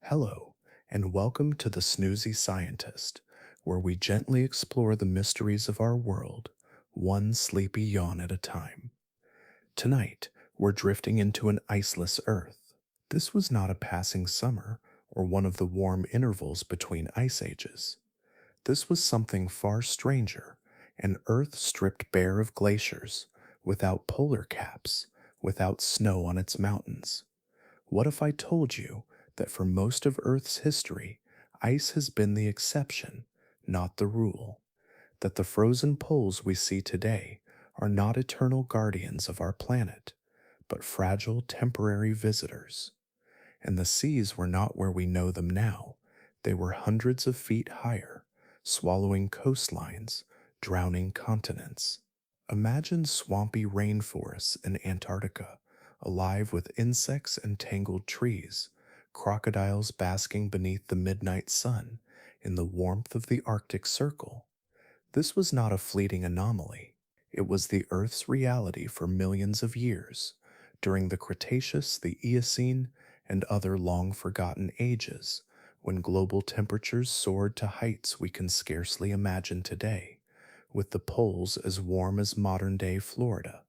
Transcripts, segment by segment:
Hello, and welcome to the Snoozy Scientist, where we gently explore the mysteries of our world, one sleepy yawn at a time. Tonight, we're drifting into an iceless Earth. This was not a passing summer or one of the warm intervals between ice ages. This was something far stranger, an Earth stripped bare of glaciers, without polar caps, without snow on its mountains. What if I told you that for most of Earth's history, ice has been the exception, not the rule? That the frozen poles we see today are not eternal guardians of our planet, but fragile temporary visitors? And the seas were not where we know them now, they were hundreds of feet higher, swallowing coastlines, drowning continents. Imagine swampy rainforests in Antarctica, alive with insects and tangled trees, crocodiles basking beneath the midnight sun in the warmth of the Arctic Circle. This was not a fleeting anomaly. It was the Earth's reality for millions of years, during the Cretaceous, the Eocene, and other long forgotten ages, when global temperatures soared to heights we can scarcely imagine today, with the poles as warm as modern day Florida.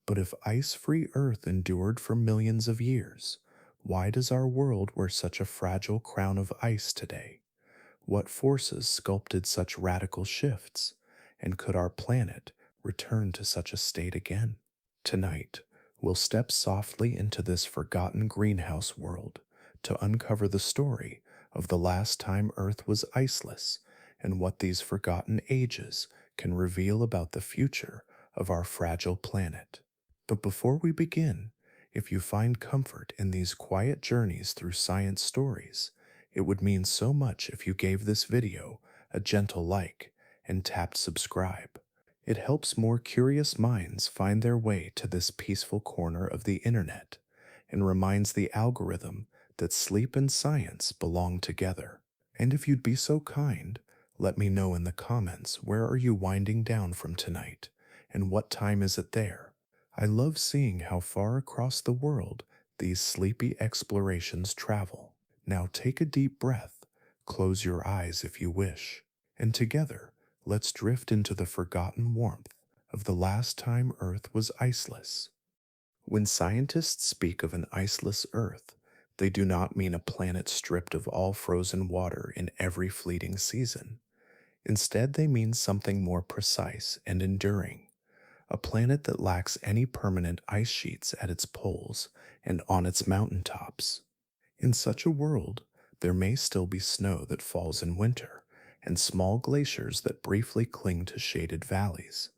But if ice free Earth endured for millions of years, why does our world wear such a fragile crown of ice today? What forces sculpted such radical shifts? And could our planet return to such a state again? Tonight, we'll step softly into this forgotten greenhouse world to uncover the story of the last time Earth was iceless and what these forgotten ages can reveal about the future of our fragile planet. But before we begin, if you find comfort in these quiet journeys through science stories, it would mean so much if you gave this video a gentle like and tapped subscribe. It helps more curious minds find their way to this peaceful corner of the internet and reminds the algorithm that sleep and science belong together. And if you'd be so kind, let me know in the comments, where are you winding down from tonight and what time is it there? I love seeing how far across the world these sleepy explorations travel. Now take a deep breath, close your eyes if you wish, and together let's drift into the forgotten warmth of the last time Earth was iceless. When scientists speak of an iceless Earth, they do not mean a planet stripped of all frozen water in every fleeting season. Instead, they mean something more precise and enduring, a planet that lacks any permanent ice sheets at its poles and on its mountaintops. In such a world, there may still be snow that falls in winter and small glaciers that briefly cling to shaded valleys,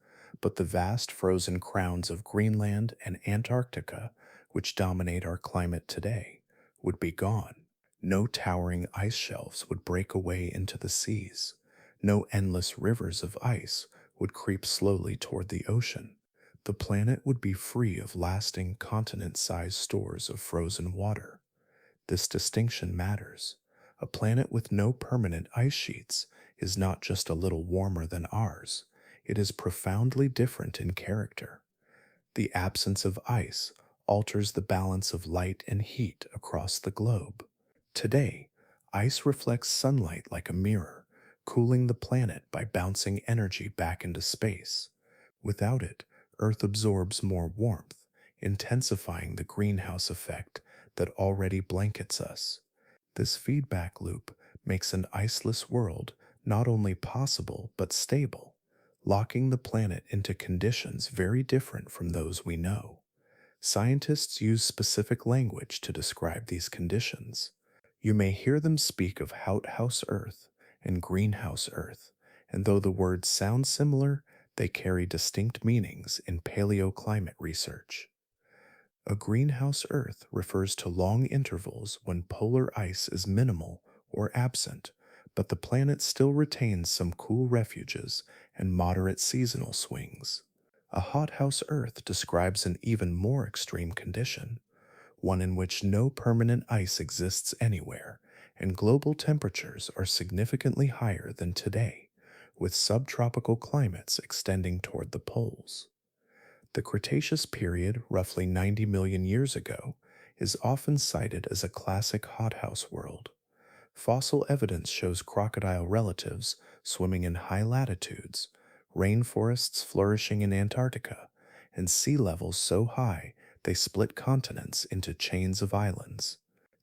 but the vast frozen crowns of Greenland and Antarctica, which dominate our climate today, would be gone. No towering ice shelves would break away into the seas. No endless rivers of ice would creep slowly toward the ocean. The planet would be free of lasting continent-sized stores of frozen water. This distinction matters. A planet with no permanent ice sheets is not just a little warmer than ours, it is profoundly different in character. The absence of ice alters the balance of light and heat across the globe. Today, ice reflects sunlight like a mirror, cooling the planet by bouncing energy back into space. Without it, Earth absorbs more warmth, intensifying the greenhouse effect that already blankets us. This feedback loop makes an iceless world not only possible but stable, locking the planet into conditions very different from those we know. Scientists use specific language to describe these conditions. You may hear them speak of hothouse Earth and greenhouse Earth, and though the words sound similar, they carry distinct meanings in paleoclimate research. A greenhouse Earth refers to long intervals when polar ice is minimal or absent, but the planet still retains some cool refuges and moderate seasonal swings. A hothouse Earth describes an even more extreme condition, one in which no permanent ice exists anywhere, and global temperatures are significantly higher than today, with subtropical climates extending toward the poles. The Cretaceous period, roughly 90 million years ago, is often cited as a classic hothouse world. Fossil evidence shows crocodile relatives swimming in high latitudes, rainforests flourishing in Antarctica, and sea levels so high they split continents into chains of islands.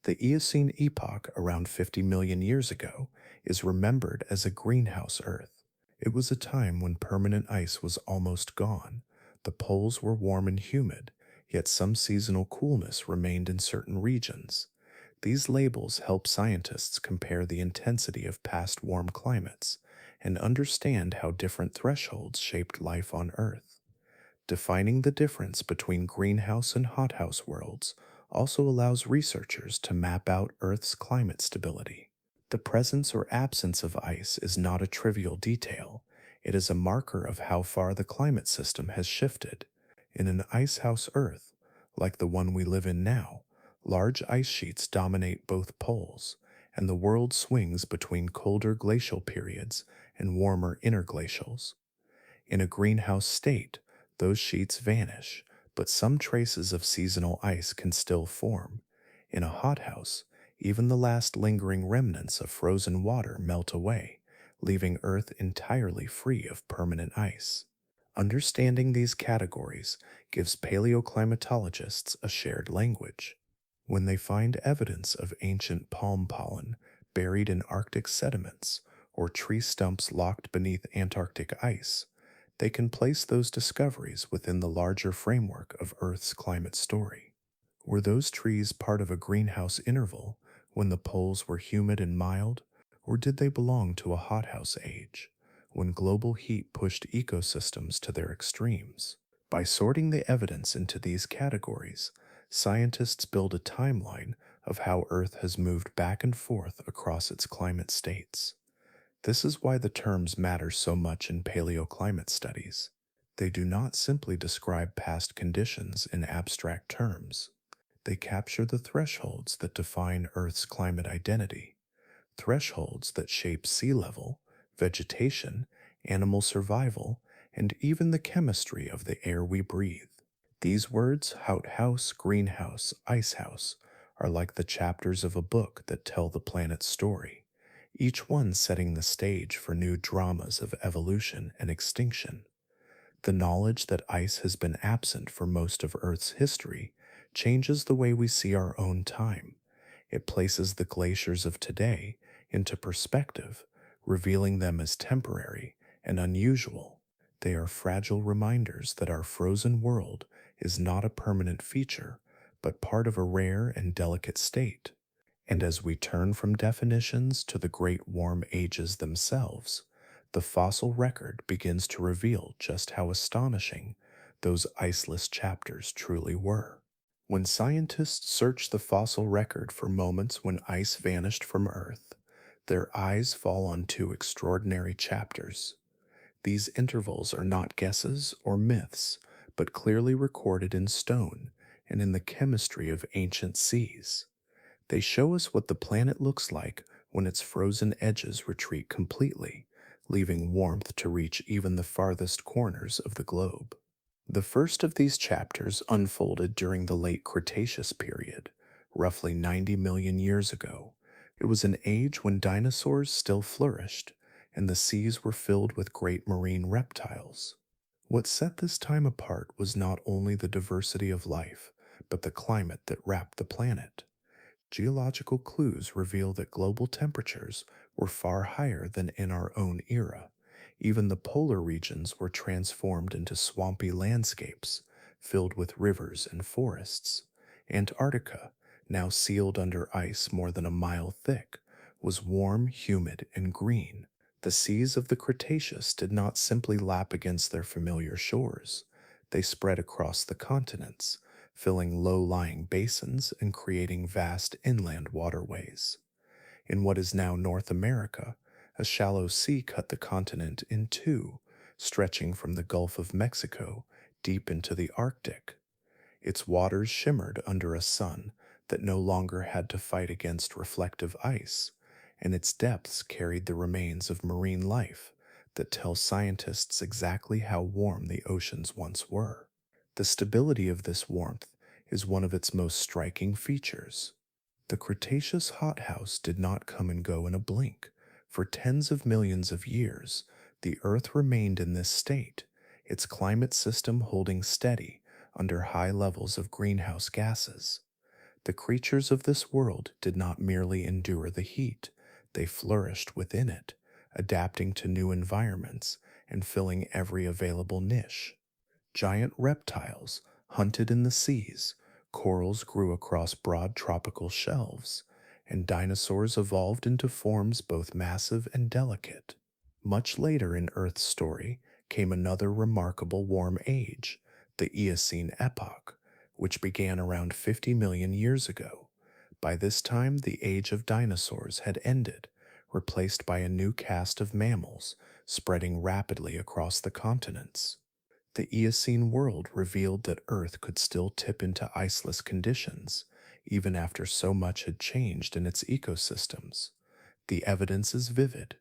The Eocene epoch, around 50 million years ago, is remembered as a greenhouse Earth. It was a time when permanent ice was almost gone. The poles were warm and humid, yet some seasonal coolness remained in certain regions. These labels help scientists compare the intensity of past warm climates and understand how different thresholds shaped life on Earth. Defining the difference between greenhouse and hothouse worlds also allows researchers to map out Earth's climate stability. The presence or absence of ice is not a trivial detail. It is a marker of how far the climate system has shifted. In an icehouse Earth, like the one we live in now, large ice sheets dominate both poles, and the world swings between colder glacial periods and warmer interglacials. In a greenhouse state, those sheets vanish, but some traces of seasonal ice can still form. In a hothouse, even the last lingering remnants of frozen water melt away, leaving Earth entirely free of permanent ice. Understanding these categories gives paleoclimatologists a shared language. When they find evidence of ancient palm pollen buried in Arctic sediments or tree stumps locked beneath Antarctic ice, they can place those discoveries within the larger framework of Earth's climate story. Were those trees part of a greenhouse interval when the poles were humid and mild, or did they belong to a hothouse age, when global heat pushed ecosystems to their extremes? By sorting the evidence into these categories, scientists build a timeline of how Earth has moved back and forth across its climate states. This is why the terms matter so much in paleoclimate studies. They do not simply describe past conditions in abstract terms. They capture the thresholds that define Earth's climate identity, thresholds that shape sea level, vegetation, animal survival, and even the chemistry of the air we breathe. These words, hothouse, greenhouse, icehouse, are like the chapters of a book that tell the planet's story, each one setting the stage for new dramas of evolution and extinction. The knowledge that ice has been absent for most of Earth's history changes the way we see our own time. It places the glaciers of today into perspective, revealing them as temporary and unusual. They are fragile reminders that our frozen world is not a permanent feature, but part of a rare and delicate state. And as we turn from definitions to the great warm ages themselves, the fossil record begins to reveal just how astonishing those iceless chapters truly were. When scientists search the fossil record for moments when ice vanished from Earth, their eyes fall on two extraordinary chapters. These intervals are not guesses or myths, but clearly recorded in stone and in the chemistry of ancient seas. They show us what the planet looks like when its frozen edges retreat completely, leaving warmth to reach even the farthest corners of the globe. The first of these chapters unfolded during the late Cretaceous period, roughly 90 million years ago. It was an age when dinosaurs still flourished, and the seas were filled with great marine reptiles. What set this time apart was not only the diversity of life, but the climate that wrapped the planet. Geological clues reveal that global temperatures were far higher than in our own era. Even the polar regions were transformed into swampy landscapes filled with rivers and forests. Antarctica, now sealed under ice more than a mile thick, was warm, humid, and green. The seas of the Cretaceous did not simply lap against their familiar shores. They spread across the continents, filling low-lying basins and creating vast inland waterways. In what is now North America, a shallow sea cut the continent in two, stretching from the Gulf of Mexico deep into the Arctic. Its waters shimmered under a sun that no longer had to fight against reflective ice, and its depths carried the remains of marine life that tell scientists exactly how warm the oceans once were. The stability of this warmth is one of its most striking features. The Cretaceous hothouse did not come and go in a blink. For tens of millions of years, the Earth remained in this state, its climate system holding steady under high levels of greenhouse gases. The creatures of this world did not merely endure the heat, they flourished within it, adapting to new environments and filling every available niche. Giant reptiles hunted in the seas, corals grew across broad tropical shelves, and dinosaurs evolved into forms both massive and delicate. Much later in Earth's story came another remarkable warm age, the Eocene epoch, which began around 50 million years ago. By this time, the age of dinosaurs had ended, replaced by a new caste of mammals spreading rapidly across the continents. The Eocene world revealed that Earth could still tip into iceless conditions, even after so much had changed in its ecosystems. The evidence is vivid.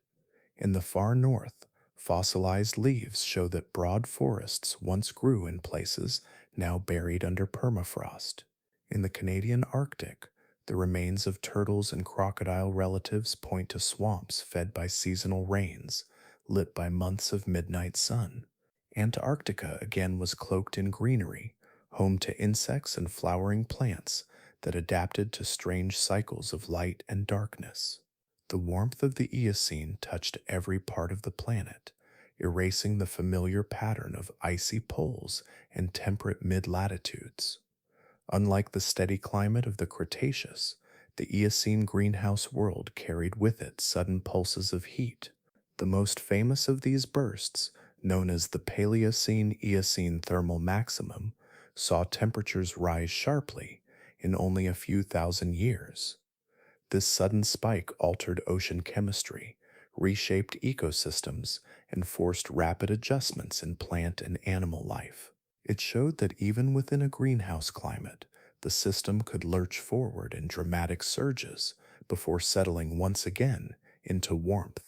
In the far north, fossilized leaves show that broad forests once grew in places now buried under permafrost. In the Canadian Arctic, the remains of turtles and crocodile relatives point to swamps fed by seasonal rains, lit by months of midnight sun. Antarctica again was cloaked in greenery, home to insects and flowering plants that adapted to strange cycles of light and darkness. The warmth of the Eocene touched every part of the planet, erasing the familiar pattern of icy poles and temperate mid-latitudes. Unlike the steady climate of the Cretaceous, the Eocene greenhouse world carried with it sudden pulses of heat. The most famous of these bursts, known as the Paleocene-Eocene thermal maximum, saw temperatures rise sharply in only a few thousand years. This sudden spike altered ocean chemistry, reshaped ecosystems, and forced rapid adjustments in plant and animal life. It showed that even within a greenhouse climate, the system could lurch forward in dramatic surges before settling once again into warmth.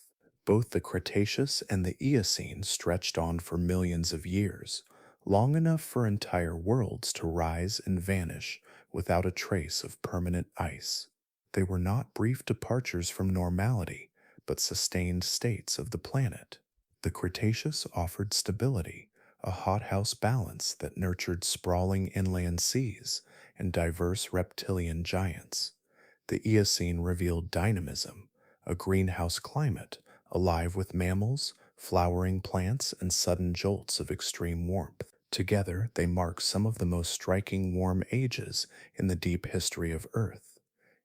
Both the Cretaceous and the Eocene stretched on for millions of years, long enough for entire worlds to rise and vanish without a trace of permanent ice. They were not brief departures from normality, but sustained states of the planet. The Cretaceous offered stability, a hothouse balance that nurtured sprawling inland seas and diverse reptilian giants. The Eocene revealed dynamism, a greenhouse climate alive with mammals, flowering plants, and sudden jolts of extreme warmth. Together, they mark some of the most striking warm ages in the deep history of Earth.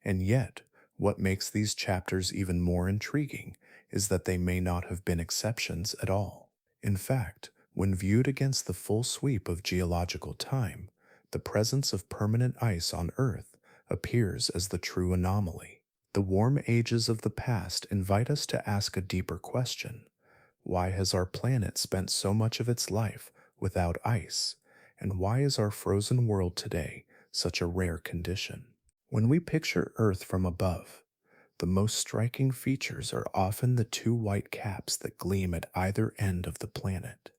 And yet, what makes these chapters even more intriguing is that they may not have been exceptions at all. In fact, when viewed against the full sweep of geological time, the presence of permanent ice on Earth appears as the true anomaly. The warm ages of the past invite us to ask a deeper question. Why has our planet spent so much of its life without ice? And why is our frozen world today such a rare condition? When we picture Earth from above, the most striking features are often the two white caps that gleam at either end of the planet.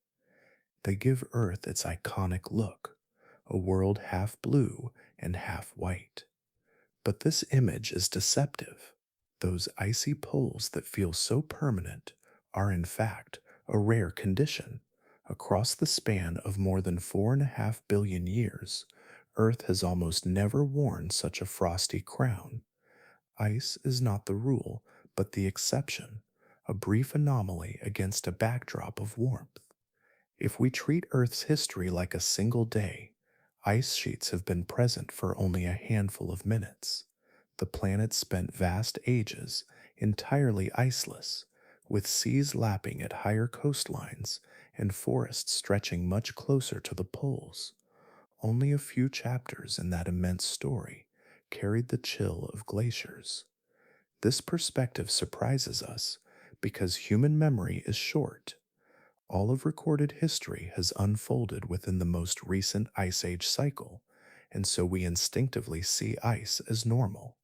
They give Earth its iconic look, a world half blue and half white. But this image is deceptive. Those icy poles that feel so permanent are in fact a rare condition. Across the span of more than 4.5 billion years, Earth has almost never worn such a frosty crown. Ice is not the rule, but the exception, a brief anomaly against a backdrop of warmth. If we treat Earth's history like a single day, ice sheets have been present for only a handful of minutes. The planet spent vast ages entirely iceless, with seas lapping at higher coastlines and forests stretching much closer to the poles. Only a few chapters in that immense story carried the chill of glaciers. This perspective surprises us because human memory is short. All of recorded history has unfolded within the most recent ice age cycle, and so we instinctively see ice as normal.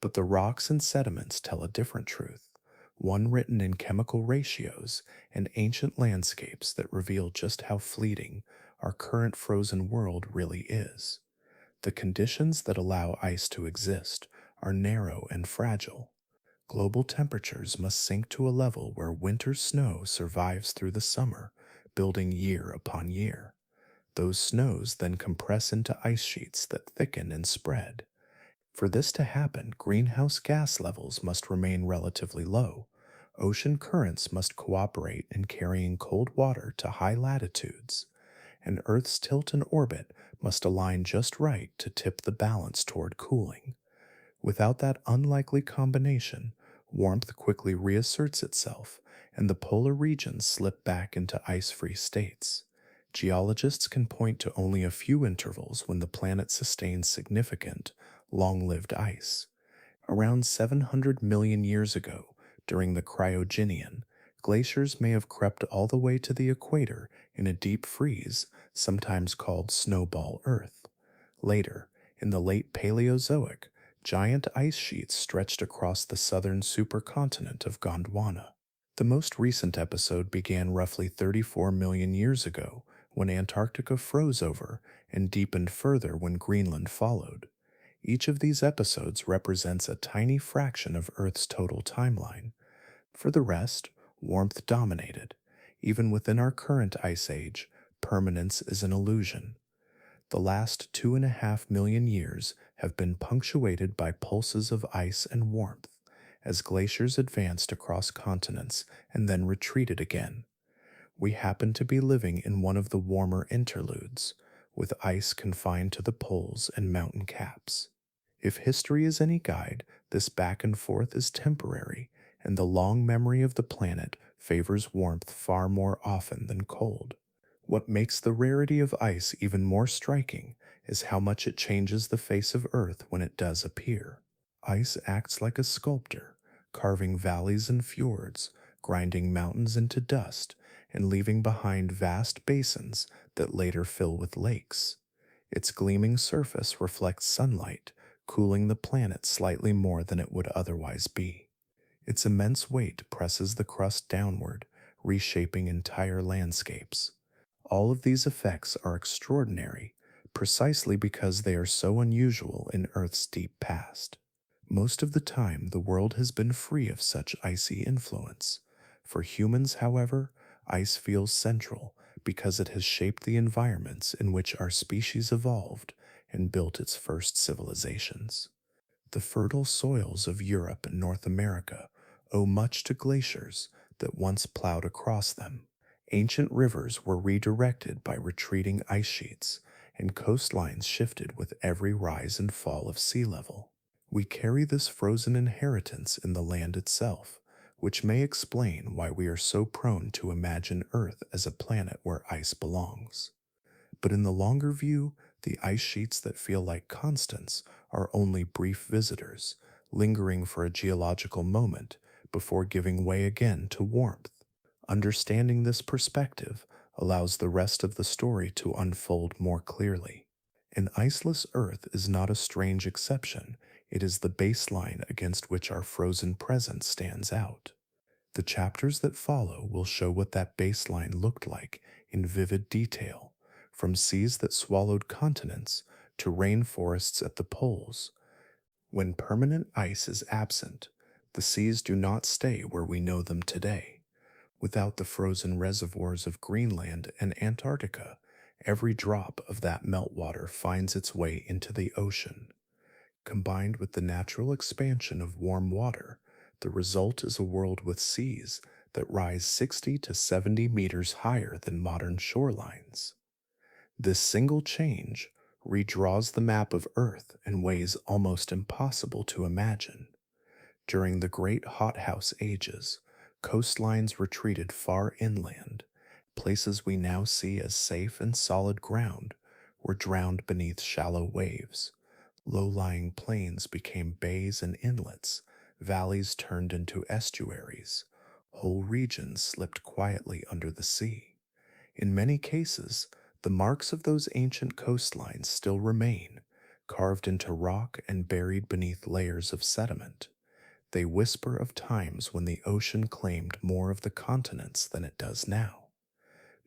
But the rocks and sediments tell a different truth, one written in chemical ratios and ancient landscapes that reveal just how fleeting our current frozen world really is. The conditions that allow ice to exist are narrow and fragile. Global temperatures must sink to a level where winter snow survives through the summer, building year upon year. Those snows then compress into ice sheets that thicken and spread. For this to happen, greenhouse gas levels must remain relatively low. Ocean currents must cooperate in carrying cold water to high latitudes, and Earth's tilt and orbit must align just right to tip the balance toward cooling. Without that unlikely combination, warmth quickly reasserts itself, and the polar regions slip back into ice free states. Geologists can point to only a few intervals when the planet sustains significant, long lived ice. Around 700 million years ago, during the Cryogenian, glaciers may have crept all the way to the equator in a deep freeze, sometimes called snowball Earth. Later, in the late Paleozoic, giant ice sheets stretched across the southern supercontinent of Gondwana. The most recent episode began roughly 34 million years ago when Antarctica froze over and deepened further when Greenland followed. Each of these episodes represents a tiny fraction of Earth's total timeline. For the rest, warmth dominated. Even within our current ice age, permanence is an illusion. The last 2.5 million years have been punctuated by pulses of ice and warmth, as glaciers advanced across continents and then retreated again. We happen to be living in one of the warmer interludes, with ice confined to the poles and mountain caps. If history is any guide, this back and forth is temporary, and the long memory of the planet favors warmth far more often than cold. What makes the rarity of ice even more striking is how much it changes the face of Earth when it does appear. Ice acts like a sculptor, carving valleys and fjords, grinding mountains into dust, and leaving behind vast basins that later fill with lakes. Its gleaming surface reflects sunlight, cooling the planet slightly more than it would otherwise be. Its immense weight presses the crust downward, reshaping entire landscapes. All of these effects are extraordinary, precisely because they are so unusual in Earth's deep past. Most of the time, the world has been free of such icy influence. For humans, however, ice feels central because it has shaped the environments in which our species evolved and built its first civilizations. The fertile soils of Europe and North America owe much to glaciers that once plowed across them. Ancient rivers were redirected by retreating ice sheets, and coastlines shifted with every rise and fall of sea level. We carry this frozen inheritance in the land itself, which may explain why we are so prone to imagine Earth as a planet where ice belongs. But in the longer view, the ice sheets that feel like constants are only brief visitors, lingering for a geological moment before giving way again to warmth. Understanding this perspective allows the rest of the story to unfold more clearly. An iceless Earth is not a strange exception, it is the baseline against which our frozen present stands out. The chapters that follow will show what that baseline looked like in vivid detail, from seas that swallowed continents to rainforests at the poles. When permanent ice is absent, the seas do not stay where we know them today. Without the frozen reservoirs of Greenland and Antarctica, every drop of that meltwater finds its way into the ocean. Combined with the natural expansion of warm water, the result is a world with seas that rise 60 to 70 meters higher than modern shorelines. This single change redraws the map of Earth in ways almost impossible to imagine. During the great hothouse ages, coastlines retreated far inland. Places we now see as safe and solid ground were drowned beneath shallow waves. Low-lying plains became bays and inlets, valleys turned into estuaries, whole regions slipped quietly under the sea. In many cases, the marks of those ancient coastlines still remain, carved into rock and buried beneath layers of sediment. They whisper of times when the ocean claimed more of the continents than it does now.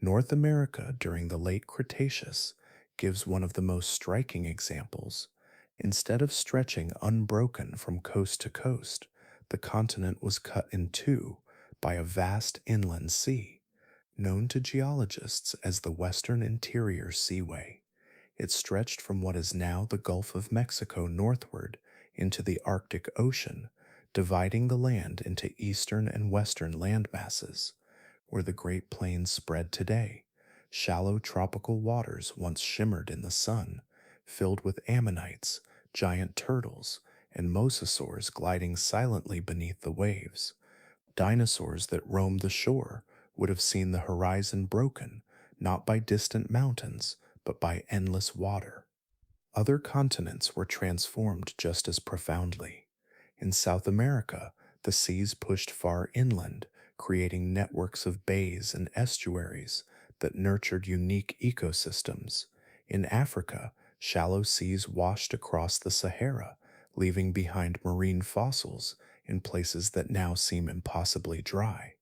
North America during the late Cretaceous gives one of the most striking examples. Instead of stretching unbroken from coast to coast, the continent was cut in two by a vast inland sea, known to geologists as the Western Interior Seaway. It stretched from what is now the Gulf of Mexico northward into the Arctic Ocean, dividing the land into eastern and western landmasses, where the Great Plains spread today. Shallow tropical waters once shimmered in the sun, filled with ammonites, giant turtles, and mosasaurs gliding silently beneath the waves. Dinosaurs that roamed the shore would have seen the horizon broken, not by distant mountains, but by endless water. Other continents were transformed just as profoundly. In South America, the seas pushed far inland, creating networks of bays and estuaries that nurtured unique ecosystems. In Africa, shallow seas washed across the Sahara, leaving behind marine fossils in places that now seem impossibly dry.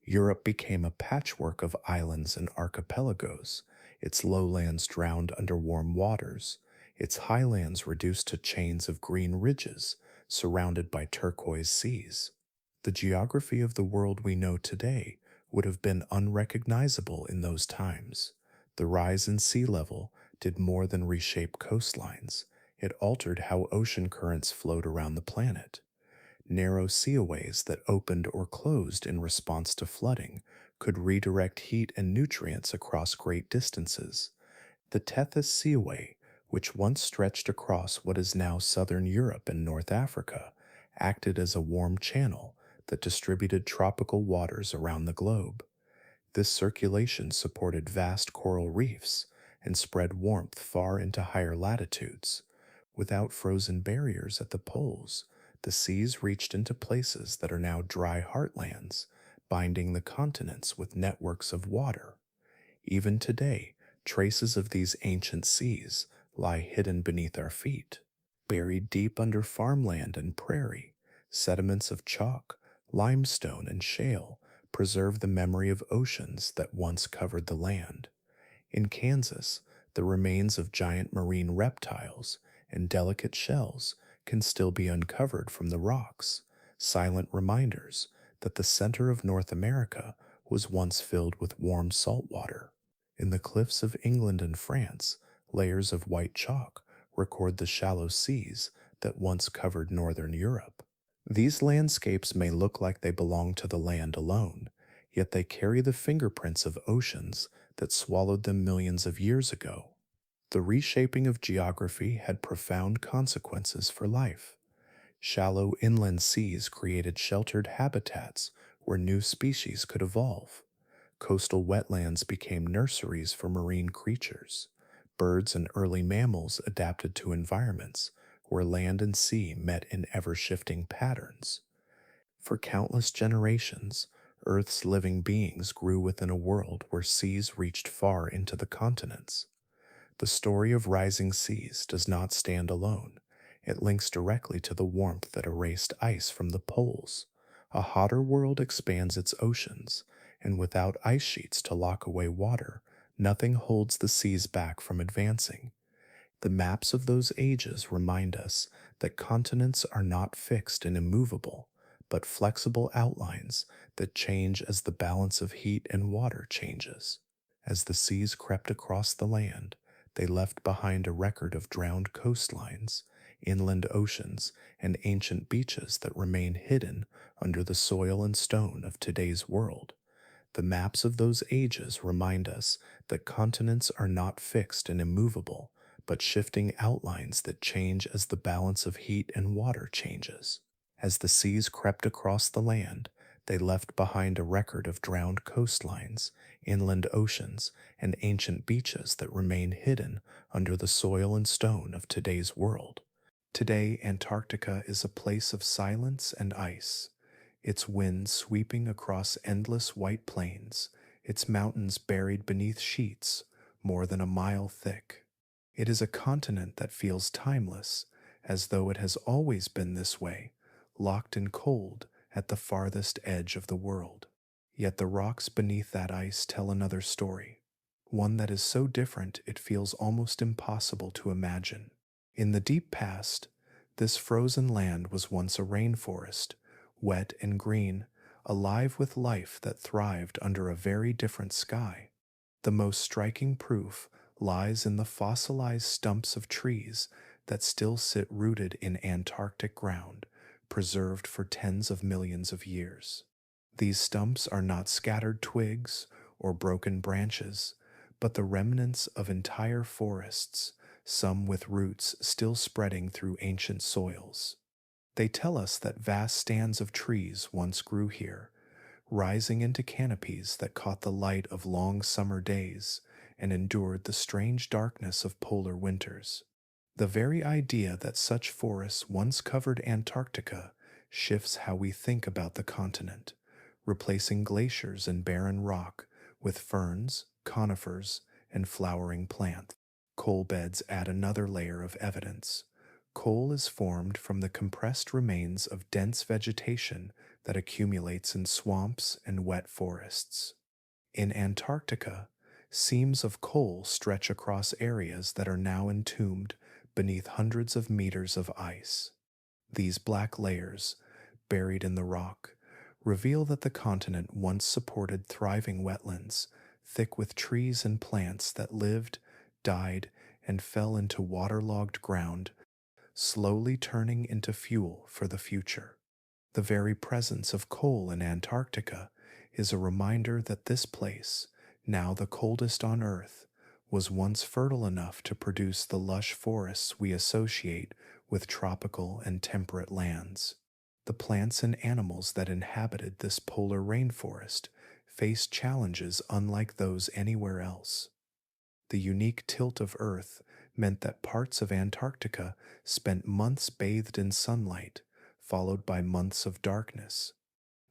Europe became a patchwork of islands and archipelagos, its lowlands drowned under warm waters, its highlands reduced to chains of green ridges surrounded by turquoise seas. The geography of the world we know today would have been unrecognizable in those times. The rise in sea level did more than reshape coastlines, it altered how ocean currents flowed around the planet. Narrow seaways that opened or closed in response to flooding could redirect heat and nutrients across great distances. The Tethys Seaway, which once stretched across what is now southern Europe and North Africa, acted as a warm channel that distributed tropical waters around the globe. This circulation supported vast coral reefs and spread warmth far into higher latitudes. Without frozen barriers at the poles, the seas reached into places that are now dry heartlands, binding the continents with networks of water. Even today, traces of these ancient seas lie hidden beneath our feet. Buried deep under farmland and prairie, sediments of chalk, limestone, and shale preserve the memory of oceans that once covered the land. In Kansas, the remains of giant marine reptiles and delicate shells can still be uncovered from the rocks, silent reminders that the center of North America was once filled with warm salt water. In the cliffs of England and France, layers of white chalk record the shallow seas that once covered northern Europe. These landscapes may look like they belong to the land alone, yet they carry the fingerprints of oceans that swallowed them millions of years ago. The reshaping of geography had profound consequences for life. Shallow inland seas created sheltered habitats where new species could evolve. Coastal wetlands became nurseries for marine creatures. Birds and early mammals adapted to environments where land and sea met in ever shifting patterns. For countless generations, Earth's living beings grew within a world where seas reached far into the continents. The story of rising seas does not stand alone. It links directly to the warmth that erased ice from the poles. A hotter world expands its oceans, and without ice sheets to lock away water, nothing holds the seas back from advancing. The maps of those ages remind us that continents are not fixed and immovable, but flexible outlines that change as the balance of heat and water changes. As the seas crept across the land, they left behind a record of drowned coastlines, inland oceans, and ancient beaches that remain hidden under the soil and stone of today's world. The maps of those ages remind us that continents are not fixed and immovable, but shifting outlines that change as the balance of heat and water changes. As the seas crept across the land, they left behind a record of drowned coastlines, inland oceans, and ancient beaches that remain hidden under the soil and stone of today's world. Today, Antarctica is a place of silence and ice, its winds sweeping across endless white plains, its mountains buried beneath sheets more than a mile thick. It is a continent that feels timeless, as though it has always been this way, locked in cold at the farthest edge of the world. Yet the rocks beneath that ice tell another story, one that is so different it feels almost impossible to imagine. In the deep past, this frozen land was once a rainforest, wet and green, alive with life that thrived under a very different sky. The most striking proof lies in the fossilized stumps of trees that still sit rooted in Antarctic ground, preserved for tens of millions of years. These stumps are not scattered twigs or broken branches, but the remnants of entire forests, some with roots still spreading through ancient soils. They tell us that vast stands of trees once grew here, rising into canopies that caught the light of long summer days and endured the strange darkness of polar winters. The very idea that such forests once covered Antarctica shifts how we think about the continent, replacing glaciers and barren rock with ferns, conifers, and flowering plants. Coal beds add another layer of evidence. Coal is formed from the compressed remains of dense vegetation that accumulates in swamps and wet forests. In Antarctica, seams of coal stretch across areas that are now entombed beneath hundreds of meters of ice. These black layers, buried in the rock, reveal that the continent once supported thriving wetlands, thick with trees and plants that lived, died, and fell into waterlogged ground, slowly turning into fuel for the future. The very presence of coal in Antarctica is a reminder that this place, now the coldest on Earth, was once fertile enough to produce the lush forests we associate with tropical and temperate lands. The plants and animals that inhabited this polar rainforest faced challenges unlike those anywhere else. The unique tilt of Earth meant that parts of Antarctica spent months bathed in sunlight, followed by months of darkness.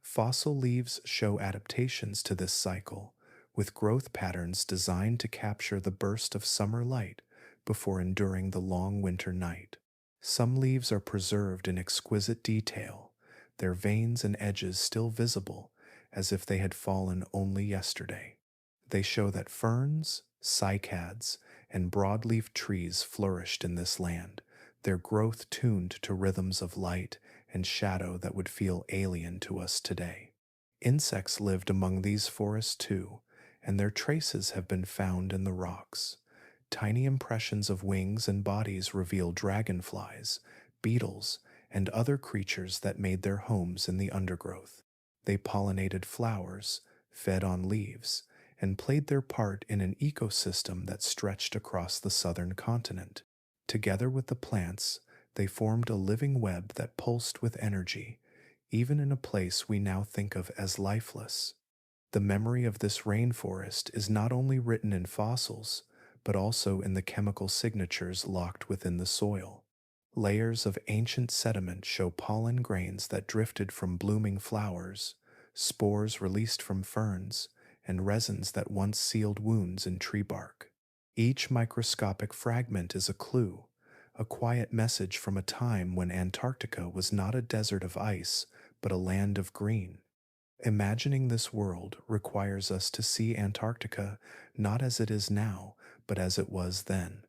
Fossil leaves show adaptations to this cycle, with growth patterns designed to capture the burst of summer light before enduring the long winter night. Some leaves are preserved in exquisite detail, their veins and edges still visible as if they had fallen only yesterday. They show that ferns, cycads, and broadleaf trees flourished in this land, their growth tuned to rhythms of light and shadow that would feel alien to us today. Insects lived among these forests too, and their traces have been found in the rocks. Tiny impressions of wings and bodies reveal dragonflies, beetles, and other creatures that made their homes in the undergrowth. They pollinated flowers, fed on leaves, and played their part in an ecosystem that stretched across the southern continent. Together with the plants, they formed a living web that pulsed with energy, even in a place we now think of as lifeless. The memory of this rainforest is not only written in fossils, but also in the chemical signatures locked within the soil. Layers of ancient sediment show pollen grains that drifted from blooming flowers, spores released from ferns, and resins that once sealed wounds in tree bark. Each microscopic fragment is a clue, a quiet message from a time when Antarctica was not a desert of ice, but a land of green. Imagining this world requires us to see Antarctica not as it is now, but as it was then.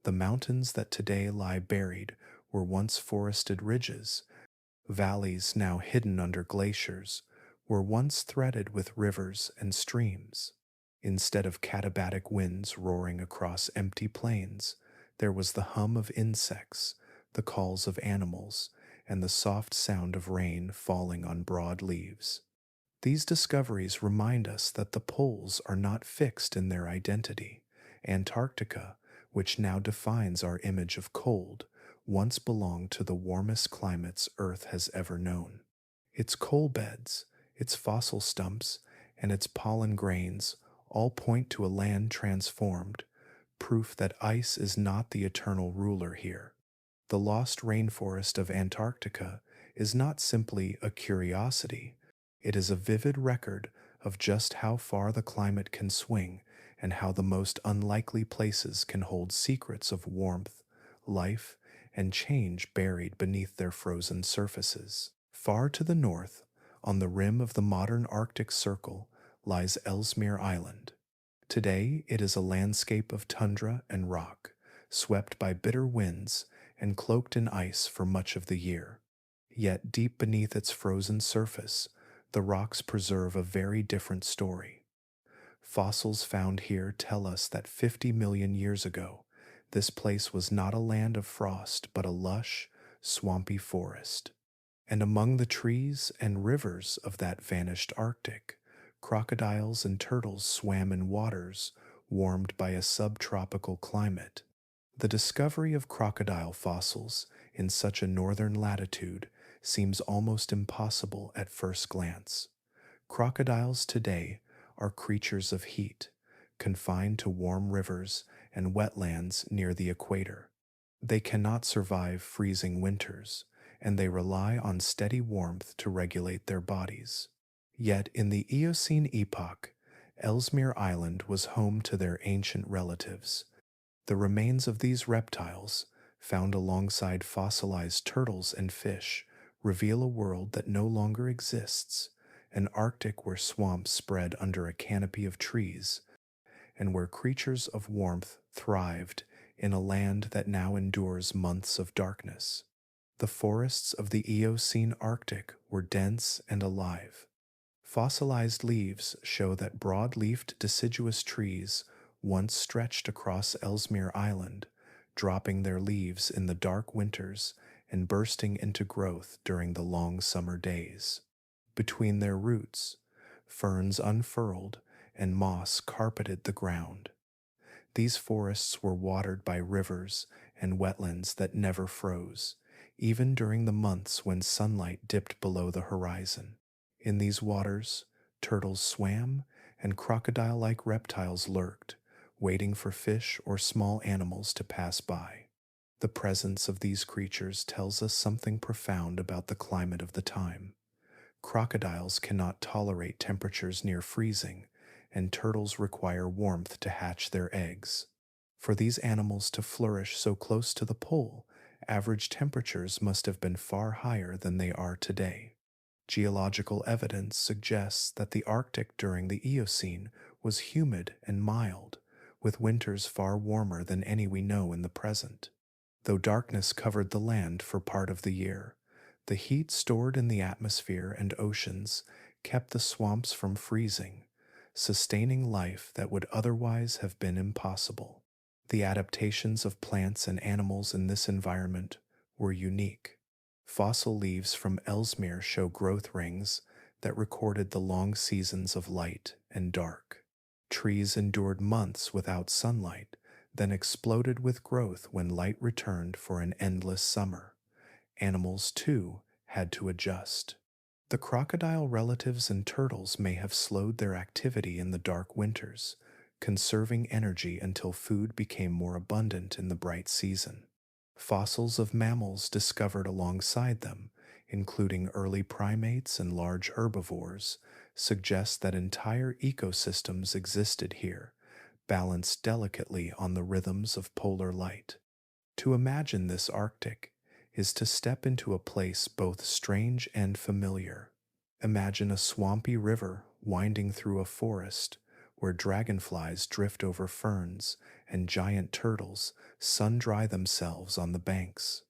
The mountains that today lie buried were once forested ridges. Valleys now hidden under glaciers were once threaded with rivers and streams. Instead of katabatic winds roaring across empty plains, there was the hum of insects, the calls of animals, and the soft sound of rain falling on broad leaves. These discoveries remind us that the poles are not fixed in their identity. Antarctica, which now defines our image of cold, once belonged to the warmest climates Earth has ever known. Its coal beds, its fossil stumps, and its pollen grains all point to a land transformed, proof that ice is not the eternal ruler here. The lost rainforest of Antarctica is not simply a curiosity, it is a vivid record of just how far the climate can swing and how the most unlikely places can hold secrets of warmth, life, and change buried beneath their frozen surfaces. Far to the north, on the rim of the modern Arctic Circle, lies Ellesmere Island. Today it is a landscape of tundra and rock, swept by bitter winds and cloaked in ice for much of the year. Yet deep beneath its frozen surface, the rocks preserve a very different story. Fossils found here tell us that 50 million years ago, this place was not a land of frost but a lush, swampy forest. And among the trees and rivers of that vanished Arctic, crocodiles and turtles swam in waters warmed by a subtropical climate. The discovery of crocodile fossils in such a northern latitude seems almost impossible at first glance. Crocodiles today are creatures of heat, confined to warm rivers and wetlands near the equator. They cannot survive freezing winters, and they rely on steady warmth to regulate their bodies. Yet in the Eocene epoch, Ellesmere Island was home to their ancient relatives. The remains of these reptiles, found alongside fossilized turtles and fish, reveal a world that no longer exists, an Arctic where swamps spread under a canopy of trees, and where creatures of warmth thrived in a land that now endures months of darkness. The forests of the Eocene Arctic were dense and alive. Fossilized leaves show that broad-leafed deciduous trees once stretched across Ellesmere Island, dropping their leaves in the dark winters and bursting into growth during the long summer days. Between their roots, ferns unfurled and moss carpeted the ground. These forests were watered by rivers and wetlands that never froze, even during the months when sunlight dipped below the horizon. In these waters, turtles swam and crocodile-like reptiles lurked, waiting for fish or small animals to pass by. The presence of these creatures tells us something profound about the climate of the time. Crocodiles cannot tolerate temperatures near freezing, and turtles require warmth to hatch their eggs. For these animals to flourish so close to the pole, average temperatures must have been far higher than they are today. Geological evidence suggests that the Arctic during the Eocene was humid and mild, with winters far warmer than any we know in the present. Though darkness covered the land for part of the year, the heat stored in the atmosphere and oceans kept the swamps from freezing, sustaining life that would otherwise have been impossible. The adaptations of plants and animals in this environment were unique. Fossil leaves from Ellesmere show growth rings that recorded the long seasons of light and dark. Trees endured months without sunlight, then exploded with growth when light returned for an endless summer. Animals, too, had to adjust. The crocodile relatives and turtles may have slowed their activity in the dark winters, conserving energy until food became more abundant in the bright season. Fossils of mammals discovered alongside them, including early primates and large herbivores, suggest that entire ecosystems existed here, balanced delicately on the rhythms of polar light. To imagine this Arctic is to step into a place both strange and familiar. Imagine a swampy river winding through a forest where dragonflies drift over ferns and giant turtles sun-dry themselves on the banks.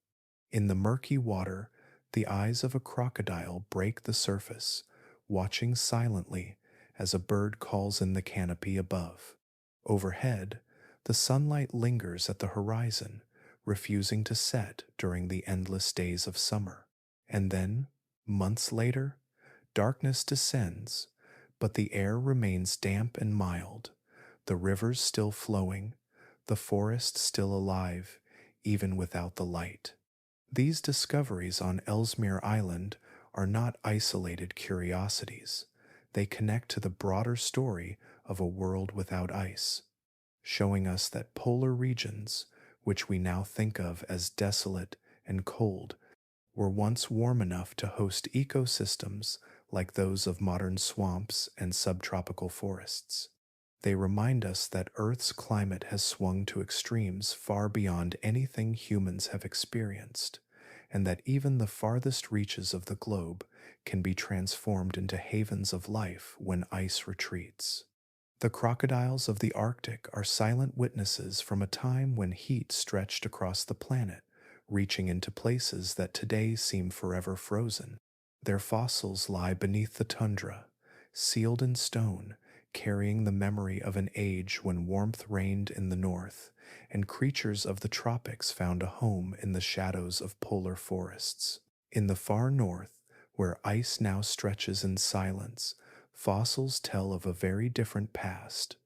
In the murky water, the eyes of a crocodile break the surface, watching silently as a bird calls in the canopy above. Overhead, the sunlight lingers at the horizon, refusing to set during the endless days of summer. And then, months later, darkness descends, but the air remains damp and mild, the rivers still flowing, the forest still alive, even without the light. These discoveries on Ellesmere Island are not isolated curiosities. They connect to the broader story of a world without ice, showing us that polar regions, which we now think of as desolate and cold, were once warm enough to host ecosystems like those of modern swamps and subtropical forests. They remind us that Earth's climate has swung to extremes far beyond anything humans have experienced, and that even the farthest reaches of the globe can be transformed into havens of life when ice retreats. The crocodiles of the Arctic are silent witnesses from a time when heat stretched across the planet, reaching into places that today seem forever frozen. Their fossils lie beneath the tundra, sealed in stone, carrying the memory of an age when warmth reigned in the north, and creatures of the tropics found a home in the shadows of polar forests. In the far north, where ice now stretches in silence, fossils tell of a very different past.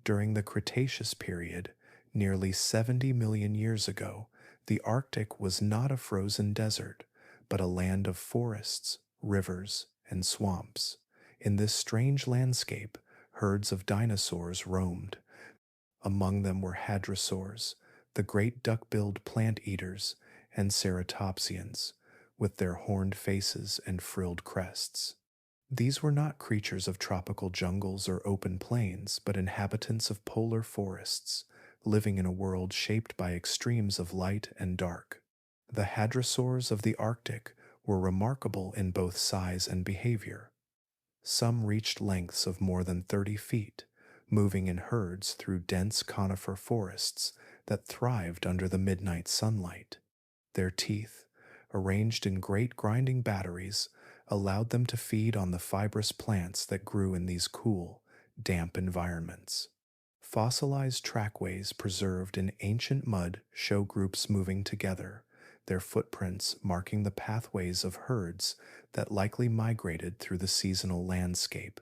During the Cretaceous period, nearly 70 million years ago, the Arctic was not a frozen desert, but a land of forests, rivers, and swamps. In this strange landscape, herds of dinosaurs roamed. Among them were hadrosaurs, the great duck-billed plant eaters, and ceratopsians, with their horned faces and frilled crests. These were not creatures of tropical jungles or open plains, but inhabitants of polar forests, living in a world shaped by extremes of light and dark. The hadrosaurs of the Arctic were remarkable in both size and behavior. Some reached lengths of more than 30 feet, moving in herds through dense conifer forests that thrived under the midnight sunlight. Their teeth, arranged in great grinding batteries, allowed them to feed on the fibrous plants that grew in these cool, damp environments. Fossilized trackways preserved in ancient mud show groups moving together, their footprints marking the pathways of herds that likely migrated through the seasonal landscape.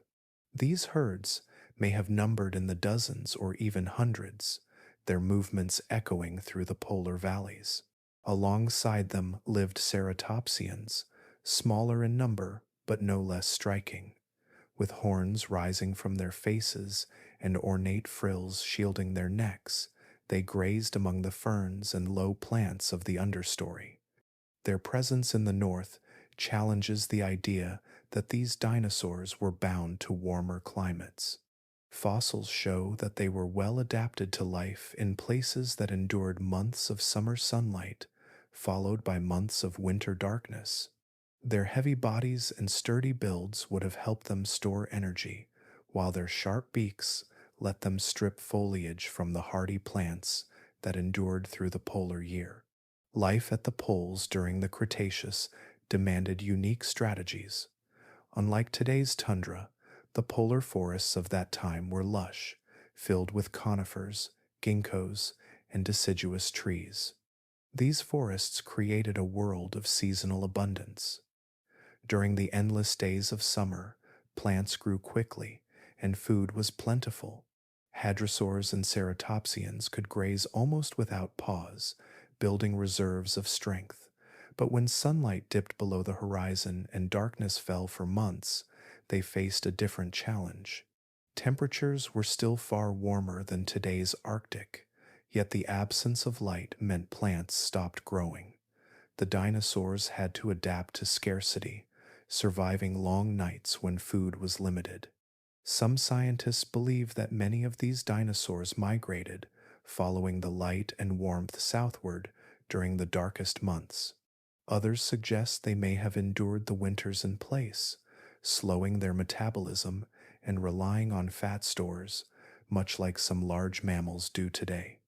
These herds may have numbered in the dozens or even hundreds, their movements echoing through the polar valleys. Alongside them lived ceratopsians, smaller in number but no less striking, with horns rising from their faces and ornate frills shielding their necks. They grazed among the ferns and low plants of the understory. Their presence in the north challenges the idea that these dinosaurs were bound to warmer climates. Fossils show that they were well adapted to life in places that endured months of summer sunlight, followed by months of winter darkness. Their heavy bodies and sturdy builds would have helped them store energy, while their sharp beaks let them strip foliage from the hardy plants that endured through the polar year. Life at the poles during the Cretaceous demanded unique strategies. Unlike today's tundra, the polar forests of that time were lush, filled with conifers, ginkgos, and deciduous trees. These forests created a world of seasonal abundance. During the endless days of summer, plants grew quickly, and food was plentiful. Hadrosaurs and ceratopsians could graze almost without pause, building reserves of strength. But when sunlight dipped below the horizon and darkness fell for months, they faced a different challenge. Temperatures were still far warmer than today's Arctic, yet the absence of light meant plants stopped growing. The dinosaurs had to adapt to scarcity, surviving long nights when food was limited. Some scientists believe that many of these dinosaurs migrated, following the light and warmth southward during the darkest months. Others suggest they may have endured the winters in place, slowing their metabolism and relying on fat stores, much like some large mammals do today.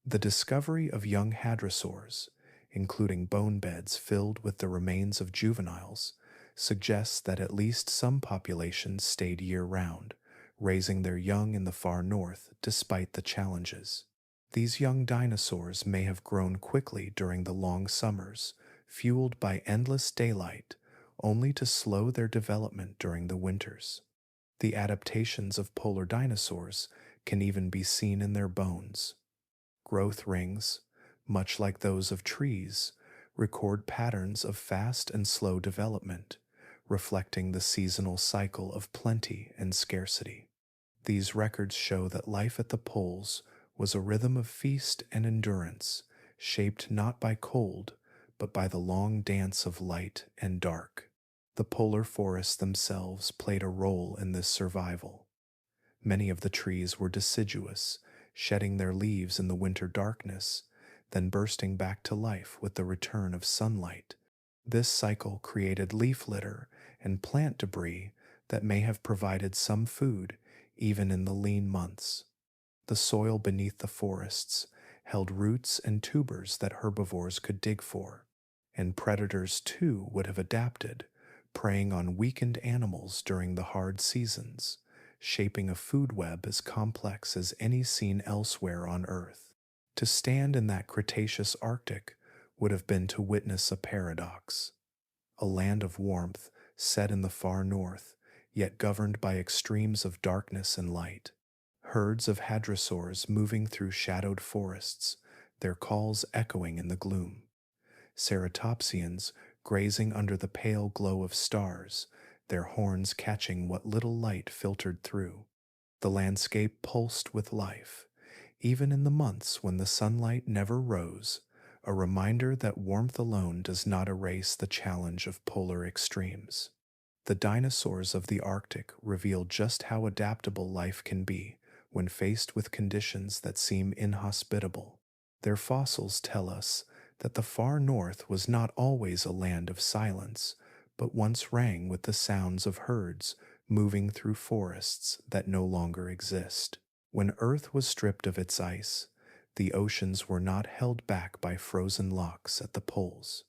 The discovery of young hadrosaurs, including bone beds filled with the remains of juveniles, suggests that at least some populations stayed year-round, raising their young in the far north despite the challenges. These young dinosaurs may have grown quickly during the long summers, fueled by endless daylight, only to slow their development during the winters. The adaptations of polar dinosaurs can even be seen in their bones. Growth rings, much like those of trees, record patterns of fast and slow development, reflecting the seasonal cycle of plenty and scarcity. These records show that life at the poles was a rhythm of feast and endurance, shaped not by cold, but by the long dance of light and dark. The polar forests themselves played a role in this survival. Many of the trees were deciduous, shedding their leaves in the winter darkness, then bursting back to life with the return of sunlight. This cycle created leaf litter and plant debris that may have provided some food even in the lean months. The soil beneath the forests held roots and tubers that herbivores could dig for. And predators, too, would have adapted, preying on weakened animals during the hard seasons, shaping a food web as complex as any seen elsewhere on Earth. To stand in that Cretaceous Arctic would have been to witness a paradox, a land of warmth set in the far north, yet governed by extremes of darkness and light. Herds of hadrosaurs moving through shadowed forests, their calls echoing in the gloom. Ceratopsians grazing under the pale glow of stars, their horns catching what little light filtered through. The landscape pulsed with life, even in the months when the sunlight never rose, a reminder that warmth alone does not erase the challenge of polar extremes. The dinosaurs of the Arctic reveal just how adaptable life can be when faced with conditions that seem inhospitable. Their fossils tell us that the far north was not always a land of silence, but once rang with the sounds of herds moving through forests that no longer exist. When Earth was stripped of its ice, the oceans were not held back by frozen locks at the poles.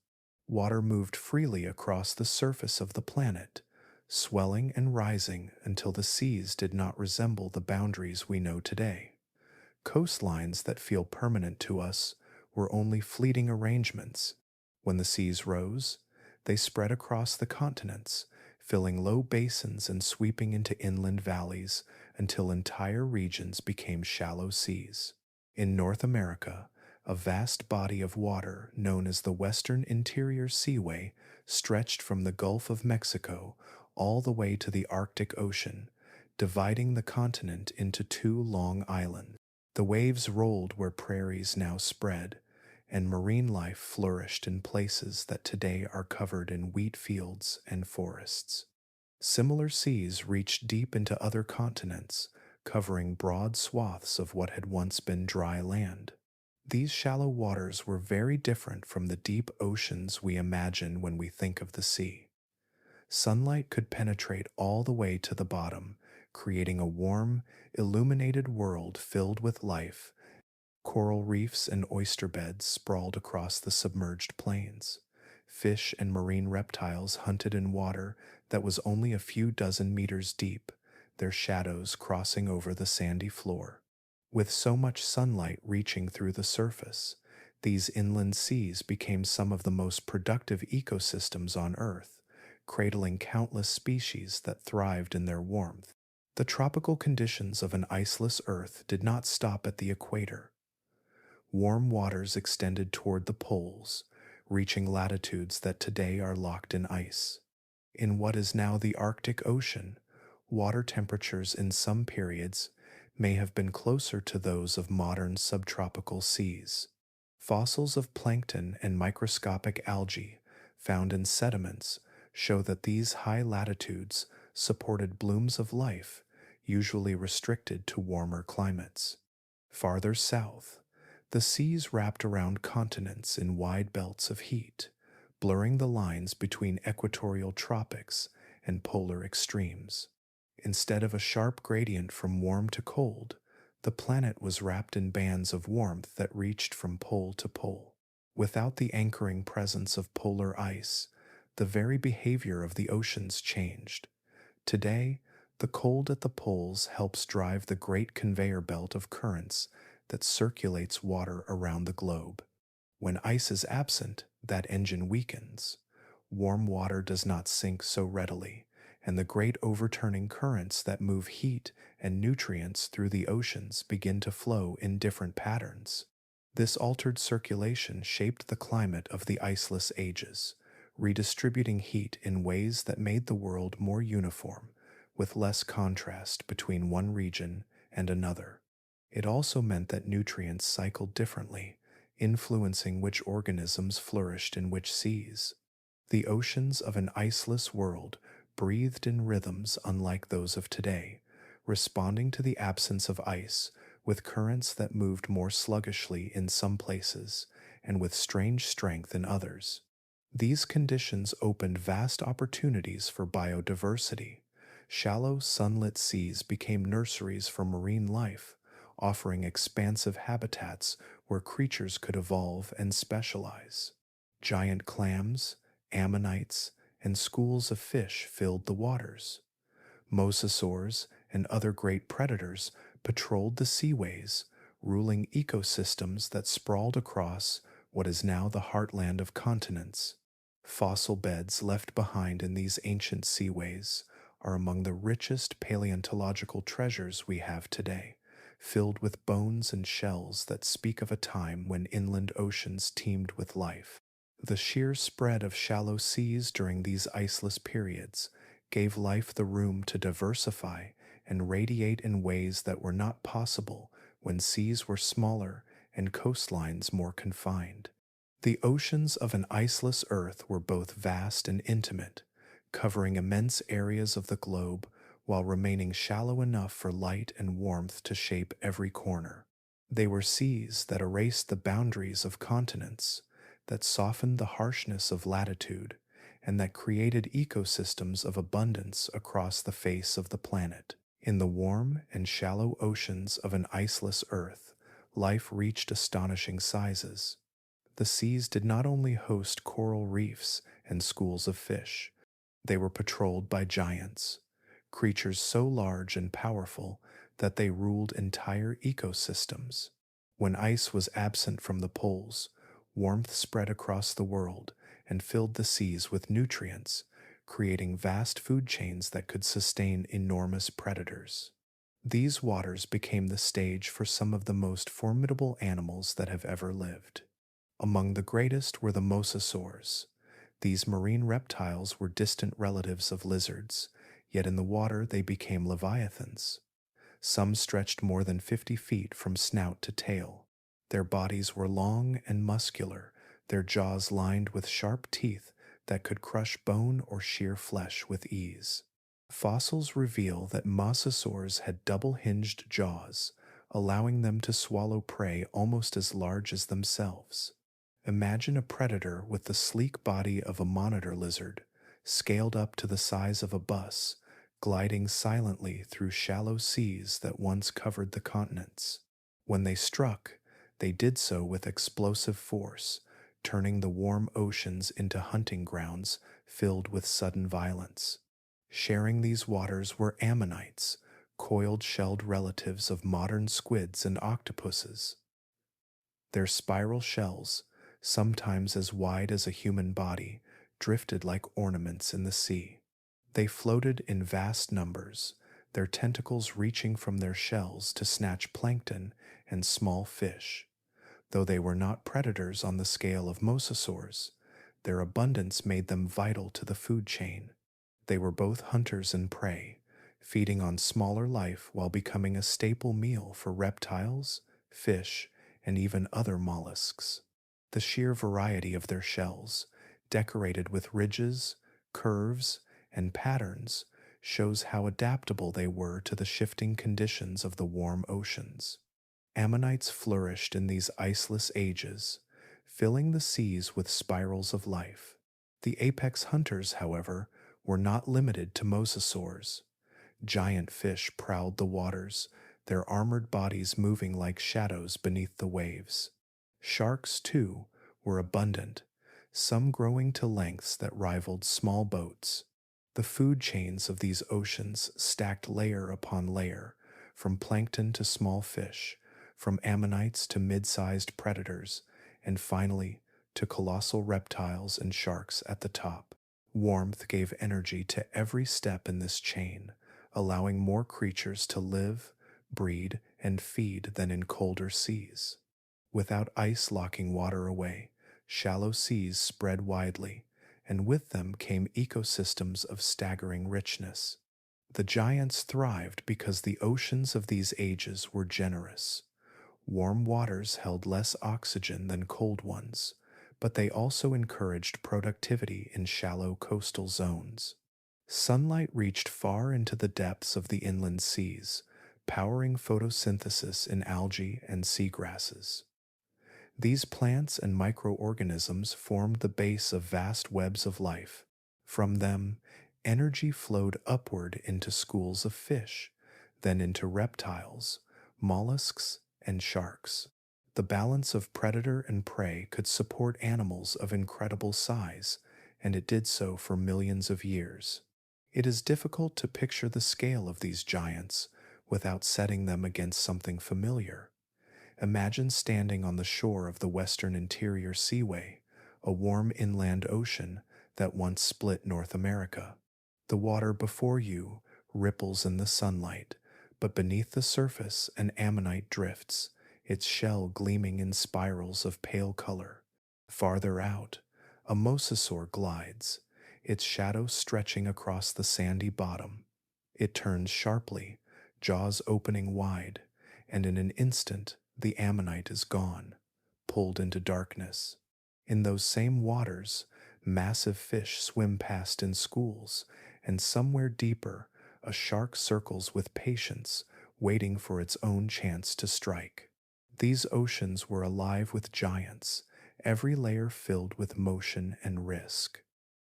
Water moved freely across the surface of the planet, swelling and rising until the seas did not resemble the boundaries we know today. Coastlines that feel permanent to us were only fleeting arrangements. When the seas rose, they spread across the continents, filling low basins and sweeping into inland valleys until entire regions became shallow seas. In North America, a vast body of water known as the Western Interior Seaway stretched from the Gulf of Mexico all the way to the Arctic Ocean, dividing the continent into two long islands. The waves rolled where prairies now spread, and marine life flourished in places that today are covered in wheat fields and forests. Similar seas reached deep into other continents, covering broad swaths of what had once been dry land. These shallow waters were very different from the deep oceans we imagine when we think of the sea. Sunlight could penetrate all the way to the bottom, creating a warm, illuminated world filled with life. Coral reefs and oyster beds sprawled across the submerged plains. Fish and marine reptiles hunted in water that was only a few dozen meters deep, their shadows crossing over the sandy floor. With so much sunlight reaching through the surface, these inland seas became some of the most productive ecosystems on Earth, cradling countless species that thrived in their warmth. The tropical conditions of an iceless Earth did not stop at the equator. Warm waters extended toward the poles, reaching latitudes that today are locked in ice. In what is now the Arctic Ocean, water temperatures in some periods may have been closer to those of modern subtropical seas. Fossils of plankton and microscopic algae found in sediments show that these high latitudes supported blooms of life, usually restricted to warmer climates. Farther south, the seas wrapped around continents in wide belts of heat, blurring the lines between equatorial tropics and polar extremes. Instead of a sharp gradient from warm to cold, the planet was wrapped in bands of warmth that reached from pole to pole. Without the anchoring presence of polar ice, the very behavior of the oceans changed. Today, the cold at the poles helps drive the great conveyor belt of currents that circulates water around the globe. When ice is absent, that engine weakens. Warm water does not sink so readily, and the great overturning currents that move heat and nutrients through the oceans begin to flow in different patterns. This altered circulation shaped the climate of the iceless ages, redistributing heat in ways that made the world more uniform, with less contrast between one region and another. It also meant that nutrients cycled differently, influencing which organisms flourished in which seas. The oceans of an iceless world breathed in rhythms unlike those of today, responding to the absence of ice with currents that moved more sluggishly in some places and with strange strength in others. These conditions opened vast opportunities for biodiversity. Shallow, sunlit seas became nurseries for marine life, offering expansive habitats where creatures could evolve and specialize. Giant clams, ammonites, and schools of fish filled the waters. Mosasaurs and other great predators patrolled the seaways, ruling ecosystems that sprawled across what is now the heartland of continents. Fossil beds left behind in these ancient seaways are among the richest paleontological treasures we have today, filled with bones and shells that speak of a time when inland oceans teemed with life. The sheer spread of shallow seas during these iceless periods gave life the room to diversify and radiate in ways that were not possible when seas were smaller and coastlines more confined. The oceans of an iceless Earth were both vast and intimate, covering immense areas of the globe while remaining shallow enough for light and warmth to shape every corner. They were seas that erased the boundaries of continents, that softened the harshness of latitude, and that created ecosystems of abundance across the face of the planet. In the warm and shallow oceans of an iceless Earth, life reached astonishing sizes. The seas did not only host coral reefs and schools of fish, they were patrolled by giants, creatures so large and powerful that they ruled entire ecosystems. When ice was absent from the poles, warmth spread across the world and filled the seas with nutrients, creating vast food chains that could sustain enormous predators. These waters became the stage for some of the most formidable animals that have ever lived. Among the greatest were the mosasaurs. These marine reptiles were distant relatives of lizards, yet in the water they became leviathans. Some stretched more than 50 feet from snout to tail. Their bodies were long and muscular, their jaws lined with sharp teeth that could crush bone or shear flesh with ease. Fossils reveal that mosasaurs had double-hinged jaws, allowing them to swallow prey almost as large as themselves. Imagine a predator with the sleek body of a monitor lizard, scaled up to the size of a bus, gliding silently through shallow seas that once covered the continents. When they struck, they did so with explosive force, turning the warm oceans into hunting grounds filled with sudden violence. Sharing these waters were ammonites, coiled-shelled relatives of modern squids and octopuses. Their spiral shells, sometimes as wide as a human body, drifted like ornaments in the sea. They floated in vast numbers, their tentacles reaching from their shells to snatch plankton and small fish. Though they were not predators on the scale of mosasaurs, their abundance made them vital to the food chain. They were both hunters and prey, feeding on smaller life while becoming a staple meal for reptiles, fish, and even other mollusks. The sheer variety of their shells, decorated with ridges, curves, and patterns, shows how adaptable they were to the shifting conditions of the warm oceans. Ammonites flourished in these iceless ages, filling the seas with spirals of life. The apex hunters, however, were not limited to mosasaurs. Giant fish prowled the waters, their armored bodies moving like shadows beneath the waves. Sharks, too, were abundant, some growing to lengths that rivaled small boats. The food chains of these oceans stacked layer upon layer, from plankton to small fish, from ammonites to mid-sized predators, and finally to colossal reptiles and sharks at the top. Warmth gave energy to every step in this chain, allowing more creatures to live, breed, and feed than in colder seas. Without ice locking water away, shallow seas spread widely, and with them came ecosystems of staggering richness. The giants thrived because the oceans of these ages were generous. Warm waters held less oxygen than cold ones, but they also encouraged productivity in shallow coastal zones. Sunlight reached far into the depths of the inland seas, powering photosynthesis in algae and seagrasses. These plants and microorganisms formed the base of vast webs of life. From them, energy flowed upward into schools of fish, then into reptiles, mollusks, and sharks. The balance of predator and prey could support animals of incredible size, and it did so for millions of years. It is difficult to picture the scale of these giants without setting them against something familiar. Imagine standing on the shore of the western interior seaway, a warm inland ocean that once split North America. The water before you ripples in the sunlight, but beneath the surface an ammonite drifts, its shell gleaming in spirals of pale color. Farther out, a mosasaur glides, its shadow stretching across the sandy bottom. It turns sharply, jaws opening wide, and in an instant the ammonite is gone, pulled into darkness. In those same waters, massive fish swim past in schools, and somewhere deeper, a shark circles with patience, waiting for its own chance to strike. These oceans were alive with giants, every layer filled with motion and risk.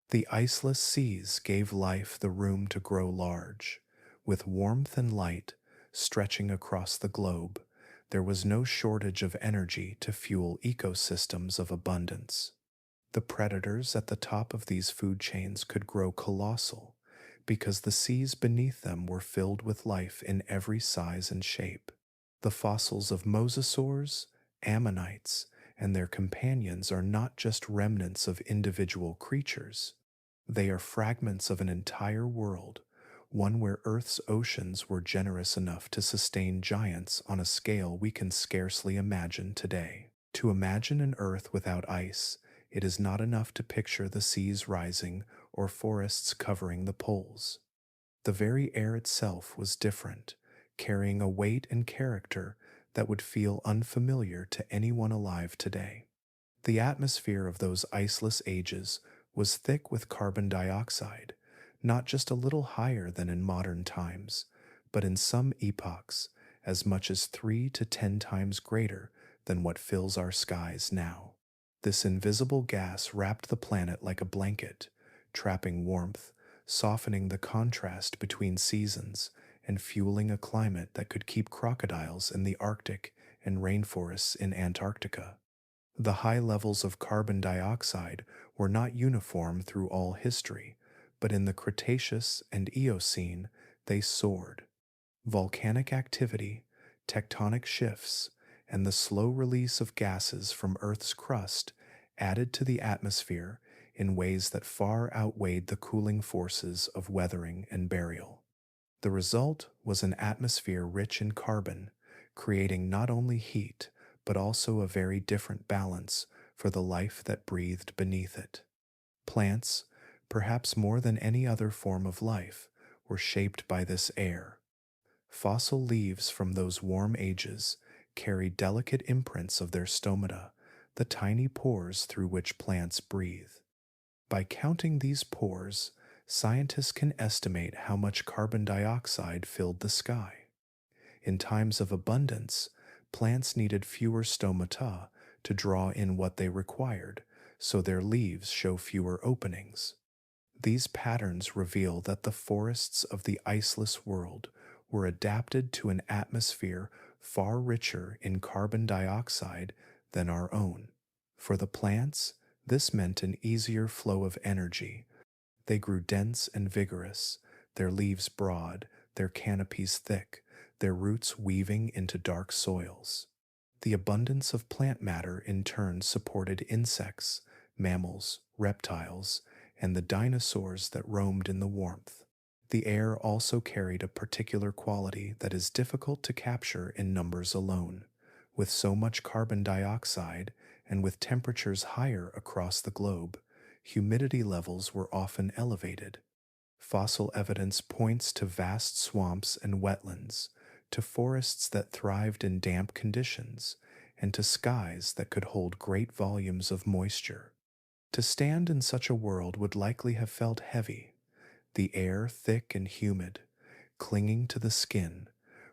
The iceless seas gave life the room to grow large. With warmth and light stretching across the globe, there was no shortage of energy to fuel ecosystems of abundance. The predators at the top of these food chains could grow colossal because the seas beneath them were filled with life in every size and shape. The fossils of mosasaurs, ammonites, and their companions are not just remnants of individual creatures. They are fragments of an entire world, one where Earth's oceans were generous enough to sustain giants on a scale we can scarcely imagine today. To imagine an Earth without ice, it is not enough to picture the seas rising or forests covering the poles. The very air itself was different, carrying a weight and character that would feel unfamiliar to anyone alive today. The atmosphere of those iceless ages was thick with carbon dioxide, not just a little higher than in modern times, but in some epochs as much as 3 to 10 times greater than what fills our skies now. This invisible gas wrapped the planet like a blanket, trapping warmth, softening the contrast between seasons, and fueling a climate that could keep crocodiles in the Arctic and rainforests in Antarctica. The high levels of carbon dioxide were not uniform through all history, but in the Cretaceous and Eocene they soared. Volcanic activity, tectonic shifts, and the slow release of gases from Earth's crust added to the atmosphere in ways that far outweighed the cooling forces of weathering and burial. The result was an atmosphere rich in carbon, creating not only heat, but also a very different balance for the life that breathed beneath it. Plants, perhaps more than any other form of life, were shaped by this air. Fossil leaves from those warm ages carry delicate imprints of their stomata, the tiny pores through which plants breathe. By counting these pores, scientists can estimate how much carbon dioxide filled the sky. In times of abundance, plants needed fewer stomata to draw in what they required, so their leaves show fewer openings. These patterns reveal that the forests of the iceless world were adapted to an atmosphere far richer in carbon dioxide than our own. For the plants, this meant an easier flow of energy. They grew dense and vigorous, their leaves broad, their canopies thick, their roots weaving into dark soils. The abundance of plant matter in turn supported insects, mammals, reptiles, and the dinosaurs that roamed in the warmth. The air also carried a particular quality that is difficult to capture in numbers alone. With so much carbon dioxide and with temperatures higher across the globe, humidity levels were often elevated. Fossil evidence points to vast swamps and wetlands, to forests that thrived in damp conditions, and to skies that could hold great volumes of moisture. To stand in such a world would likely have felt heavy, the air thick and humid, clinging to the skin,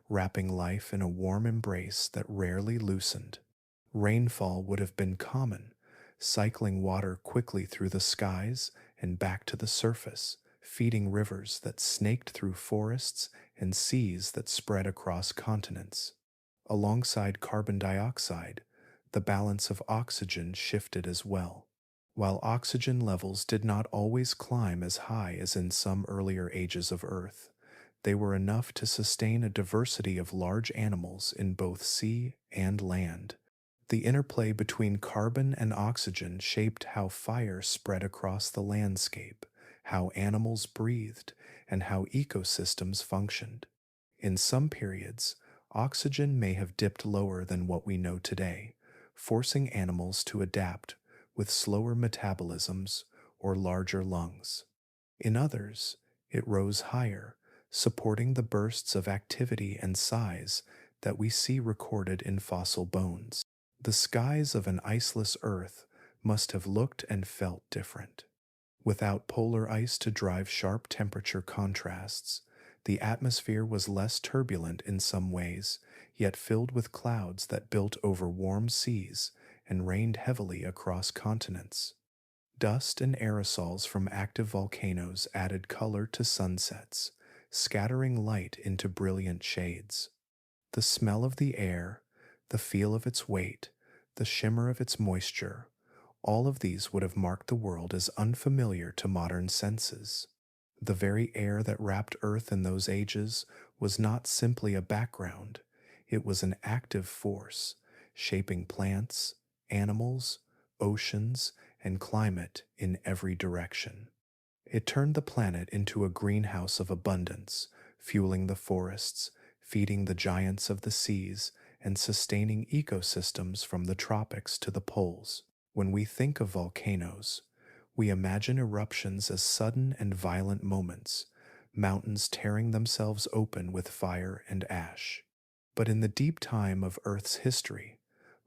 wrapping life in a warm embrace that rarely loosened. Rainfall would have been common, cycling water quickly through the skies and back to the surface, feeding rivers that snaked through forests and seas that spread across continents. Alongside carbon dioxide, the balance of oxygen shifted as well. While oxygen levels did not always climb as high as in some earlier ages of Earth, they were enough to sustain a diversity of large animals in both sea and land. The interplay between carbon and oxygen shaped how fire spread across the landscape, how animals breathed, and how ecosystems functioned. In some periods, oxygen may have dipped lower than what we know today, forcing animals to adapt with slower metabolisms or larger lungs. In others, it rose higher, supporting the bursts of activity and size that we see recorded in fossil bones. The skies of an iceless Earth must have looked and felt different. Without polar ice to drive sharp temperature contrasts, the atmosphere was less turbulent in some ways, yet filled with clouds that built over warm seas and rained heavily across continents. Dust and aerosols from active volcanoes added color to sunsets, scattering light into brilliant shades. The smell of the air, the feel of its weight, the shimmer of its moisture, all of these would have marked the world as unfamiliar to modern senses. The very air that wrapped Earth in those ages was not simply a background, it was an active force, shaping plants, animals, oceans, and climate in every direction. It turned the planet into a greenhouse of abundance, fueling the forests, feeding the giants of the seas, and sustaining ecosystems from the tropics to the poles. When we think of volcanoes, we imagine eruptions as sudden and violent moments, mountains tearing themselves open with fire and ash. But in the deep time of Earth's history,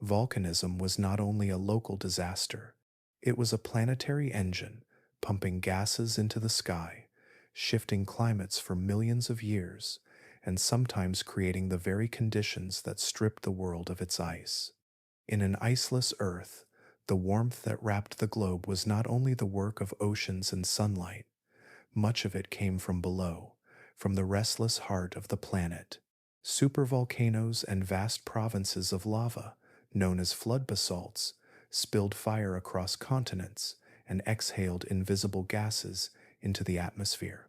volcanism was not only a local disaster, it was a planetary engine pumping gases into the sky, shifting climates for millions of years, and sometimes creating the very conditions that stripped the world of its ice. In an iceless Earth, the warmth that wrapped the globe was not only the work of oceans and sunlight, much of it came from below, from the restless heart of the planet. Supervolcanoes and vast provinces of lava, known as flood basalts, spilled fire across continents and exhaled invisible gases into the atmosphere.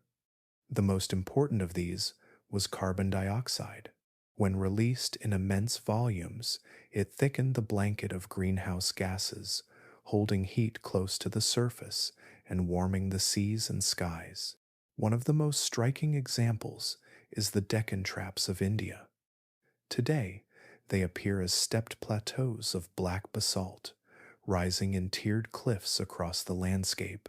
The most important of these was carbon dioxide. When released in immense volumes, it thickened the blanket of greenhouse gases, holding heat close to the surface and warming the seas and skies. One of the most striking examples is the Deccan Traps of India. Today, they appear as stepped plateaus of black basalt, rising in tiered cliffs across the landscape.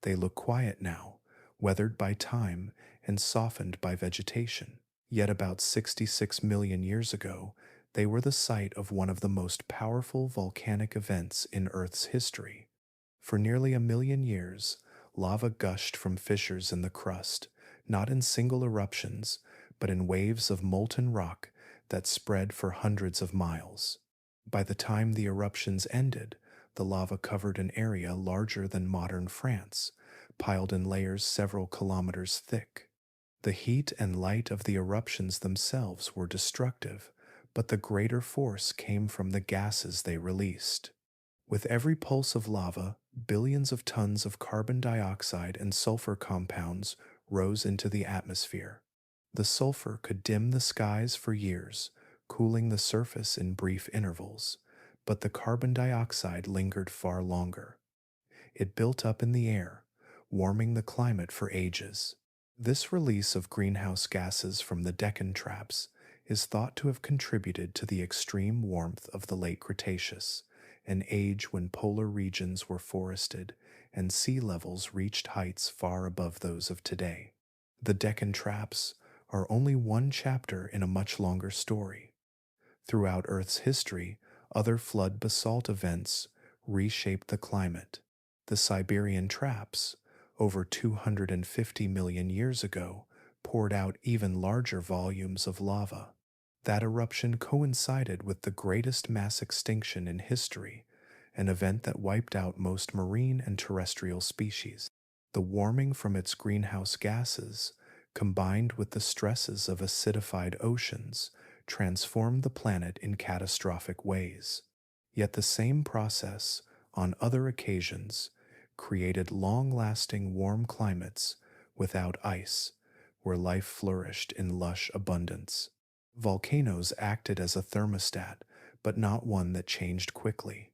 They look quiet now, weathered by time and softened by vegetation. Yet about 66 million years ago, they were the site of one of the most powerful volcanic events in Earth's history. For nearly a million years, lava gushed from fissures in the crust, not in single eruptions, but in waves of molten rock that spread for hundreds of miles. By the time the eruptions ended, the lava covered an area larger than modern France, piled in layers several kilometers thick. The heat and light of the eruptions themselves were destructive, but the greater force came from the gases they released. With every pulse of lava, billions of tons of carbon dioxide and sulfur compounds rose into the atmosphere. The sulfur could dim the skies for years, cooling the surface in brief intervals, but the carbon dioxide lingered far longer. It built up in the air, warming the climate for ages. This release of greenhouse gases from the Deccan Traps is thought to have contributed to the extreme warmth of the late Cretaceous, an age when polar regions were forested and sea levels reached heights far above those of today. The Deccan Traps are only one chapter in a much longer story. Throughout Earth's history, other flood basalt events reshaped the climate. The Siberian Traps, over 250 million years ago, poured out even larger volumes of lava. That eruption coincided with the greatest mass extinction in history, an event that wiped out most marine and terrestrial species. The warming from its greenhouse gases, combined with the stresses of acidified oceans, transformed the planet in catastrophic ways. Yet the same process, on other occasions, created long lasting warm climates without ice, where life flourished in lush abundance. Volcanoes acted as a thermostat, but not one that changed quickly.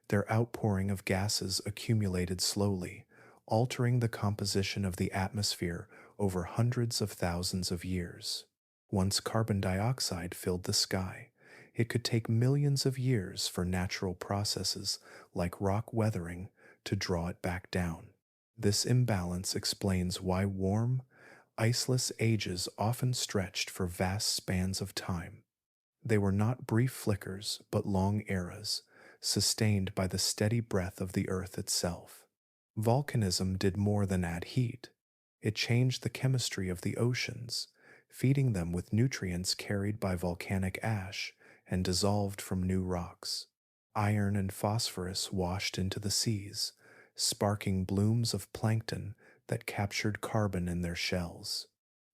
Their outpouring of gases accumulated slowly, altering the composition of the atmosphere over hundreds of thousands of years. Once carbon dioxide filled the sky, it could take millions of years for natural processes like rock weathering to draw it back down. This imbalance explains why warm, iceless ages often stretched for vast spans of time. They were not brief flickers, but long eras, sustained by the steady breath of the earth itself. Volcanism did more than add heat. It changed the chemistry of the oceans, feeding them with nutrients carried by volcanic ash and dissolved from new rocks. Iron and phosphorus washed into the seas, sparking blooms of plankton that captured carbon in their shells.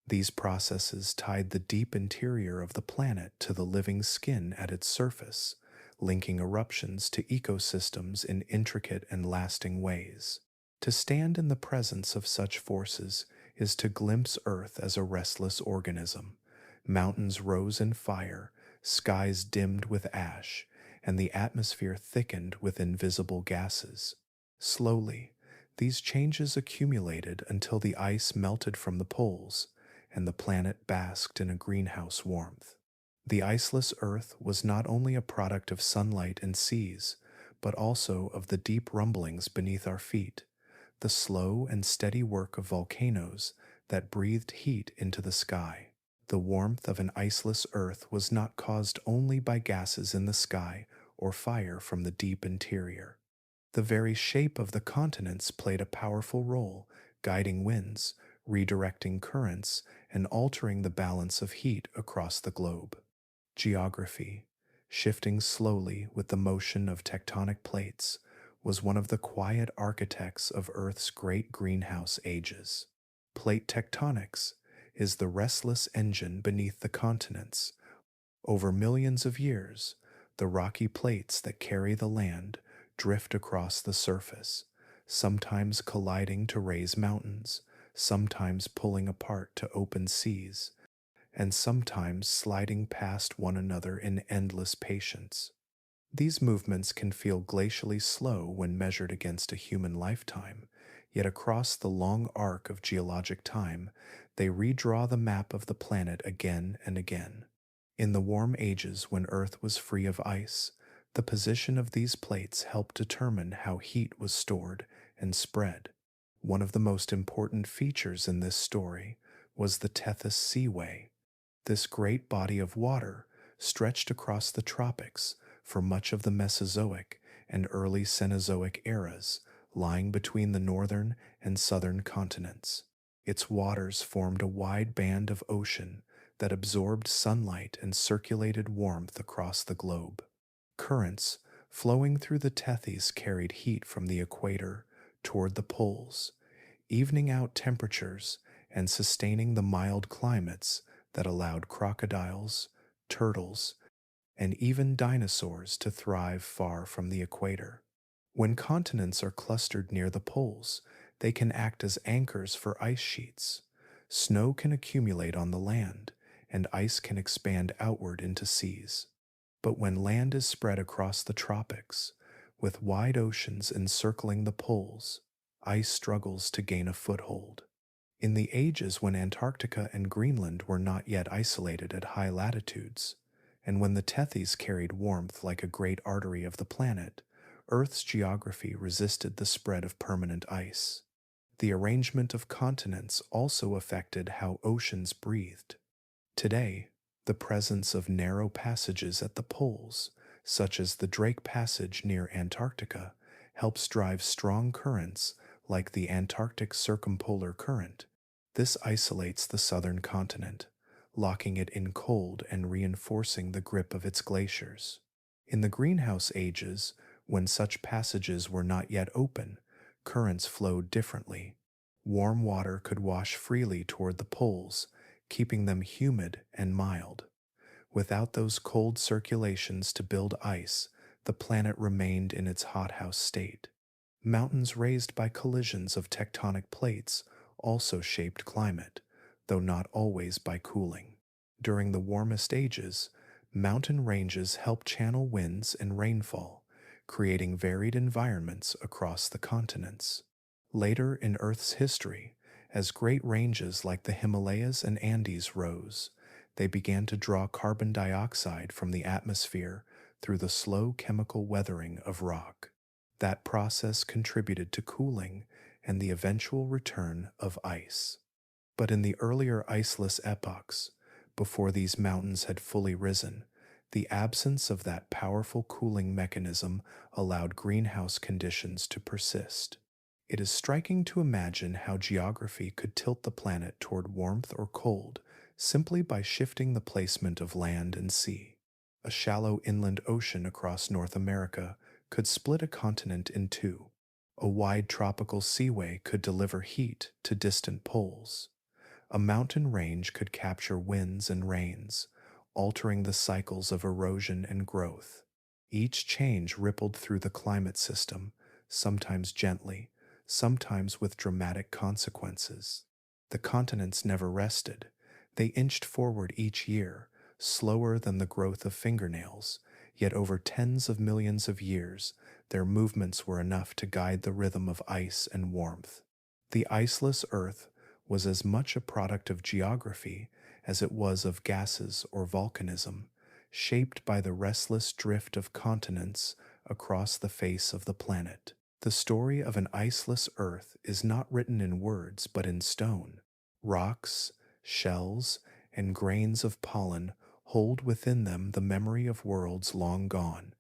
These processes tied the deep interior of the planet to the living skin at its surface, linking eruptions to ecosystems in intricate and lasting ways. To stand in the presence of such forces is to glimpse Earth as a restless organism. Mountains rose in fire, skies dimmed with ash, and the atmosphere thickened with invisible gases. Slowly, these changes accumulated until the ice melted from the poles, and the planet basked in a greenhouse warmth. The iceless Earth was not only a product of sunlight and seas, but also of the deep rumblings beneath our feet, the slow and steady work of volcanoes that breathed heat into the sky. The warmth of an iceless Earth was not caused only by gases in the sky or fire from the deep interior. The very shape of the continents played a powerful role, guiding winds, redirecting currents, and altering the balance of heat across the globe. Geography, shifting slowly with the motion of tectonic plates, was one of the quiet architects of Earth's great greenhouse ages. Plate tectonics is the restless engine beneath the continents. Over millions of years, the rocky plates that carry the land drift across the surface, sometimes colliding to raise mountains, sometimes pulling apart to open seas, and sometimes sliding past one another in endless patience. These movements can feel glacially slow when measured against a human lifetime, yet across the long arc of geologic time, they redraw the map of the planet again and again. In the warm ages when Earth was free of ice, the position of these plates helped determine how heat was stored and spread. One of the most important features in this story was the Tethys Seaway. This great body of water stretched across the tropics for much of the Mesozoic and early Cenozoic eras, lying between the northern and southern continents. Its waters formed a wide band of ocean that absorbed sunlight and circulated warmth across the globe. Currents flowing through the Tethys carried heat from the equator toward the poles, evening out temperatures and sustaining the mild climates that allowed crocodiles, turtles, and even dinosaurs to thrive far from the equator. When continents are clustered near the poles, they can act as anchors for ice sheets. Snow can accumulate on the land, and ice can expand outward into seas. But when land is spread across the tropics, with wide oceans encircling the poles, ice struggles to gain a foothold. In the ages when Antarctica and Greenland were not yet isolated at high latitudes, and when the Tethys carried warmth like a great artery of the planet, Earth's geography resisted the spread of permanent ice. The arrangement of continents also affected how oceans breathed. Today, the presence of narrow passages at the poles, such as the Drake Passage near Antarctica, helps drive strong currents like the Antarctic Circumpolar Current. This isolates the southern continent, locking it in cold and reinforcing the grip of its glaciers. In the greenhouse ages, when such passages were not yet open, currents flowed differently. Warm water could wash freely toward the poles, keeping them humid and mild. Without those cold circulations to build ice, the planet remained in its hothouse state. Mountains raised by collisions of tectonic plates also shaped climate, though not always by cooling. During the warmest ages, mountain ranges helped channel winds and rainfall, creating varied environments across the continents. Later in Earth's history, as great ranges like the Himalayas and Andes rose, they began to draw carbon dioxide from the atmosphere through the slow chemical weathering of rock. That process contributed to cooling and the eventual return of ice. But in the earlier iceless epochs, before these mountains had fully risen, the absence of that powerful cooling mechanism allowed greenhouse conditions to persist. It is striking to imagine how geography could tilt the planet toward warmth or cold simply by shifting the placement of land and sea. A shallow inland ocean across North America could split a continent in two. A wide tropical seaway could deliver heat to distant poles. A mountain range could capture winds and rains, altering the cycles of erosion and growth. Each change rippled through the climate system, sometimes gently, sometimes with dramatic consequences. The continents never rested. They inched forward each year, slower than the growth of fingernails, yet over tens of millions of years, their movements were enough to guide the rhythm of ice and warmth. The iceless Earth was as much a product of geography as it was of gases or volcanism, shaped by the restless drift of continents across the face of the planet. The story of an iceless Earth is not written in words but in stone. Rocks, shells, and grains of pollen hold within them the memory of worlds long gone,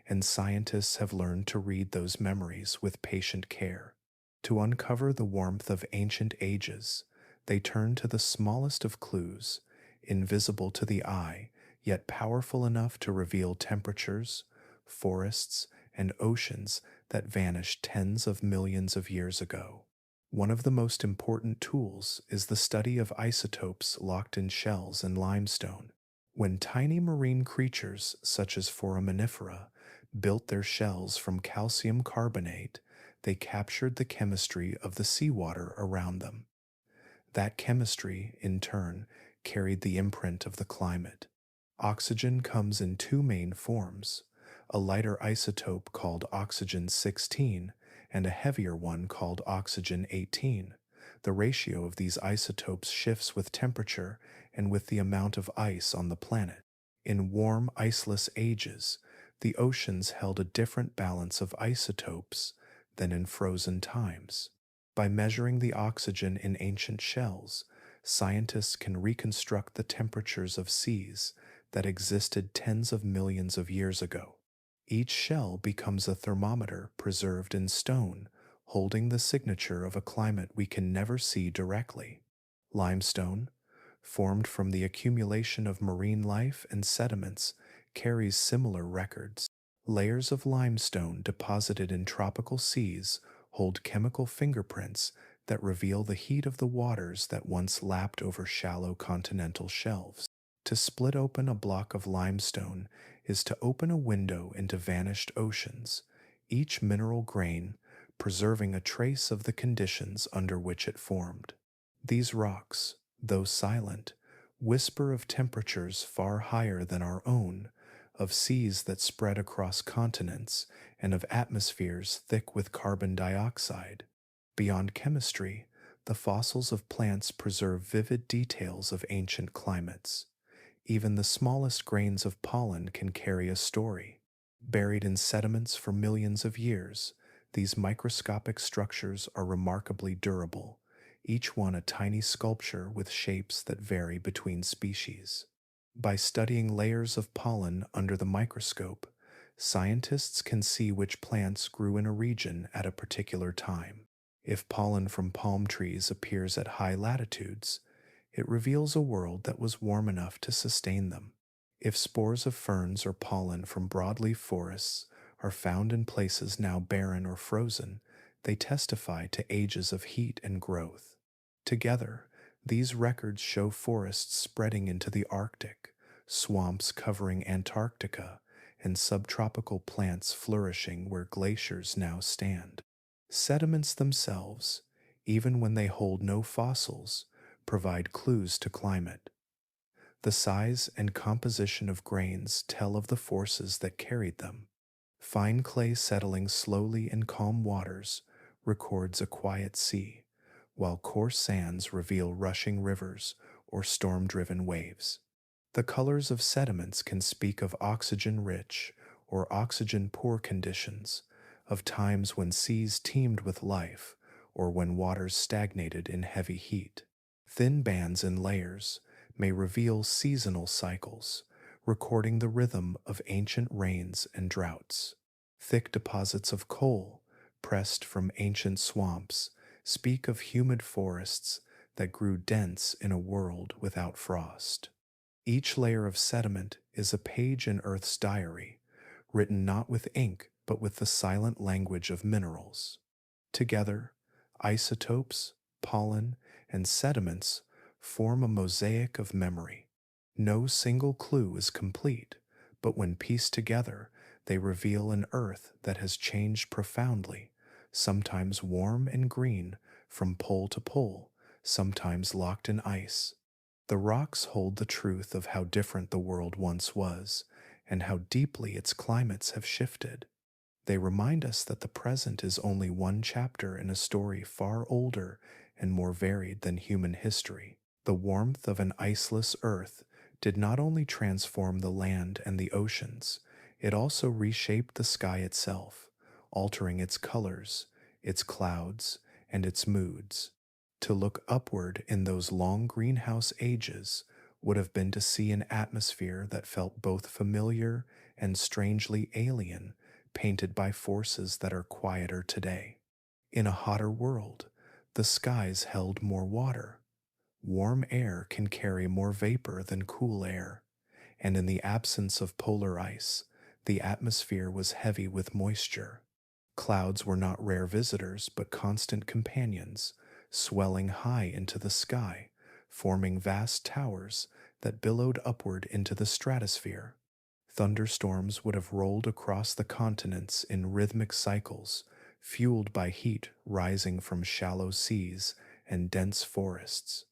and scientists have learned to read those memories with patient care. To uncover the warmth of ancient ages, they turn to the smallest of clues, invisible to the eye, yet powerful enough to reveal temperatures, forests, and oceans that vanished tens of millions of years ago. One of the most important tools is the study of isotopes locked in shells and limestone. When tiny marine creatures, such as foraminifera, built their shells from calcium carbonate, they captured the chemistry of the seawater around them. That chemistry, in turn, carried the imprint of the climate. Oxygen comes in two main forms: a lighter isotope called oxygen 16 and a heavier one called oxygen 18. The ratio of these isotopes shifts with temperature and with the amount of ice on the planet. In warm, iceless ages, the oceans held a different balance of isotopes than in frozen times. By measuring the oxygen in ancient shells, scientists can reconstruct the temperatures of seas that existed tens of millions of years ago. Each shell becomes a thermometer preserved in stone, holding the signature of a climate we can never see directly. Limestone, formed from the accumulation of marine life and sediments, carries similar records. Layers of limestone deposited in tropical seas hold chemical fingerprints that reveal the heat of the waters that once lapped over shallow continental shelves. To split open a block of limestone is to open a window into vanished oceans, each mineral grain preserving a trace of the conditions under which it formed. These rocks, though silent, whisper of temperatures far higher than our own, of seas that spread across continents, and of atmospheres thick with carbon dioxide. Beyond chemistry, the fossils of plants preserve vivid details of ancient climates. Even the smallest grains of pollen can carry a story. Buried in sediments for millions of years, these microscopic structures are remarkably durable, each one a tiny sculpture with shapes that vary between species. By studying layers of pollen under the microscope, scientists can see which plants grew in a region at a particular time. If pollen from palm trees appears at high latitudes, it reveals a world that was warm enough to sustain them. If spores of ferns or pollen from broadleaf forests are found in places now barren or frozen, they testify to ages of heat and growth. Together, these records show forests spreading into the Arctic, swamps covering Antarctica, and subtropical plants flourishing where glaciers now stand. Sediments themselves, even when they hold no fossils, provide clues to climate. The size and composition of grains tell of the forces that carried them. Fine clay settling slowly in calm waters records a quiet sea, while coarse sands reveal rushing rivers or storm driven waves. The colors of sediments can speak of oxygen rich or oxygen poor conditions, of times when seas teemed with life or when waters stagnated in heavy heat. Thin bands and layers may reveal seasonal cycles, recording the rhythm of ancient rains and droughts. Thick deposits of coal, pressed from ancient swamps, speak of humid forests that grew dense in a world without frost. Each layer of sediment is a page in Earth's diary, written not with ink but with the silent language of minerals. Together, isotopes, pollen, and sediments form a mosaic of memory. No single clue is complete, but when pieced together, they reveal an Earth that has changed profoundly, sometimes warm and green from pole to pole, sometimes locked in ice. The rocks hold the truth of how different the world once was, and how deeply its climates have shifted. They remind us that the present is only one chapter in a story far older and more varied than human history. The warmth of an iceless earth did not only transform the land and the oceans, it also reshaped the sky itself, altering its colors, its clouds, and its moods. To look upward in those long greenhouse ages would have been to see an atmosphere that felt both familiar and strangely alien, painted by forces that are quieter today. In a hotter world, the skies held more water. Warm air can carry more vapor than cool air, and in the absence of polar ice, the atmosphere was heavy with moisture. Clouds were not rare visitors, but constant companions, swelling high into the sky, forming vast towers that billowed upward into the stratosphere. Thunderstorms would have rolled across the continents in rhythmic cycles, fueled by heat rising from shallow seas and dense forests.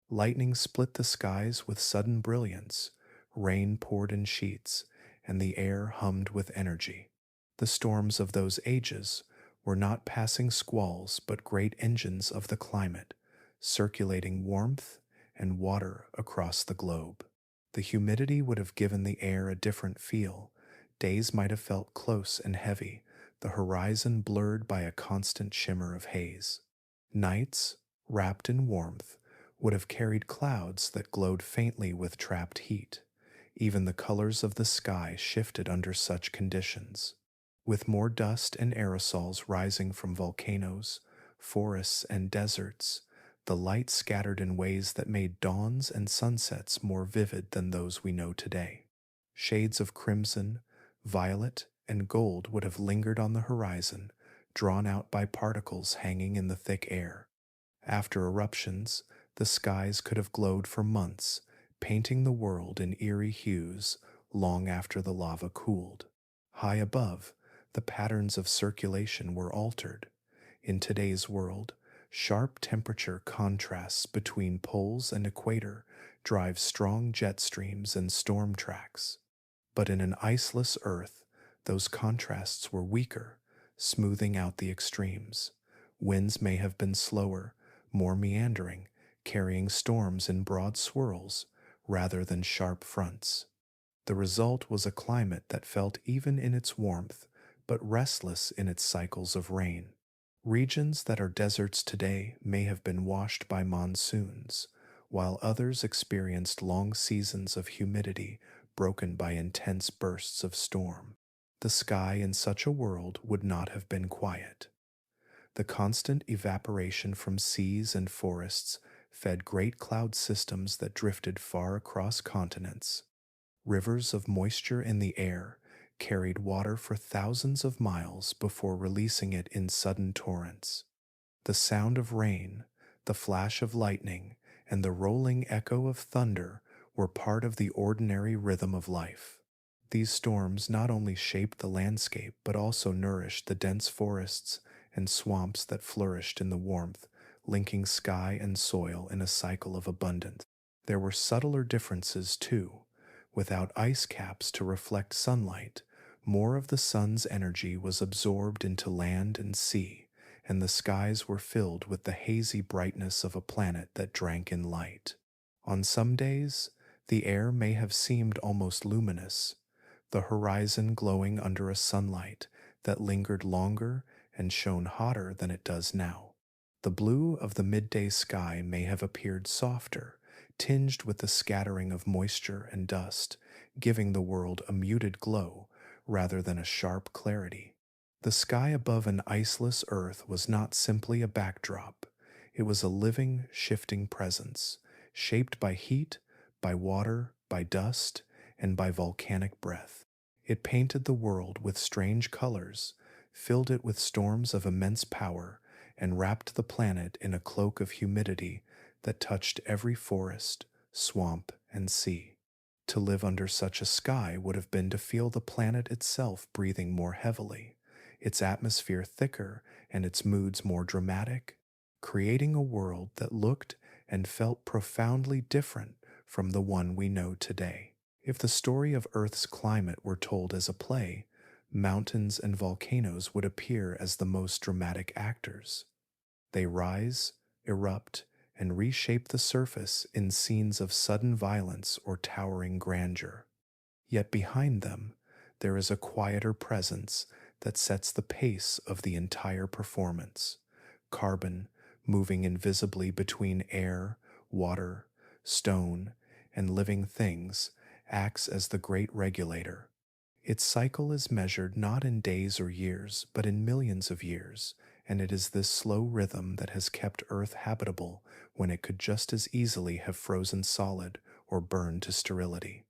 Lightning split the skies with sudden brilliance, rain poured in sheets, and the air hummed with energy. The storms of those ages were not passing squalls but great engines of the climate, circulating warmth and water across the globe. The humidity would have given the air a different feel. Days might have felt close and heavy, the horizon blurred by a constant shimmer of haze. Nights, wrapped in warmth, would have carried clouds that glowed faintly with trapped heat. Even the colors of the sky shifted under such conditions. With more dust and aerosols rising from volcanoes, forests, and deserts, the light scattered in ways that made dawns and sunsets more vivid than those we know today. Shades of crimson, violet, and gold would have lingered on the horizon, drawn out by particles hanging in the thick air. After eruptions, the skies could have glowed for months, painting the world in eerie hues long after the lava cooled. High above, the patterns of circulation were altered. In today's world, sharp temperature contrasts between poles and equator drive strong jet streams and storm tracks. But in an iceless Earth, those contrasts were weaker, smoothing out the extremes. Winds may have been slower, more meandering, carrying storms in broad swirls rather than sharp fronts. The result was a climate that felt even in its warmth, but restless in its cycles of rain. Regions that are deserts today may have been washed by monsoons, while others experienced long seasons of humidity broken by intense bursts of storm. The sky in such a world would not have been quiet. The constant evaporation from seas and forests fed great cloud systems that drifted far across continents. Rivers of moisture in the air carried water for thousands of miles before releasing it in sudden torrents. The sound of rain, the flash of lightning, and the rolling echo of thunder were part of the ordinary rhythm of life. These storms not only shaped the landscape but also nourished the dense forests and swamps that flourished in the warmth, linking sky and soil in a cycle of abundance. There were subtler differences too. Without ice caps to reflect sunlight, more of the sun's energy was absorbed into land and sea, and the skies were filled with the hazy brightness of a planet that drank in light. On some days, the air may have seemed almost luminous, the horizon glowing under a sunlight that lingered longer and shone hotter than it does now. The blue of the midday sky may have appeared softer, tinged with the scattering of moisture and dust, giving the world a muted glow rather than a sharp clarity. The sky above an iceless earth was not simply a backdrop, it was a living, shifting presence, shaped by heat, by water, by dust, and by volcanic breath. It painted the world with strange colors, filled it with storms of immense power, and wrapped the planet in a cloak of humidity that touched every forest, swamp, and sea. To live under such a sky would have been to feel the planet itself breathing more heavily, its atmosphere thicker and its moods more dramatic, creating a world that looked and felt profoundly different from the one we know today. If the story of Earth's climate were told as a play, mountains and volcanoes would appear as the most dramatic actors. They rise, erupt, and reshape the surface in scenes of sudden violence or towering grandeur. Yet behind them, there is a quieter presence that sets the pace of the entire performance. Carbon, moving invisibly between air, water, stone, and living things, acts as the great regulator. Its cycle is measured not in days or years, but in millions of years, and it is this slow rhythm that has kept Earth habitable when it could just as easily have frozen solid or burned to sterility.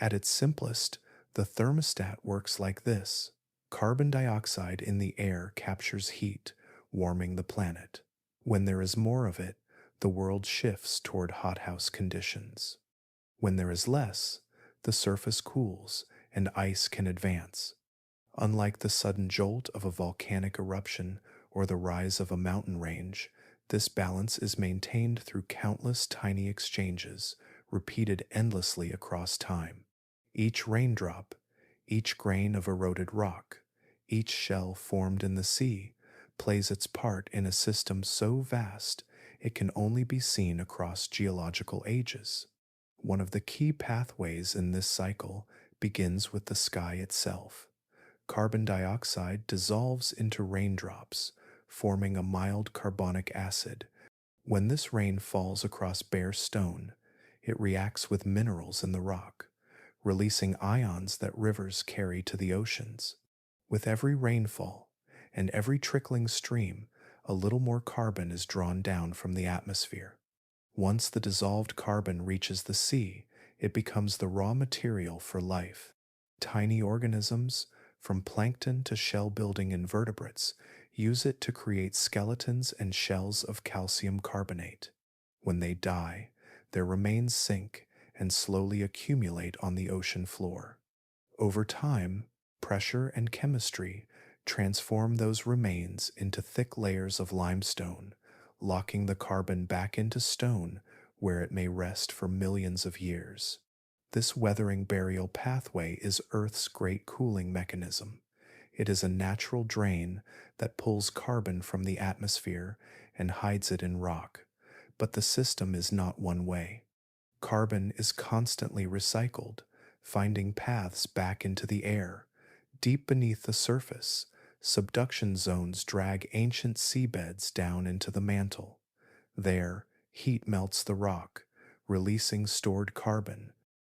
At its simplest, the thermostat works like this. Carbon dioxide in the air captures heat, warming the planet. When there is more of it, the world shifts toward hothouse conditions. When there is less, the surface cools and ice can advance. Unlike the sudden jolt of a volcanic eruption or the rise of a mountain range, this balance is maintained through countless tiny exchanges, repeated endlessly across time. Each raindrop, each grain of eroded rock, each shell formed in the sea plays its part in a system so vast it can only be seen across geological ages. One of the key pathways in this cycle begins with the sky itself. Carbon dioxide dissolves into raindrops, forming a mild carbonic acid. When this rain falls across bare stone, it reacts with minerals in the rock, releasing ions that rivers carry to the oceans. With every rainfall and every trickling stream, a little more carbon is drawn down from the atmosphere. Once the dissolved carbon reaches the sea, it becomes the raw material for life. Tiny organisms, from plankton to shell-building invertebrates, use it to create skeletons and shells of calcium carbonate. When they die, their remains sink and slowly accumulate on the ocean floor. Over time, pressure and chemistry transform those remains into thick layers of limestone, locking the carbon back into stone where it may rest for millions of years. This weathering burial pathway is Earth's great cooling mechanism. It is a natural drain that pulls carbon from the atmosphere and hides it in rock, but the system is not one way. Carbon is constantly recycled, finding paths back into the air. Deep beneath the surface, subduction zones drag ancient seabeds down into the mantle. There, heat melts the rock, releasing stored carbon.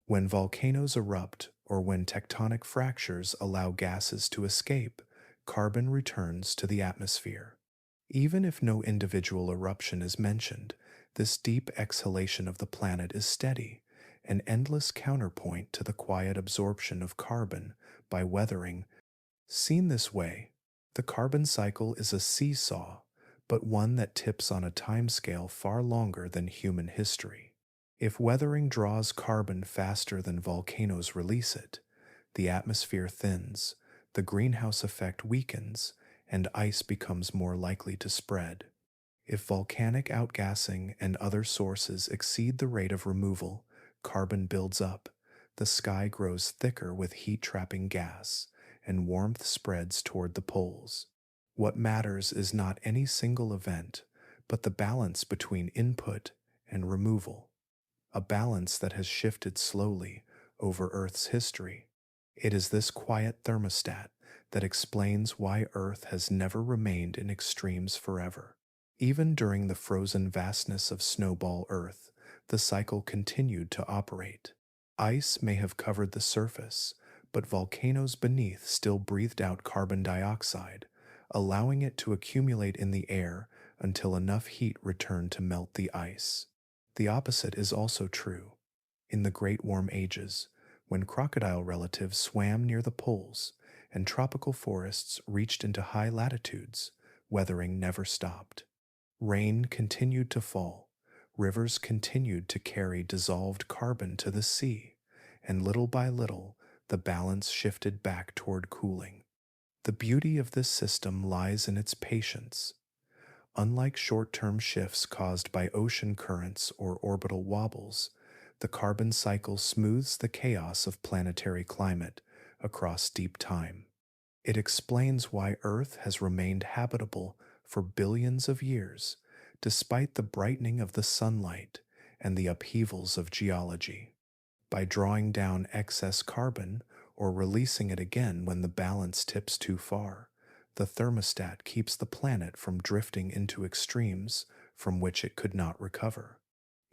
When volcanoes erupt or when tectonic fractures allow gases to escape, carbon returns to the atmosphere. Even if no individual eruption is mentioned, this deep exhalation of the planet is steady, an endless counterpoint to the quiet absorption of carbon by weathering. Seen this way, the carbon cycle is a seesaw, but one that tips on a timescale far longer than human history. If weathering draws carbon faster than volcanoes release it, The atmosphere thins, the greenhouse effect weakens, and ice becomes more likely to spread. If volcanic outgassing and other sources exceed the rate of removal, carbon builds up, the sky grows thicker with heat trapping gas, and warmth spreads toward the poles. What matters is not any single event, but the balance between input and removal, a balance that has shifted slowly over Earth's history. It is this quiet thermostat that explains why Earth has never remained in extremes forever. Even during the frozen vastness of snowball Earth, the cycle continued to operate. Ice may have covered the surface, but volcanoes beneath still breathed out carbon dioxide, allowing it to accumulate in the air until enough heat returned to melt the ice. The opposite is also true. In the Great Warm Ages, when crocodile relatives swam near the poles and tropical forests reached into high latitudes, weathering never stopped. Rain continued to fall, rivers continued to carry dissolved carbon to the sea, and little by little, the balance shifted back toward cooling. The beauty of this system lies in its patience. Unlike short-term shifts caused by ocean currents or orbital wobbles, the carbon cycle smooths the chaos of planetary climate across deep time. It explains why Earth has remained habitable for billions of years, despite the brightening of the sunlight and the upheavals of geology. By drawing down excess carbon or releasing it again when the balance tips too far, the thermostat keeps the planet from drifting into extremes from which it could not recover.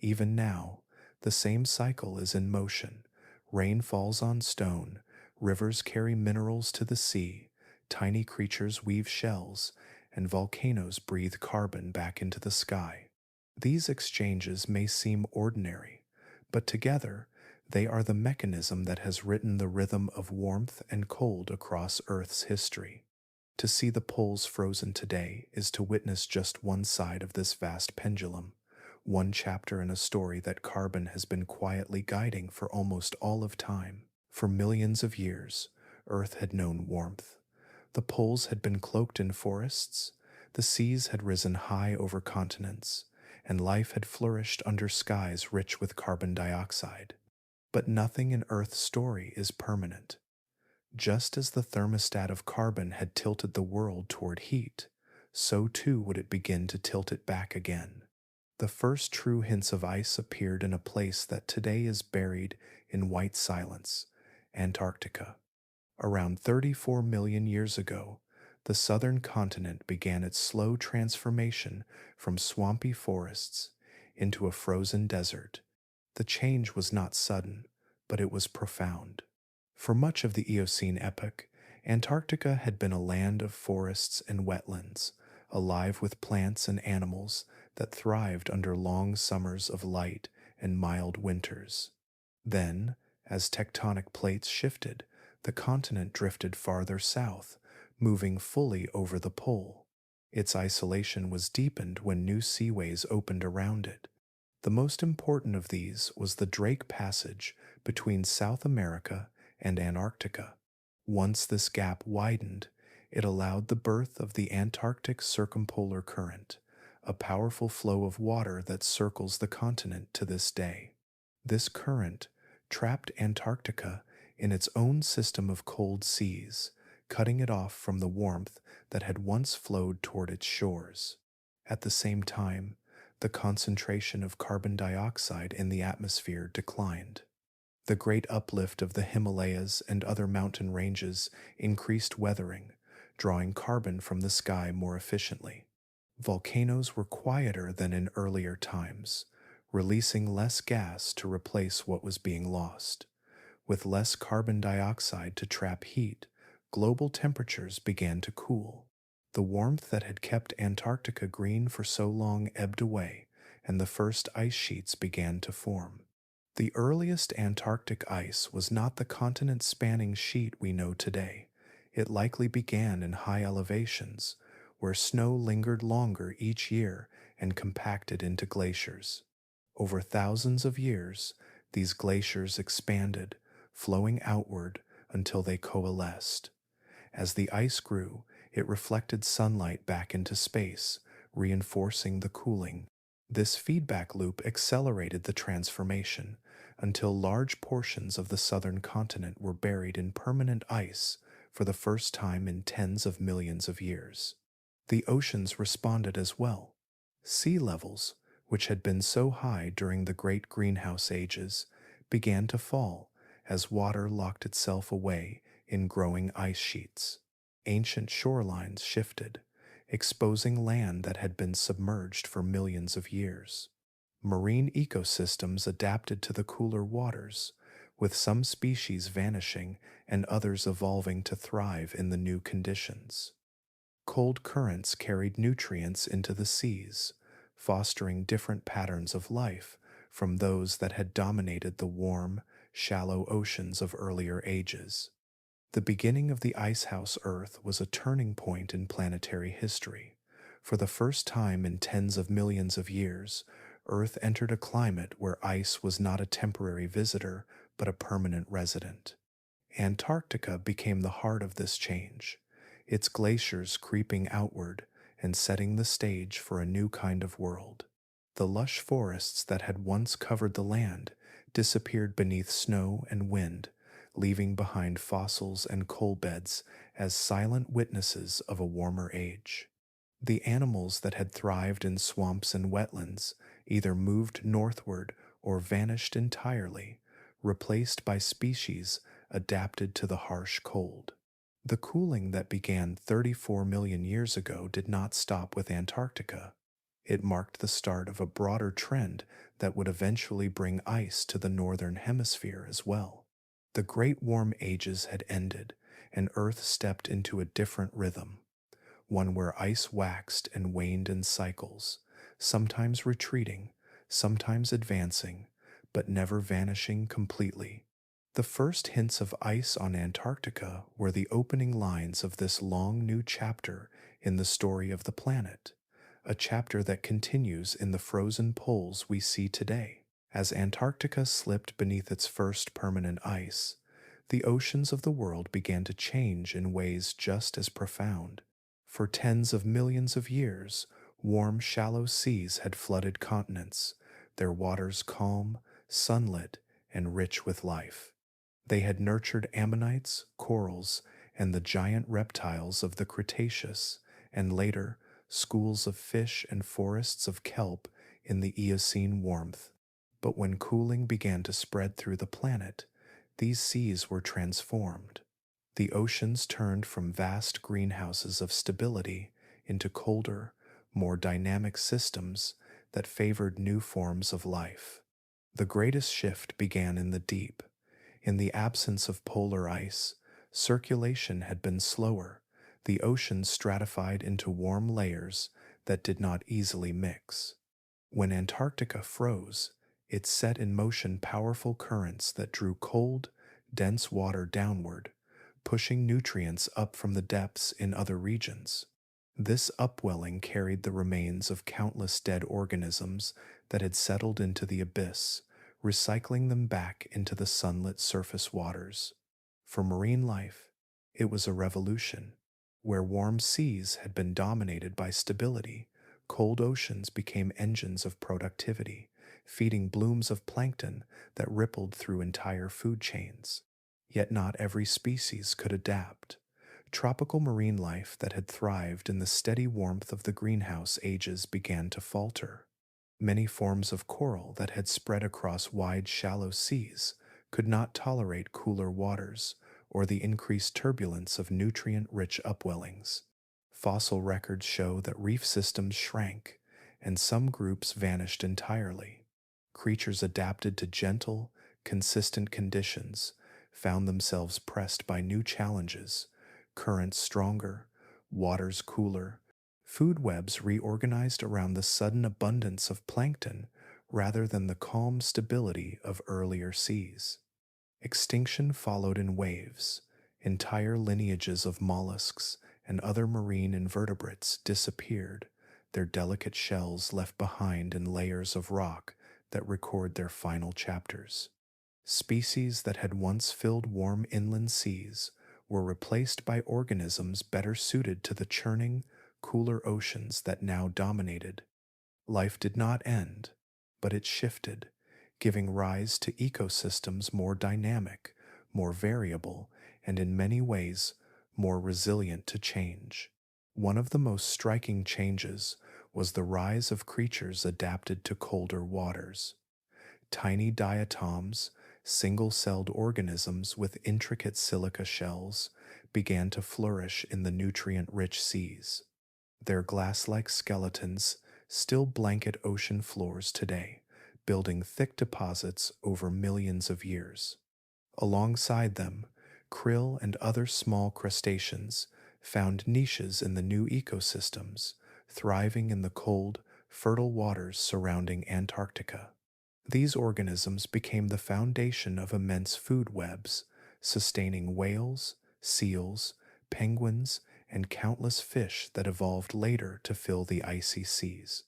Even now, the same cycle is in motion. Rain falls on stone, rivers carry minerals to the sea, tiny creatures weave shells, and volcanoes breathe carbon back into the sky. These exchanges may seem ordinary, but together they are the mechanism that has written the rhythm of warmth and cold across Earth's history. To see the poles frozen today is to witness just one side of this vast pendulum, one chapter in a story that carbon has been quietly guiding for almost all of time. For millions of years, Earth had known warmth. The poles had been cloaked in forests, the seas had risen high over continents, and life had flourished under skies rich with carbon dioxide. But nothing in Earth's story is permanent. Just as the thermostat of carbon had tilted the world toward heat, so too would it begin to tilt it back again. The first true hints of ice appeared in a place that today is buried in white silence, Antarctica. Around 34 million years ago, the southern continent began its slow transformation from swampy forests into a frozen desert. The change was not sudden, but it was profound. For much of the Eocene epoch, Antarctica had been a land of forests and wetlands, alive with plants and animals that thrived under long summers of light and mild winters. Then, as tectonic plates shifted, the continent drifted farther south, moving fully over the pole. Its isolation was deepened when new seaways opened around it. The most important of these was the Drake Passage between South America and Antarctica. Once this gap widened, it allowed the birth of the Antarctic Circumpolar Current, a powerful flow of water that circles the continent to this day. This current trapped Antarctica in its own system of cold seas, cutting it off from the warmth that had once flowed toward its shores. At the same time, the concentration of carbon dioxide in the atmosphere declined. The great uplift of the Himalayas and other mountain ranges increased weathering, drawing carbon from the sky more efficiently. Volcanoes were quieter than in earlier times, releasing less gas to replace what was being lost. With less carbon dioxide to trap heat, global temperatures began to cool. The warmth that had kept Antarctica green for so long ebbed away, and the first ice sheets began to form. The earliest Antarctic ice was not the continent-spanning sheet we know today. It likely began in high elevations, where snow lingered longer each year and compacted into glaciers. Over thousands of years, these glaciers expanded, flowing outward until they coalesced. As the ice grew, it reflected sunlight back into space, reinforcing the cooling. This feedback loop accelerated the transformation until large portions of the southern continent were buried in permanent ice for the first time in tens of millions of years. The oceans responded as well. Sea levels, which had been so high during the great greenhouse ages, began to fall as water locked itself away in growing ice sheets. Ancient shorelines shifted, exposing land that had been submerged for millions of years. Marine ecosystems adapted to the cooler waters, with some species vanishing and others evolving to thrive in the new conditions. Cold currents carried nutrients into the seas, fostering different patterns of life from those that had dominated the warm, shallow oceans of earlier ages. The beginning of the icehouse Earth was a turning point in planetary history. For the first time in tens of millions of years, Earth entered a climate where ice was not a temporary visitor but a permanent resident. Antarctica became the heart of this change, its glaciers creeping outward and setting the stage for a new kind of world. The lush forests that had once covered the land disappeared beneath snow and wind, leaving behind fossils and coal beds as silent witnesses of a warmer age. The animals that had thrived in swamps and wetlands either moved northward or vanished entirely, replaced by species adapted to the harsh cold. The cooling that began 34 million years ago did not stop with Antarctica. It marked the start of a broader trend that would eventually bring ice to the northern hemisphere as well. The Great Warm Ages had ended, and Earth stepped into a different rhythm, one where ice waxed and waned in cycles, sometimes retreating, sometimes advancing, but never vanishing completely. The first hints of ice on Antarctica were the opening lines of this long new chapter in the story of the planet, a chapter that continues in the frozen poles we see today. As Antarctica slipped beneath its first permanent ice, the oceans of the world began to change in ways just as profound. For tens of millions of years, warm, shallow seas had flooded continents, their waters calm, sunlit, and rich with life. They had nurtured ammonites, corals, and the giant reptiles of the Cretaceous, and later, schools of fish and forests of kelp in the Eocene warmth. But when cooling began to spread through the planet, these seas were transformed. The oceans turned from vast greenhouses of stability into colder, more dynamic systems that favored new forms of life. The greatest shift began in the deep. In the absence of polar ice, circulation had been slower, the oceans stratified into warm layers that did not easily mix. When Antarctica froze, it set in motion powerful currents that drew cold, dense water downward, pushing nutrients up from the depths in other regions. This upwelling carried the remains of countless dead organisms that had settled into the abyss, recycling them back into the sunlit surface waters. For marine life, it was a revolution. Where warm seas had been dominated by stability, cold oceans became engines of productivity, feeding blooms of plankton that rippled through entire food chains. Yet not every species could adapt. Tropical marine life that had thrived in the steady warmth of the greenhouse ages began to falter. Many forms of coral that had spread across wide, shallow seas could not tolerate cooler waters or the increased turbulence of nutrient-rich upwellings. Fossil records show that reef systems shrank, and some groups vanished entirely. Creatures adapted to gentle, consistent conditions found themselves pressed by new challenges, currents stronger, waters cooler, food webs reorganized around the sudden abundance of plankton rather than the calm stability of earlier seas. Extinction followed in waves. Entire lineages of mollusks and other marine invertebrates disappeared, their delicate shells left behind in layers of rock that record their final chapters. Species that had once filled warm inland seas were replaced by organisms better suited to the churning, cooler oceans that now dominated. Life did not end, but it shifted, giving rise to ecosystems more dynamic, more variable, and in many ways more resilient to change. One of the most striking changes was the rise of creatures adapted to colder waters. Tiny diatoms, single celled organisms with intricate silica shells, began to flourish in the nutrient rich seas. Their glass like skeletons still blanket ocean floors today, building thick deposits over millions of years. Alongside them, krill and other small crustaceans found niches in the new ecosystems, thriving in the cold, fertile waters surrounding Antarctica. These organisms became the foundation of immense food webs, sustaining whales, seals, penguins, and countless fish that evolved later to fill the icy seas.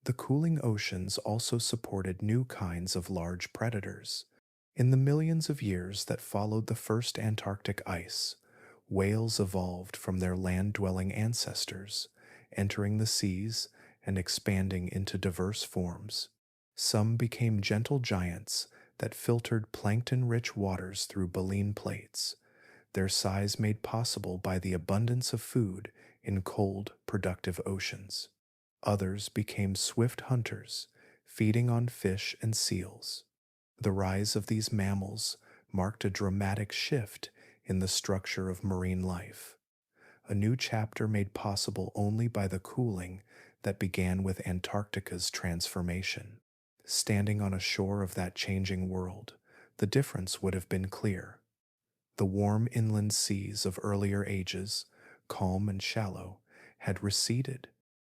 The cooling oceans also supported new kinds of large predators. In the millions of years that followed the first Antarctic ice, whales evolved from their land dwelling ancestors, entering the seas and expanding into diverse forms. Some became gentle giants that filtered plankton rich waters through baleen plates, their size made possible by the abundance of food in cold, productive oceans. Others became swift hunters, feeding on fish and seals. The rise of these mammals marked a dramatic shift in the structure of marine life, a new chapter made possible only by the cooling that began with Antarctica's transformation. Standing on a shore of that changing world, the difference would have been clear. The warm inland seas of earlier ages, calm and shallow, had receded.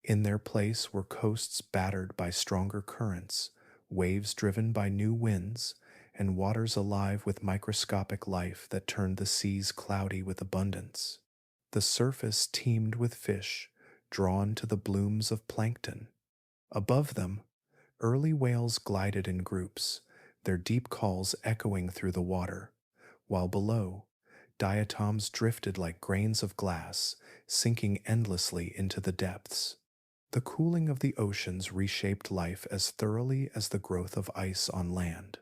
In their place were coasts battered by stronger currents, waves driven by new winds, and waters alive with microscopic life that turned the seas cloudy with abundance. The surface teemed with fish, drawn to the blooms of plankton. Above them, early whales glided in groups, their deep calls echoing through the water, while below, diatoms drifted like grains of glass, sinking endlessly into the depths. The cooling of the oceans reshaped life as thoroughly as the growth of ice on land.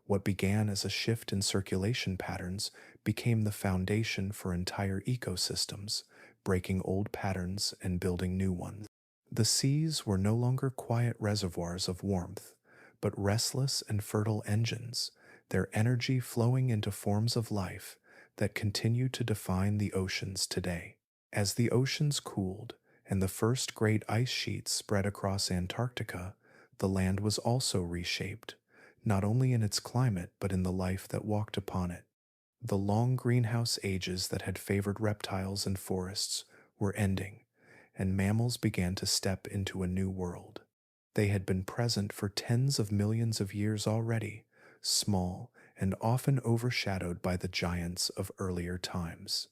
What began as a shift in circulation patterns became the foundation for entire ecosystems, breaking old patterns and building new ones. The seas were no longer quiet reservoirs of warmth, but restless and fertile engines, their energy flowing into forms of life that continue to define the oceans today. As the oceans cooled and the first great ice sheets spread across Antarctica, the land was also reshaped, not only in its climate but in the life that walked upon it. The long greenhouse ages that had favored reptiles and forests were ending, and mammals began to step into a new world. They had been present for tens of millions of years already, small and often overshadowed by the giants of earlier times.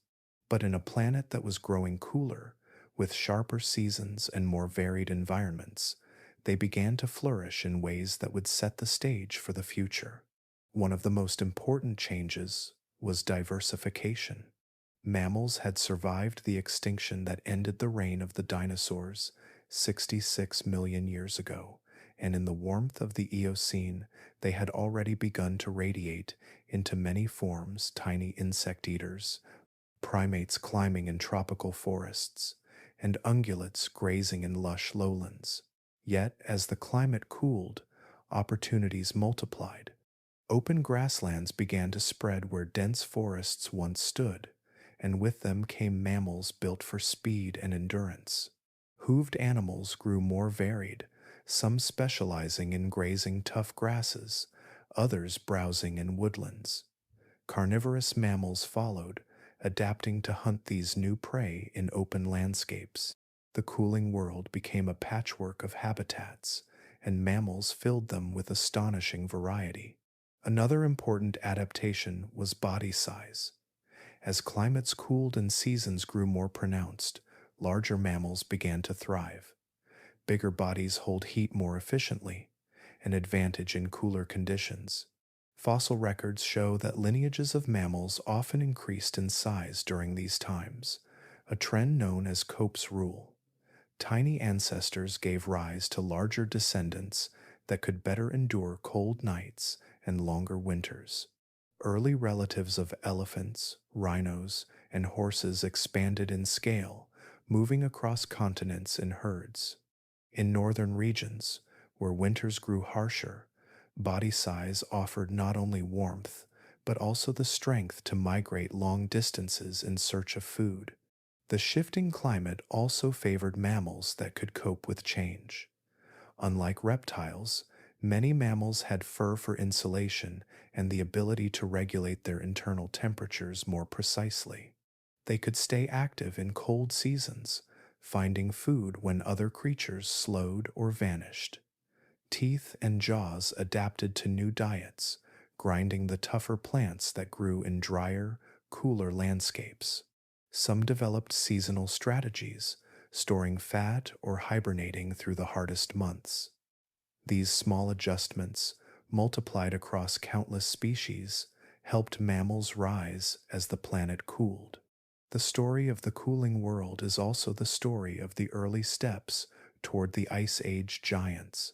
But in a planet that was growing cooler, with sharper seasons and more varied environments, they began to flourish in ways that would set the stage for the future. One of the most important changes was diversification. Mammals had survived the extinction that ended the reign of the dinosaurs 66 million years ago, and in the warmth of the Eocene, they had already begun to radiate into many forms: tiny insect eaters, primates climbing in tropical forests, and ungulates grazing in lush lowlands. Yet, as the climate cooled, opportunities multiplied. Open grasslands began to spread where dense forests once stood, and with them came mammals built for speed and endurance. Hooved animals grew more varied, some specializing in grazing tough grasses, others browsing in woodlands. Carnivorous mammals followed, adapting to hunt these new prey in open landscapes. The cooling world became a patchwork of habitats, and mammals filled them with astonishing variety. Another important adaptation was body size. As climates cooled and seasons grew more pronounced, larger mammals began to thrive. Bigger bodies hold heat more efficiently, an advantage in cooler conditions. Fossil records show that lineages of mammals often increased in size during these times, a trend known as Cope's rule. Tiny ancestors gave rise to larger descendants that could better endure cold nights and longer winters. Early relatives of elephants, rhinos, and horses expanded in scale, moving across continents in herds. In northern regions, where winters grew harsher, body size offered not only warmth, but also the strength to migrate long distances in search of food. The shifting climate also favored mammals that could cope with change. Unlike reptiles, many mammals had fur for insulation and the ability to regulate their internal temperatures more precisely. They could stay active in cold seasons, finding food when other creatures slowed or vanished. Teeth and jaws adapted to new diets, grinding the tougher plants that grew in drier, cooler landscapes. Some developed seasonal strategies, storing fat or hibernating through the hardest months. These small adjustments, multiplied across countless species, helped mammals rise as the planet cooled. The story of the cooling world is also the story of the early steps toward the Ice Age giants.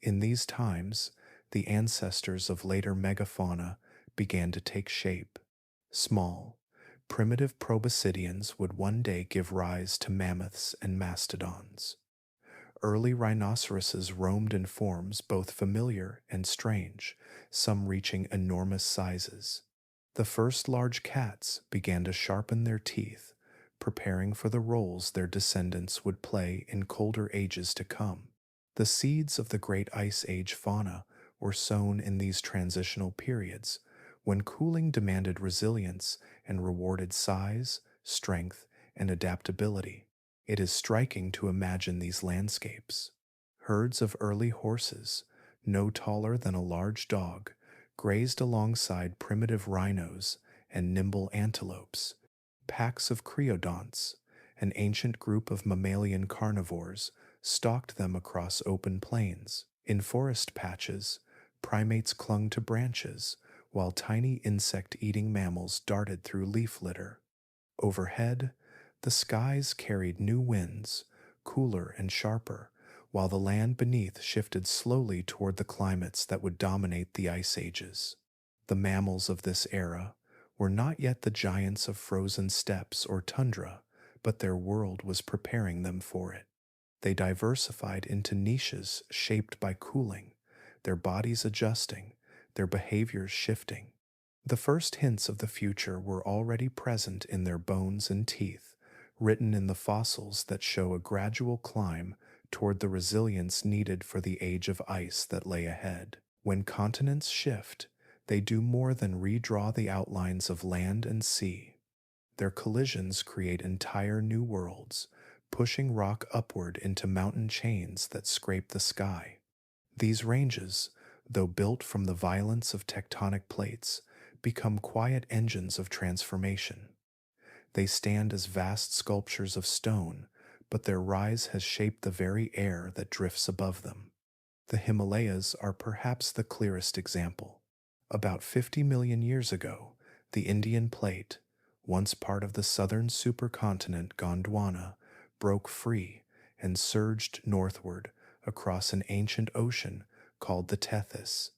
In these times, the ancestors of later megafauna began to take shape. Small, primitive proboscideans would one day give rise to mammoths and mastodons. Early rhinoceroses roamed in forms both familiar and strange, some reaching enormous sizes. The first large cats began to sharpen their teeth, preparing for the roles their descendants would play in colder ages to come. The seeds of the Great Ice Age fauna were sown in these transitional periods, when cooling demanded resilience and rewarded size, strength, and adaptability. It is striking to imagine these landscapes. Herds of early horses, no taller than a large dog, grazed alongside primitive rhinos and nimble antelopes. Packs of creodonts, an ancient group of mammalian carnivores, stalked them across open plains. In forest patches, primates clung to branches, while tiny insect-eating mammals darted through leaf litter. Overhead, the skies carried new winds, cooler and sharper, while the land beneath shifted slowly toward the climates that would dominate the ice ages. The mammals of this era were not yet the giants of frozen steppes or tundra, but their world was preparing them for it. They diversified into niches shaped by cooling, their bodies adjusting, their behaviors shifting. The first hints of the future were already present in their bones and teeth, written in the fossils that show a gradual climb toward the resilience needed for the age of ice that lay ahead. When continents shift, they do more than redraw the outlines of land and sea. Their collisions create entire new worlds, pushing rock upward into mountain chains that scrape the sky. These ranges, though built from the violence of tectonic plates, become quiet engines of transformation. They stand as vast sculptures of stone, but their rise has shaped the very air that drifts above them. The Himalayas are perhaps the clearest example. About 50 million years ago, the Indian plate, once part of the southern supercontinent Gondwana, broke free and surged northward across an ancient ocean called the Tethys.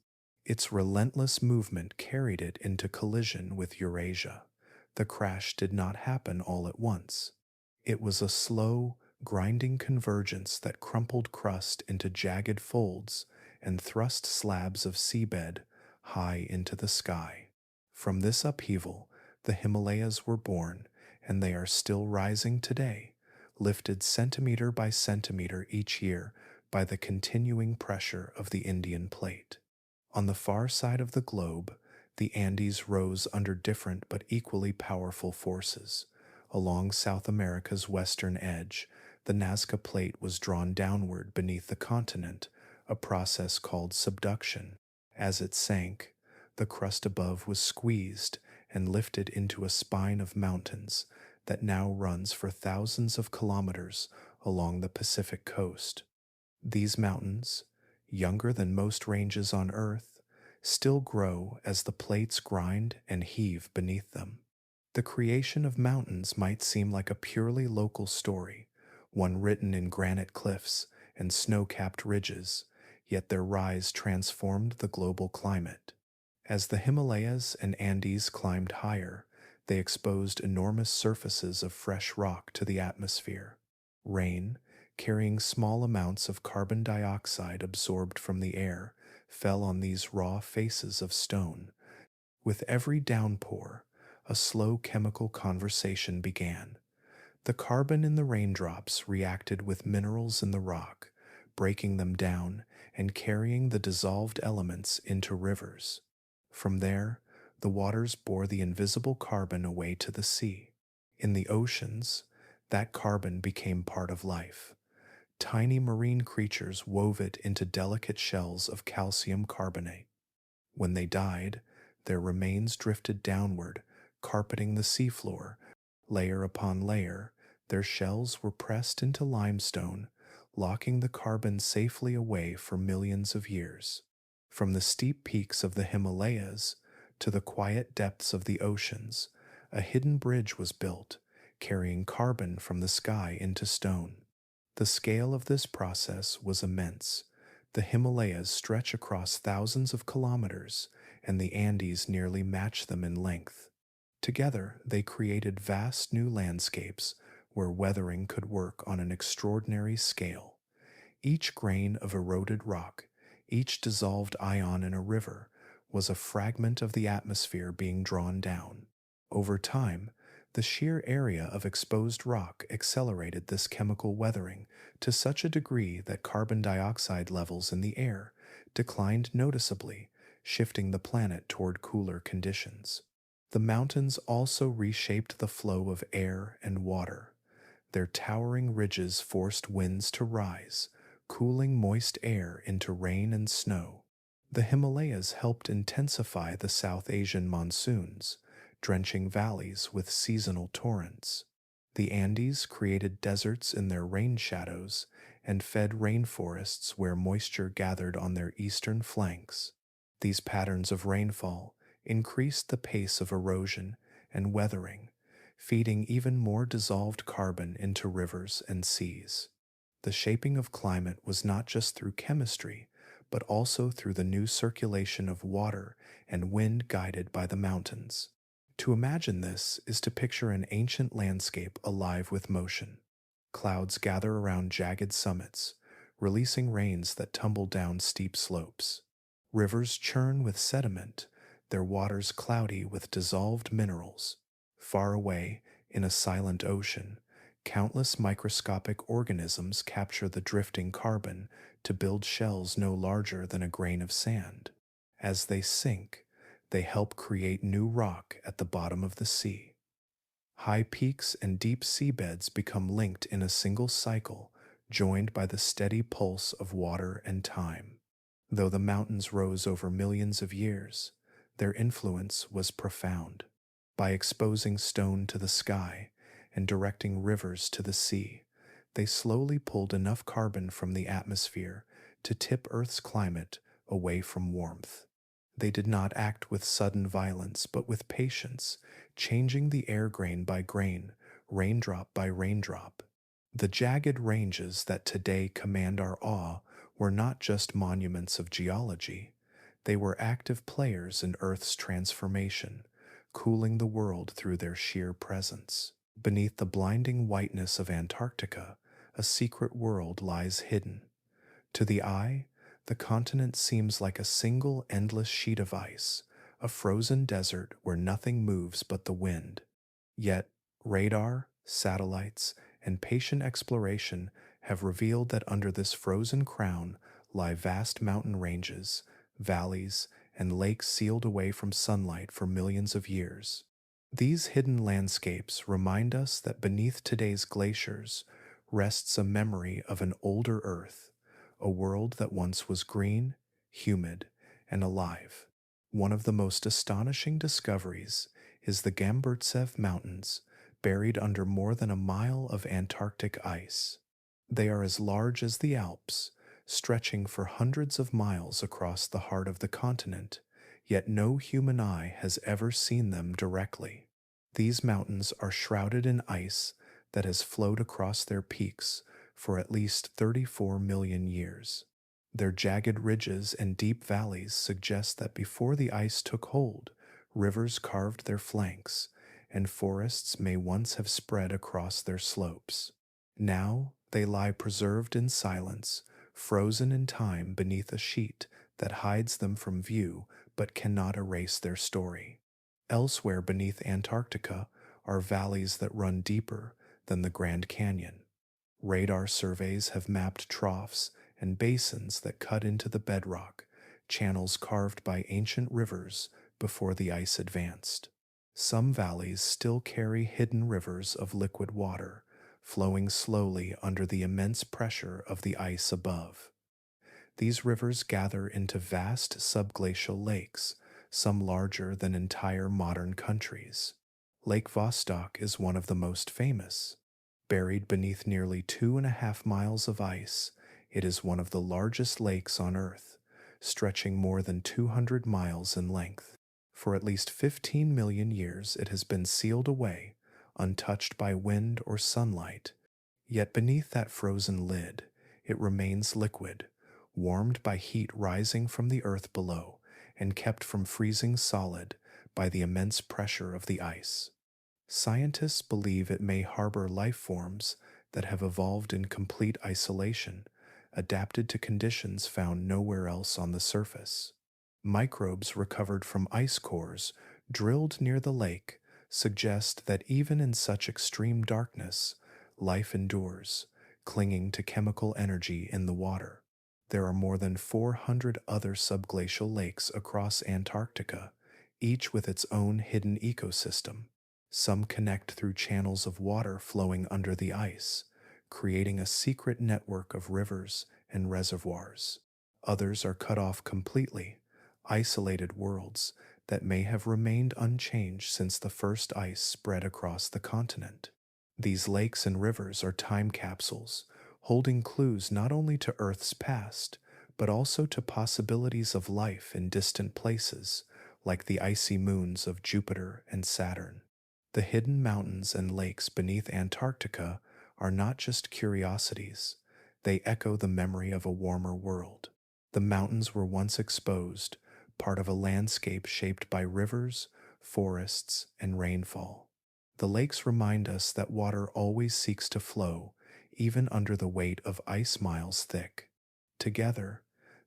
Its relentless movement carried it into collision with Eurasia. The crash did not happen all at once. It was a slow, grinding convergence that crumpled crust into jagged folds and thrust slabs of seabed high into the sky. From this upheaval, the Himalayas were born, and they are still rising today, lifted centimeter by centimeter each year by the continuing pressure of the Indian plate. On the far side of the globe, the Andes rose under different but equally powerful forces. Along South America's western edge, the Nazca Plate was drawn downward beneath the continent, a process called subduction. As it sank, the crust above was squeezed and lifted into a spine of mountains that now runs for thousands of kilometers along the Pacific coast. These mountains, younger than most ranges on Earth, still grow as the plates grind and heave beneath them. The creation of mountains might seem like a purely local story, one written in granite cliffs and snow capped ridges, yet their rise transformed the global climate. As the Himalayas and Andes climbed higher, they exposed enormous surfaces of fresh rock to the atmosphere. Rain, carrying small amounts of carbon dioxide absorbed from the air, fell on these raw faces of stone. With every downpour, a slow chemical conversation began. The carbon in the raindrops reacted with minerals in the rock, breaking them down and carrying the dissolved elements into rivers. From there, the waters bore the invisible carbon away to the sea. In the oceans, that carbon became part of life. Tiny marine creatures wove it into delicate shells of calcium carbonate. When they died, their remains drifted downward, carpeting the seafloor. Layer upon layer, their shells were pressed into limestone, locking the carbon safely away for millions of years. From the steep peaks of the Himalayas to the quiet depths of the oceans, a hidden bridge was built, carrying carbon from the sky into stone. The scale of this process was immense. The Himalayas stretch across thousands of kilometers, and the Andes nearly match them in length. Together, they created vast new landscapes where weathering could work on an extraordinary scale. Each grain of eroded rock, each dissolved ion in a river, was a fragment of the atmosphere being drawn down. Over time, the sheer area of exposed rock accelerated this chemical weathering to such a degree that carbon dioxide levels in the air declined noticeably, shifting the planet toward cooler conditions. The mountains also reshaped the flow of air and water. Their towering ridges forced winds to rise, cooling moist air into rain and snow. The Himalayas helped intensify the South Asian monsoons, drenching valleys with seasonal torrents. The Andes created deserts in their rain shadows and fed rainforests where moisture gathered on their eastern flanks. These patterns of rainfall increased the pace of erosion and weathering, feeding even more dissolved carbon into rivers and seas. The shaping of climate was not just through chemistry, but also through the new circulation of water and wind guided by the mountains. To imagine this is to picture an ancient landscape alive with motion. Clouds gather around jagged summits, releasing rains that tumble down steep slopes. Rivers churn with sediment, their waters cloudy with dissolved minerals. Far away, in a silent ocean, countless microscopic organisms capture the drifting carbon to build shells no larger than a grain of sand. As they sink, they help create new rock at the bottom of the sea. High peaks and deep seabeds become linked in a single cycle, joined by the steady pulse of water and time. Though the mountains rose over millions of years, their influence was profound. By exposing stone to the sky and directing rivers to the sea, they slowly pulled enough carbon from the atmosphere to tip Earth's climate away from warmth. They did not act with sudden violence, but with patience, changing the air grain by grain, raindrop by raindrop. The jagged ranges that today command our awe were not just monuments of geology. They were active players in Earth's transformation, cooling the world through their sheer presence. Beneath the blinding whiteness of Antarctica, a secret world lies hidden. To the eye, the continent seems like a single endless sheet of ice, a frozen desert where nothing moves but the wind. Yet, radar, satellites, and patient exploration have revealed that under this frozen crown lie vast mountain ranges, valleys, and lakes sealed away from sunlight for millions of years. These hidden landscapes remind us that beneath today's glaciers rests a memory of an older Earth, a world that once was green, humid, and alive. One of the most astonishing discoveries is the Gamburtsev Mountains, buried under more than a mile of Antarctic ice. They are as large as the Alps, stretching for hundreds of miles across the heart of the continent, yet no human eye has ever seen them directly. These mountains are shrouded in ice that has flowed across their peaks for at least 34 million years. Their jagged ridges and deep valleys suggest that before the ice took hold, rivers carved their flanks, and forests may once have spread across their slopes. Now they lie preserved in silence, frozen in time beneath a sheet that hides them from view but cannot erase their story. Elsewhere beneath Antarctica are valleys that run deeper than the Grand Canyon. Radar surveys have mapped troughs and basins that cut into the bedrock, channels carved by ancient rivers before the ice advanced. Some valleys still carry hidden rivers of liquid water, flowing slowly under the immense pressure of the ice above. These rivers gather into vast subglacial lakes, some larger than entire modern countries. Lake Vostok is one of the most famous. Buried beneath nearly 2.5 miles of ice, it is one of the largest lakes on Earth, stretching more than 200 miles in length. For at least 15 million years, it has been sealed away, untouched by wind or sunlight. Yet beneath that frozen lid, it remains liquid, warmed by heat rising from the earth below and kept from freezing solid by the immense pressure of the ice. Scientists believe it may harbor life forms that have evolved in complete isolation, adapted to conditions found nowhere else on the surface. Microbes recovered from ice cores drilled near the lake suggest that even in such extreme darkness, life endures, clinging to chemical energy in the water. There are more than 400 other subglacial lakes across Antarctica, each with its own hidden ecosystem. Some connect through channels of water flowing under the ice, creating a secret network of rivers and reservoirs. Others are cut off completely, isolated worlds that may have remained unchanged since the first ice spread across the continent. These lakes and rivers are time capsules, holding clues not only to Earth's past, but also to possibilities of life in distant places, like the icy moons of Jupiter and Saturn. The hidden mountains and lakes beneath Antarctica are not just curiosities, they echo the memory of a warmer world. The mountains were once exposed, part of a landscape shaped by rivers, forests, and rainfall. The lakes remind us that water always seeks to flow, even under the weight of ice miles thick. Together,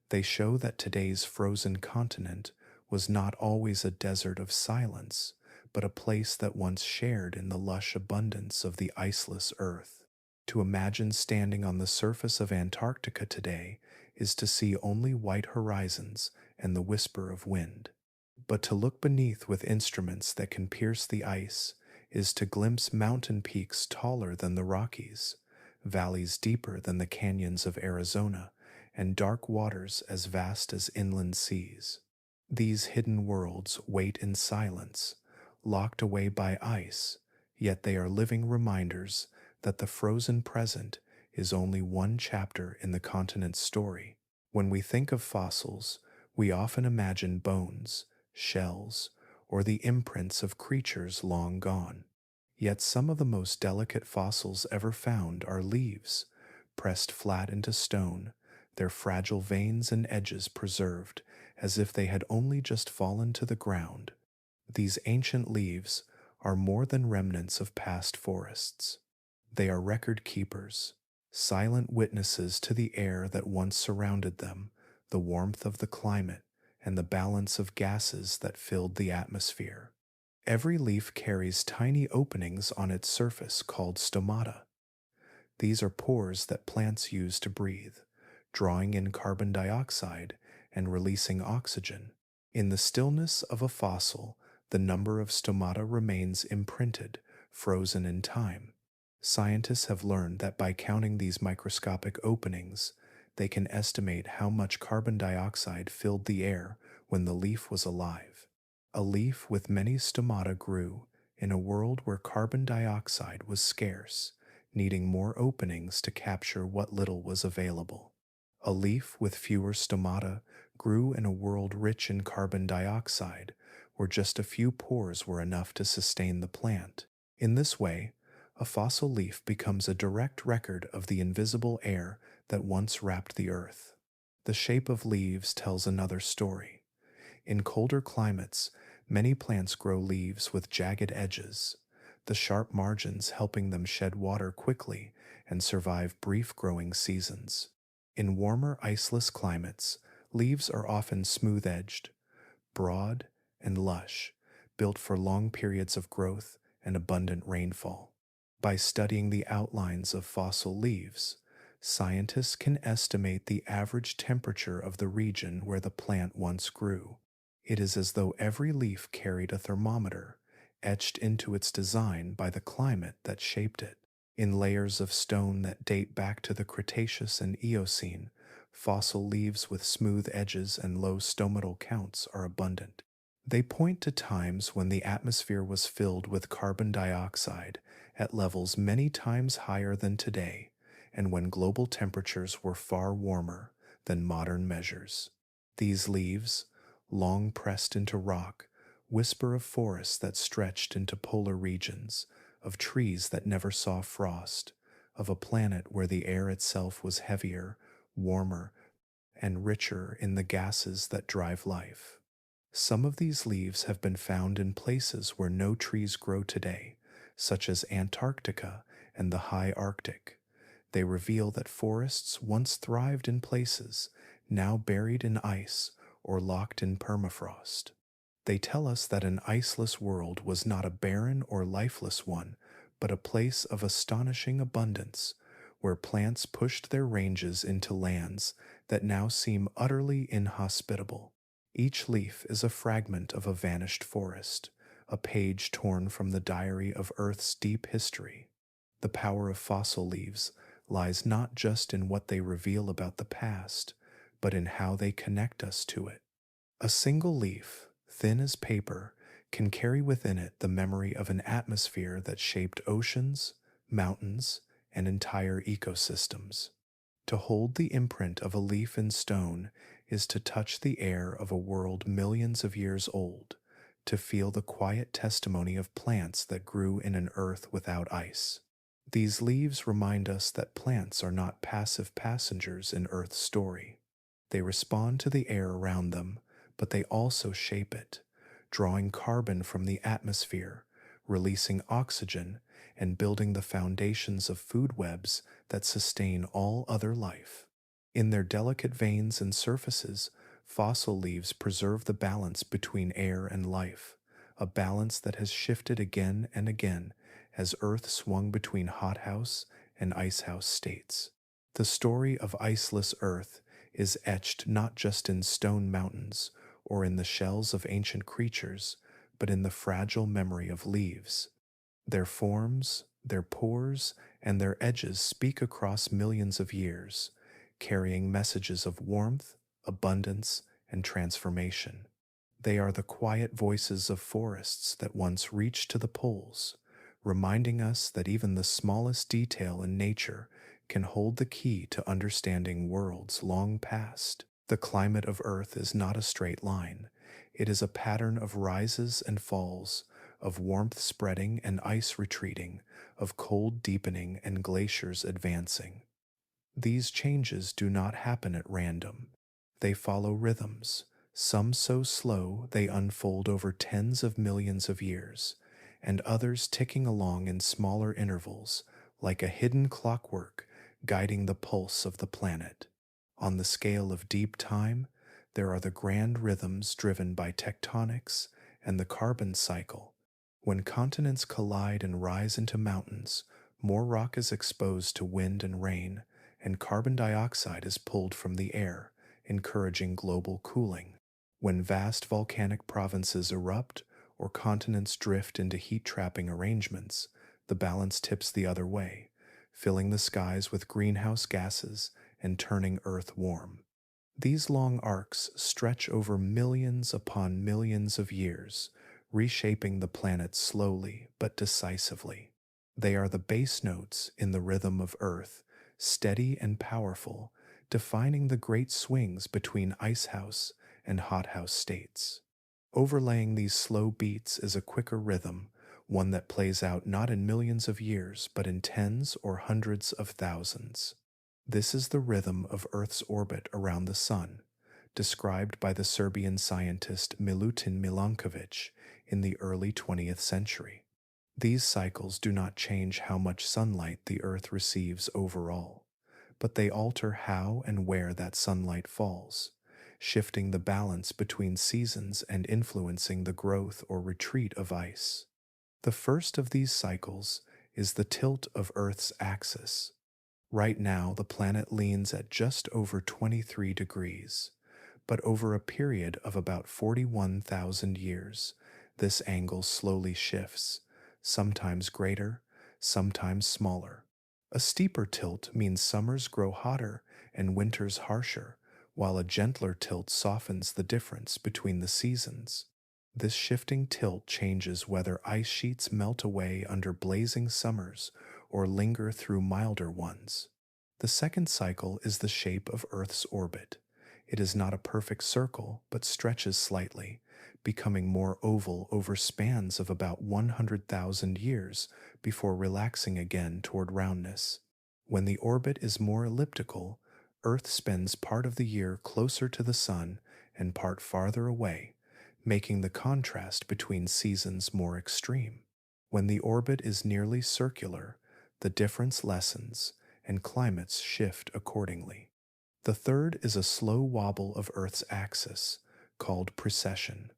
they show that today's frozen continent was not always a desert of silence, but a place that once shared in the lush abundance of the iceless earth. To imagine standing on the surface of Antarctica today is to see only white horizons and the whisper of wind. But to look beneath with instruments that can pierce the ice is to glimpse mountain peaks taller than the Rockies, valleys deeper than the canyons of Arizona, and dark waters as vast as inland seas. These hidden worlds wait in silence, locked away by ice, yet they are living reminders that the frozen present is only one chapter in the continent's story. When we think of fossils, we often imagine bones, shells, or the imprints of creatures long gone. Yet some of the most delicate fossils ever found are leaves, pressed flat into stone, their fragile veins and edges preserved as if they had only just fallen to the ground. These ancient leaves are more than remnants of past forests. They are record keepers, silent witnesses to the air that once surrounded them, the warmth of the climate, and the balance of gases that filled the atmosphere. Every leaf carries tiny openings on its surface called stomata. These are pores that plants use to breathe, drawing in carbon dioxide and releasing oxygen. In the stillness of a fossil, the number of stomata remains imprinted, frozen in time. Scientists have learned that by counting these microscopic openings, they can estimate how much carbon dioxide filled the air when the leaf was alive. A leaf with many stomata grew in a world where carbon dioxide was scarce, needing more openings to capture what little was available. A leaf with fewer stomata grew in a world rich in carbon dioxide, where just a few pores were enough to sustain the plant. In this way, a fossil leaf becomes a direct record of the invisible air that once wrapped the earth. The shape of leaves tells another story. In colder climates, many plants grow leaves with jagged edges, the sharp margins helping them shed water quickly and survive brief growing seasons. In warmer, iceless climates, leaves are often smooth edged, broad, and lush, built for long periods of growth and abundant rainfall. By studying the outlines of fossil leaves, scientists can estimate the average temperature of the region where the plant once grew. It is as though every leaf carried a thermometer, etched into its design by the climate that shaped it. In layers of stone that date back to the Cretaceous and Eocene, fossil leaves with smooth edges and low stomatal counts are abundant. They point to times when the atmosphere was filled with carbon dioxide at levels many times higher than today, and when global temperatures were far warmer than modern measures. These leaves, long pressed into rock, whisper of forests that stretched into polar regions, of trees that never saw frost, of a planet where the air itself was heavier, warmer, and richer in the gases that drive life. Some of these leaves have been found in places where no trees grow today, such as Antarctica and the high Arctic. They reveal that forests once thrived in places now buried in ice or locked in permafrost. They tell us that an iceless world was not a barren or lifeless one, but a place of astonishing abundance, where plants pushed their ranges into lands that now seem utterly inhospitable. Each leaf is a fragment of a vanished forest, a page torn from the diary of Earth's deep history. The power of fossil leaves lies not just in what they reveal about the past, but in how they connect us to it. A single leaf, thin as paper, can carry within it the memory of an atmosphere that shaped oceans, mountains, and entire ecosystems. To hold the imprint of a leaf in stone is to touch the air of a world millions of years old, to feel the quiet testimony of plants that grew in an earth without ice. These leaves remind us that plants are not passive passengers in Earth's story. They respond to the air around them, but they also shape it, drawing carbon from the atmosphere, releasing oxygen, and building the foundations of food webs that sustain all other life. In their delicate veins and surfaces, fossil leaves preserve the balance between air and life, a balance that has shifted again and again as Earth swung between hothouse and icehouse states. The story of iceless Earth is etched not just in stone mountains or in the shells of ancient creatures, but in the fragile memory of leaves. Their forms, their pores, and their edges speak across millions of years, carrying messages of warmth, abundance, and transformation. They are the quiet voices of forests that once reached to the poles, reminding us that even the smallest detail in nature can hold the key to understanding worlds long past. The climate of Earth is not a straight line. It is a pattern of rises and falls, of warmth spreading and ice retreating, of cold deepening and glaciers advancing. These changes do not happen at random. They follow rhythms, some so slow they unfold over tens of millions of years, and others ticking along in smaller intervals, like a hidden clockwork guiding the pulse of the planet. On the scale of deep time, there are the grand rhythms driven by tectonics and the carbon cycle. When continents collide and rise into mountains, more rock is exposed to wind and rain, and carbon dioxide is pulled from the air, encouraging global cooling. When vast volcanic provinces erupt or continents drift into heat-trapping arrangements, the balance tips the other way, filling the skies with greenhouse gases and turning Earth warm. These long arcs stretch over millions upon millions of years, reshaping the planet slowly but decisively. They are the bass notes in the rhythm of Earth, steady and powerful, defining the great swings between icehouse and hothouse states. Overlaying these slow beats is a quicker rhythm, one that plays out not in millions of years, but in tens or hundreds of thousands. This is the rhythm of Earth's orbit around the Sun, described by the Serbian scientist Milutin Milankovic in the early 20th century. These cycles do not change how much sunlight the Earth receives overall, but they alter how and where that sunlight falls, shifting the balance between seasons and influencing the growth or retreat of ice. The first of these cycles is the tilt of Earth's axis. Right now, the planet leans at just over 23 degrees, but over a period of about 41,000 years, this angle slowly shifts, sometimes greater, sometimes smaller. A steeper tilt means summers grow hotter and winters harsher, while a gentler tilt softens the difference between the seasons. This shifting tilt changes whether ice sheets melt away under blazing summers or linger through milder ones. The second cycle is the shape of Earth's orbit. It is not a perfect circle, but stretches slightly, becoming more oval over spans of about 100,000 years before relaxing again toward roundness. When the orbit is more elliptical, Earth spends part of the year closer to the Sun and part farther away, making the contrast between seasons more extreme. When the orbit is nearly circular, the difference lessens and climates shift accordingly. The third is a slow wobble of Earth's axis, called precession.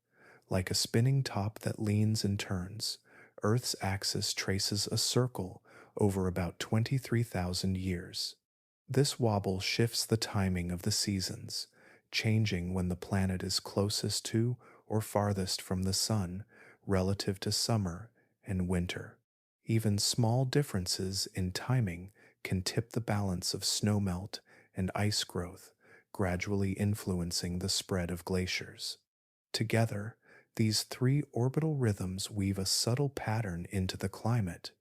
Like a spinning top that leans and turns, Earth's axis traces a circle over about 23,000 years. This wobble shifts the timing of the seasons, changing when the planet is closest to or farthest from the Sun relative to summer and winter. Even small differences in timing can tip the balance of snowmelt and ice growth, gradually influencing the spread of glaciers. Together, these three orbital rhythms weave a subtle pattern into the climate.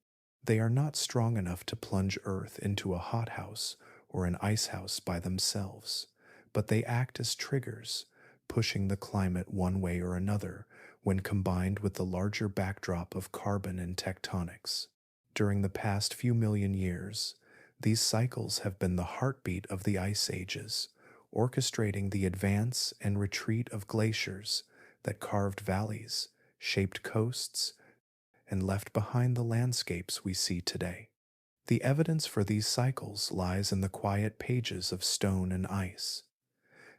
They are not strong enough to plunge Earth into a hothouse or an icehouse by themselves, but they act as triggers, pushing the climate one way or another when combined with the larger backdrop of carbon and tectonics. During the past few million years, these cycles have been the heartbeat of the ice ages, orchestrating the advance and retreat of glaciers that carved valleys, shaped coasts, and left behind the landscapes we see today. The evidence for these cycles lies in the quiet pages of stone and ice.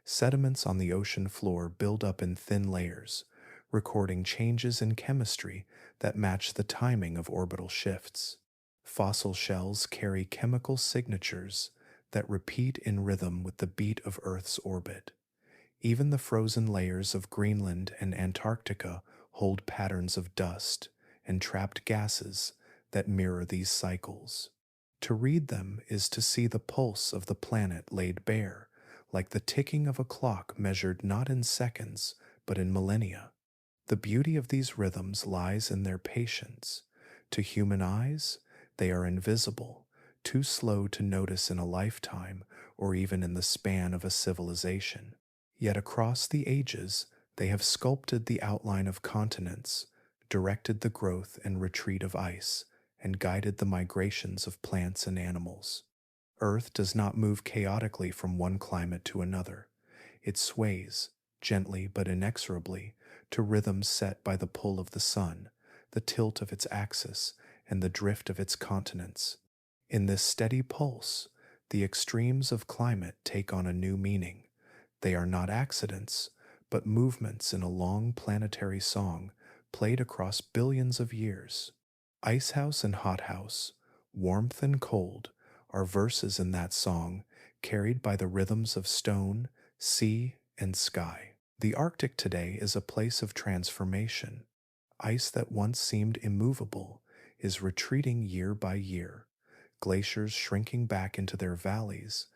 Sediments on the ocean floor build up in thin layers, recording changes in chemistry that match the timing of orbital shifts. Fossil shells carry chemical signatures that repeat in rhythm with the beat of Earth's orbit. Even the frozen layers of Greenland and Antarctica hold patterns of dust and trapped gases that mirror these cycles. To read them is to see the pulse of the planet laid bare, like the ticking of a clock measured not in seconds, but in millennia. The beauty of these rhythms lies in their patience. To human eyes, they are invisible, too slow to notice in a lifetime or even in the span of a civilization. Yet across the ages, they have sculpted the outline of continents, directed the growth and retreat of ice, and guided the migrations of plants and animals. Earth does not move chaotically from one climate to another. It sways, gently but inexorably, to rhythms set by the pull of the sun, the tilt of its axis, and the drift of its continents. In this steady pulse, the extremes of climate take on a new meaning. They are not accidents, but movements in a long planetary song played across billions of years. Icehouse and hothouse, warmth and cold, are verses in that song carried by the rhythms of stone, sea, and sky. The Arctic today is a place of transformation. Ice that once seemed immovable is retreating year by year, glaciers shrinking back into their valleys,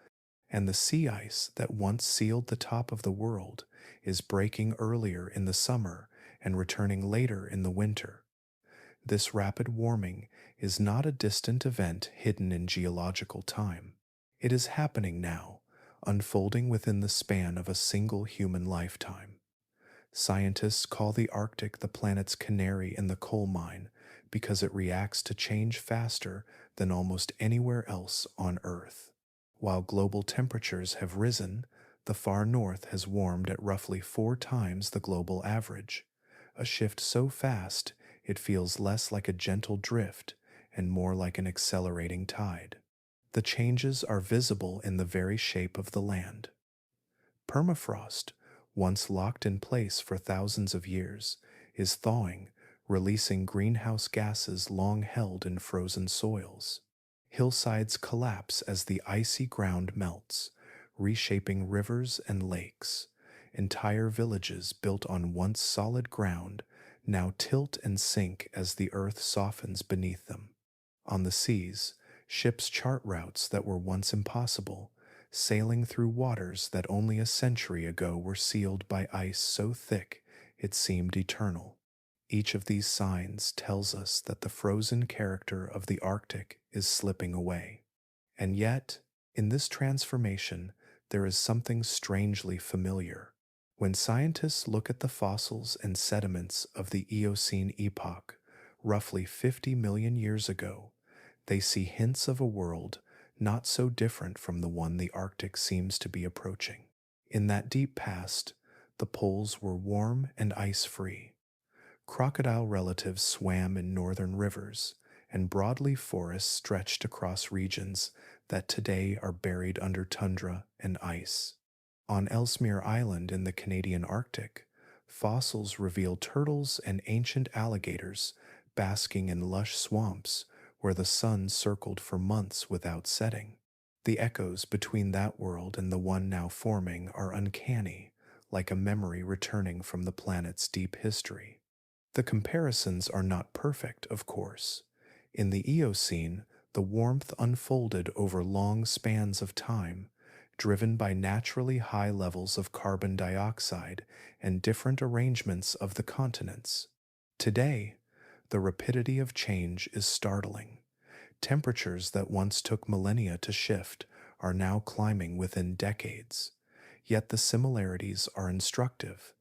and the sea ice that once sealed the top of the world is breaking earlier in the summer and returning later in the winter. This rapid warming is not a distant event hidden in geological time. It is happening now, unfolding within the span of a single human lifetime. Scientists call the Arctic the planet's canary in the coal mine because it reacts to change faster than almost anywhere else on Earth. While global temperatures have risen, the far north has warmed at roughly 4 times the global average, a shift so fast it feels less like a gentle drift and more like an accelerating tide. The changes are visible in the very shape of the land. Permafrost, once locked in place for thousands of years, is thawing, releasing greenhouse gases long held in frozen soils. Hillsides collapse as the icy ground melts, reshaping rivers and lakes. Entire villages built on once solid ground now tilt and sink as the earth softens beneath them. On the seas, ships chart routes that were once impossible, sailing through waters that only a century ago were sealed by ice so thick it seemed eternal. Each of these signs tells us that the frozen character of the Arctic is slipping away. And yet, in this transformation, there is something strangely familiar. When scientists look at the fossils and sediments of the Eocene epoch, roughly 50 million years ago, they see hints of a world not so different from the one the Arctic seems to be approaching. In that deep past, the poles were warm and ice-free. Crocodile relatives swam in northern rivers, and broadleaf forests stretched across regions that today are buried under tundra and ice. On Ellesmere Island in the Canadian Arctic, fossils reveal turtles and ancient alligators basking in lush swamps where the sun circled for months without setting. The echoes between that world and the one now forming are uncanny, like a memory returning from the planet's deep history. The comparisons are not perfect, of course. In the Eocene, the warmth unfolded over long spans of time, driven by naturally high levels of carbon dioxide and different arrangements of the continents. Today, the rapidity of change is startling. Temperatures that once took millennia to shift are now climbing within decades, yet the similarities are instructive.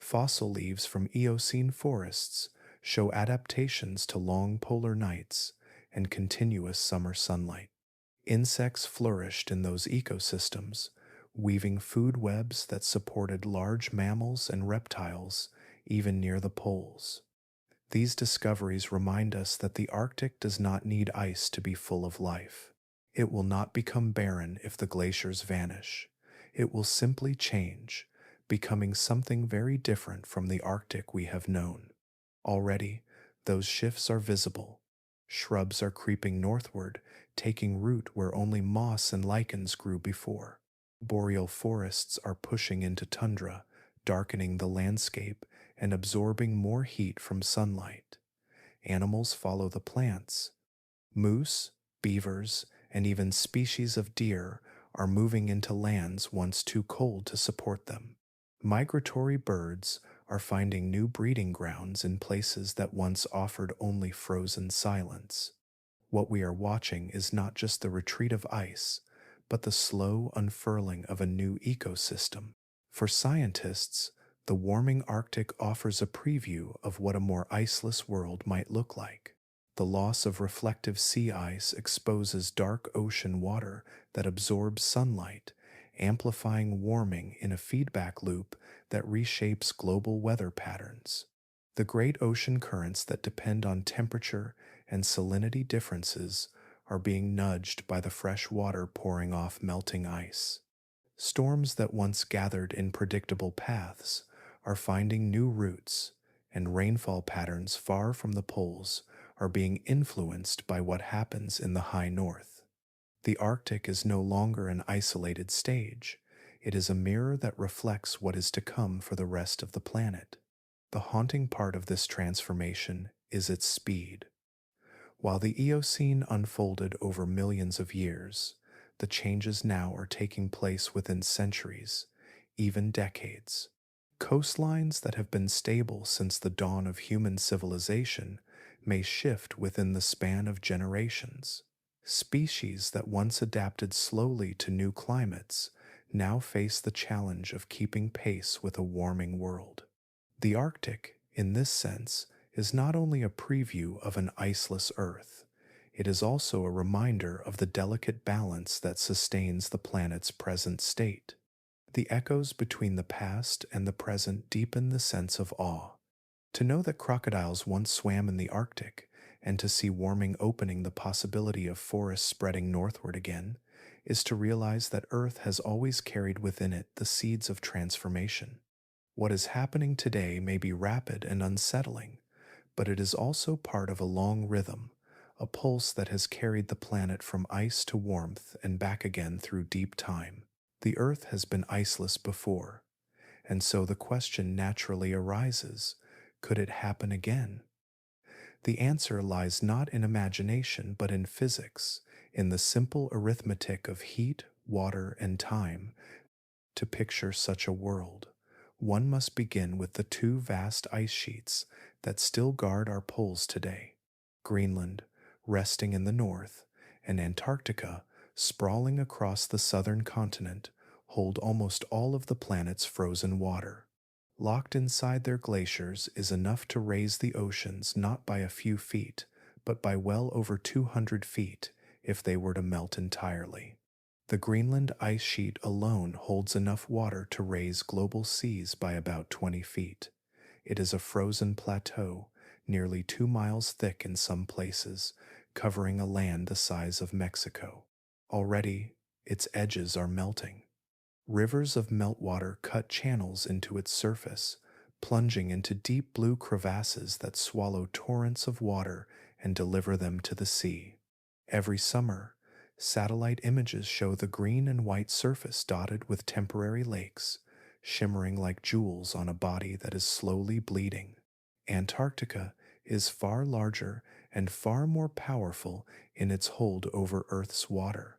Fossil leaves from Eocene forests show adaptations to long polar nights and continuous summer sunlight. Insects flourished in those ecosystems, weaving food webs that supported large mammals and reptiles even near the poles. These discoveries remind us that the Arctic does not need ice to be full of life. It will not become barren if the glaciers vanish. It will simply change, becoming something very different from the Arctic we have known. Already, those shifts are visible. Shrubs are creeping northward, taking root where only moss and lichens grew before. Boreal forests are pushing into tundra, darkening the landscape and absorbing more heat from sunlight. Animals follow the plants. Moose, beavers, and even species of deer are moving into lands once too cold to support them. Migratory birds are finding new breeding grounds in places that once offered only frozen silence. What we are watching is not just the retreat of ice, but the slow unfurling of a new ecosystem. For scientists, the warming Arctic offers a preview of what a more iceless world might look like. The loss of reflective sea ice exposes dark ocean water that absorbs sunlight, amplifying warming in a feedback loop that reshapes global weather patterns. The great ocean currents that depend on temperature and salinity differences are being nudged by the fresh water pouring off melting ice. Storms that once gathered in predictable paths are finding new routes, and rainfall patterns far from the poles are being influenced by what happens in the high north. The Arctic is no longer an isolated stage. It is a mirror that reflects what is to come for the rest of the planet. The haunting part of this transformation is its speed. While the Eocene unfolded over millions of years, the changes now are taking place within centuries, even decades. Coastlines that have been stable since the dawn of human civilization may shift within the span of generations. Species that once adapted slowly to new climates now face the challenge of keeping pace with a warming world. The Arctic, in this sense, is not only a preview of an iceless Earth, it is also a reminder of the delicate balance that sustains the planet's present state. The echoes between the past and the present deepen the sense of awe. To know that crocodiles once swam in the Arctic, and to see warming opening the possibility of forests spreading northward again, is to realize that Earth has always carried within it the seeds of transformation. What is happening today may be rapid and unsettling, but it is also part of a long rhythm, a pulse that has carried the planet from ice to warmth and back again through deep time. The Earth has been iceless before, and so the question naturally arises, could it happen again? The answer lies not in imagination but in physics, in the simple arithmetic of heat, water, and time. To picture such a world, one must begin with the two vast ice sheets that still guard our poles today: Greenland, resting in the north, and Antarctica, sprawling across the southern continent, hold almost all of the planet's frozen water. Locked inside their glaciers is enough to raise the oceans not by a few feet, but by well over 200 feet if they were to melt entirely. The Greenland ice sheet alone holds enough water to raise global seas by about 20 feet. It is a frozen plateau, nearly 2 miles thick in some places, covering a land the size of Mexico. Already, its edges are melting. Rivers of meltwater cut channels into its surface, plunging into deep blue crevasses that swallow torrents of water and deliver them to the sea. Every summer, satellite images show the green and white surface dotted with temporary lakes, shimmering like jewels on a body that is slowly bleeding. Antarctica is far larger and far more powerful in its hold over Earth's water.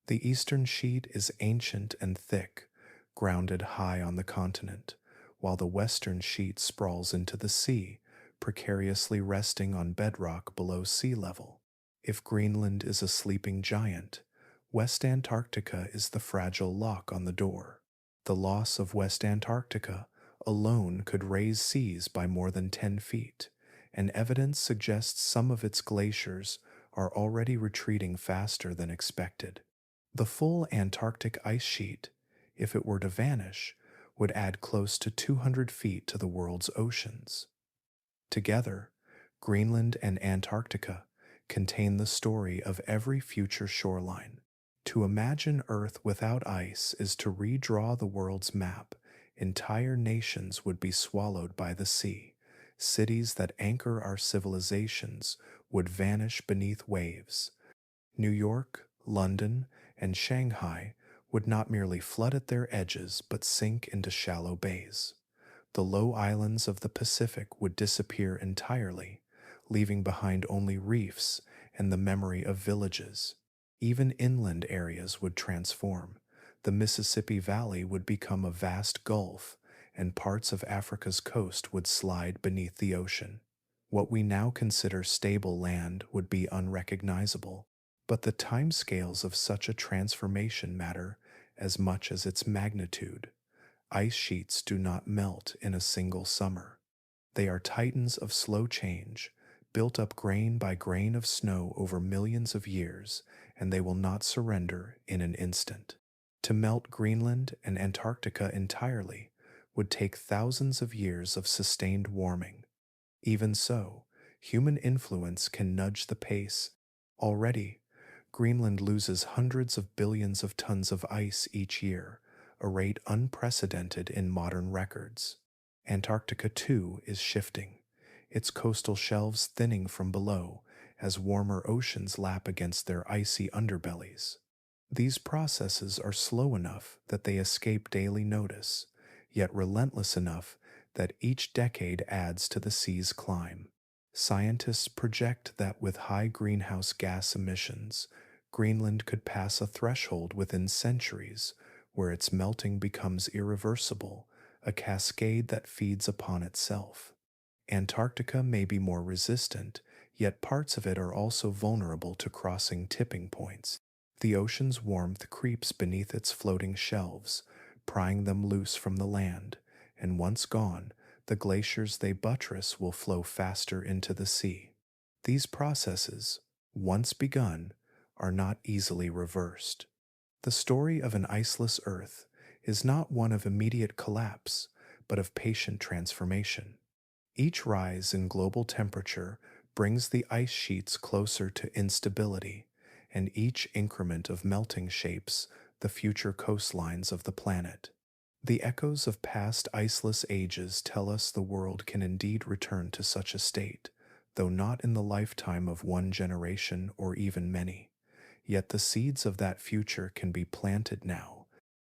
The eastern sheet is ancient and thick, grounded high on the continent, while the western sheet sprawls into the sea, precariously resting on bedrock below sea level. If Greenland is a sleeping giant, West Antarctica is the fragile lock on the door. The loss of West Antarctica alone could raise seas by more than 10 feet, and evidence suggests some of its glaciers are already retreating faster than expected. The full Antarctic ice sheet, if it were to vanish, would add close to 200 feet to the world's oceans. Together, Greenland and Antarctica contain the story of every future shoreline. To imagine Earth without ice is to redraw the world's map. Entire nations would be swallowed by the sea. Cities that anchor our civilizations would vanish beneath waves. New York, London, and Shanghai would not merely flood at their edges but sink into shallow bays. The low islands of the Pacific would disappear entirely, leaving behind only reefs and the memory of villages. Even inland areas would transform. The Mississippi Valley would become a vast gulf, and parts of Africa's coast would slide beneath the ocean. What we now consider stable land would be unrecognizable. But the timescales of such a transformation matter as much as its magnitude. Ice sheets do not melt in a single summer. They are titans of slow change, built up grain by grain of snow over millions of years, and they will not surrender in an instant. To melt Greenland and Antarctica entirely would take thousands of years of sustained warming. Even so, human influence can nudge the pace. Already, Greenland loses hundreds of billions of tons of ice each year, a rate unprecedented in modern records. Antarctica, too, is shifting, its coastal shelves thinning from below as warmer oceans lap against their icy underbellies. These processes are slow enough that they escape daily notice, yet relentless enough that each decade adds to the sea's climb. Scientists project that with high greenhouse gas emissions, Greenland could pass a threshold within centuries where its melting becomes irreversible, a cascade that feeds upon itself. Antarctica may be more resistant, yet parts of it are also vulnerable to crossing tipping points. The ocean's warmth creeps beneath its floating shelves, prying them loose from the land, and once gone, the glaciers they buttress will flow faster into the sea. These processes, once begun, are not easily reversed. The story of an iceless Earth is not one of immediate collapse, but of patient transformation. Each rise in global temperature brings the ice sheets closer to instability, and each increment of melting shapes the future coastlines of the planet. The echoes of past iceless ages tell us the world can indeed return to such a state, though not in the lifetime of one generation or even many. Yet the seeds of that future can be planted now.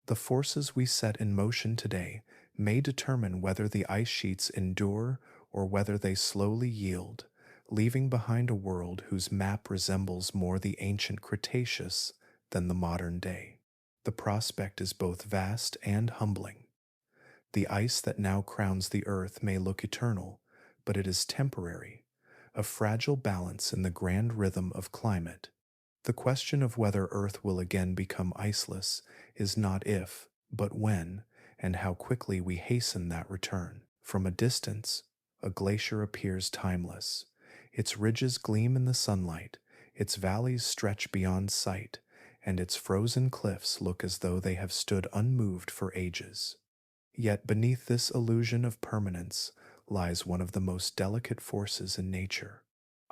The forces we set in motion today may determine whether the ice sheets endure or whether they slowly yield, leaving behind a world whose map resembles more the ancient Cretaceous than the modern day. The prospect is both vast and humbling. The ice that now crowns the earth may look eternal, but it is temporary, a fragile balance in the grand rhythm of climate. The question of whether Earth will again become iceless is not if, but when, and how quickly we hasten that return. From a distance, a glacier appears timeless. Its ridges gleam in the sunlight, its valleys stretch beyond sight, and its frozen cliffs look as though they have stood unmoved for ages. Yet beneath this illusion of permanence lies one of the most delicate forces in nature.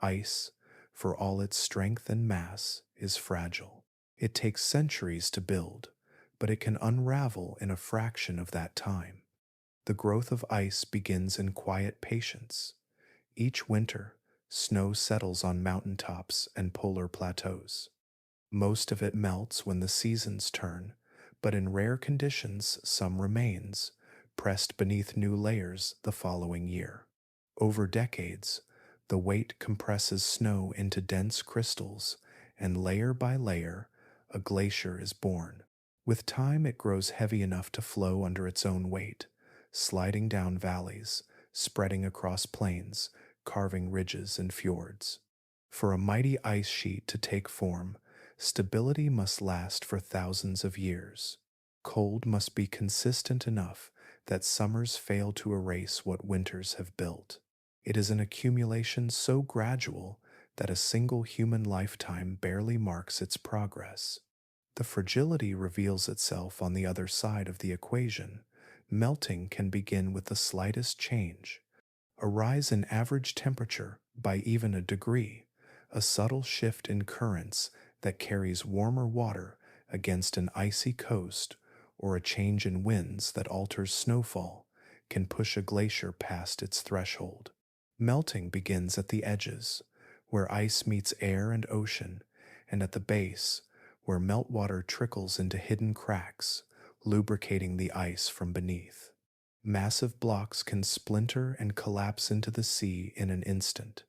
Ice, for all its strength and mass, is fragile. It takes centuries to build, but it can unravel in a fraction of that time. The growth of ice begins in quiet patience. Each winter, snow settles on mountaintops and polar plateaus. Most of it melts when the seasons turn, but in rare conditions some remains, pressed beneath new layers the following year. Over decades, the weight compresses snow into dense crystals, and layer by layer, a glacier is born. With time, it grows heavy enough to flow under its own weight, sliding down valleys, spreading across plains, carving ridges and fjords. For a mighty ice sheet to take form, stability must last for thousands of years. Cold must be consistent enough that summers fail to erase what winters have built. It is an accumulation so gradual that a single human lifetime barely marks its progress. The fragility reveals itself on the other side of the equation. Melting can begin with the slightest change. A rise in average temperature by even a degree, a subtle shift in currents that carries warmer water against an icy coast, or a change in winds that alters snowfall, can push a glacier past its threshold. Melting begins at the edges, where ice meets air and ocean, and at the base, where meltwater trickles into hidden cracks, lubricating the ice from beneath. Massive blocks can splinter and collapse into the sea in an instant,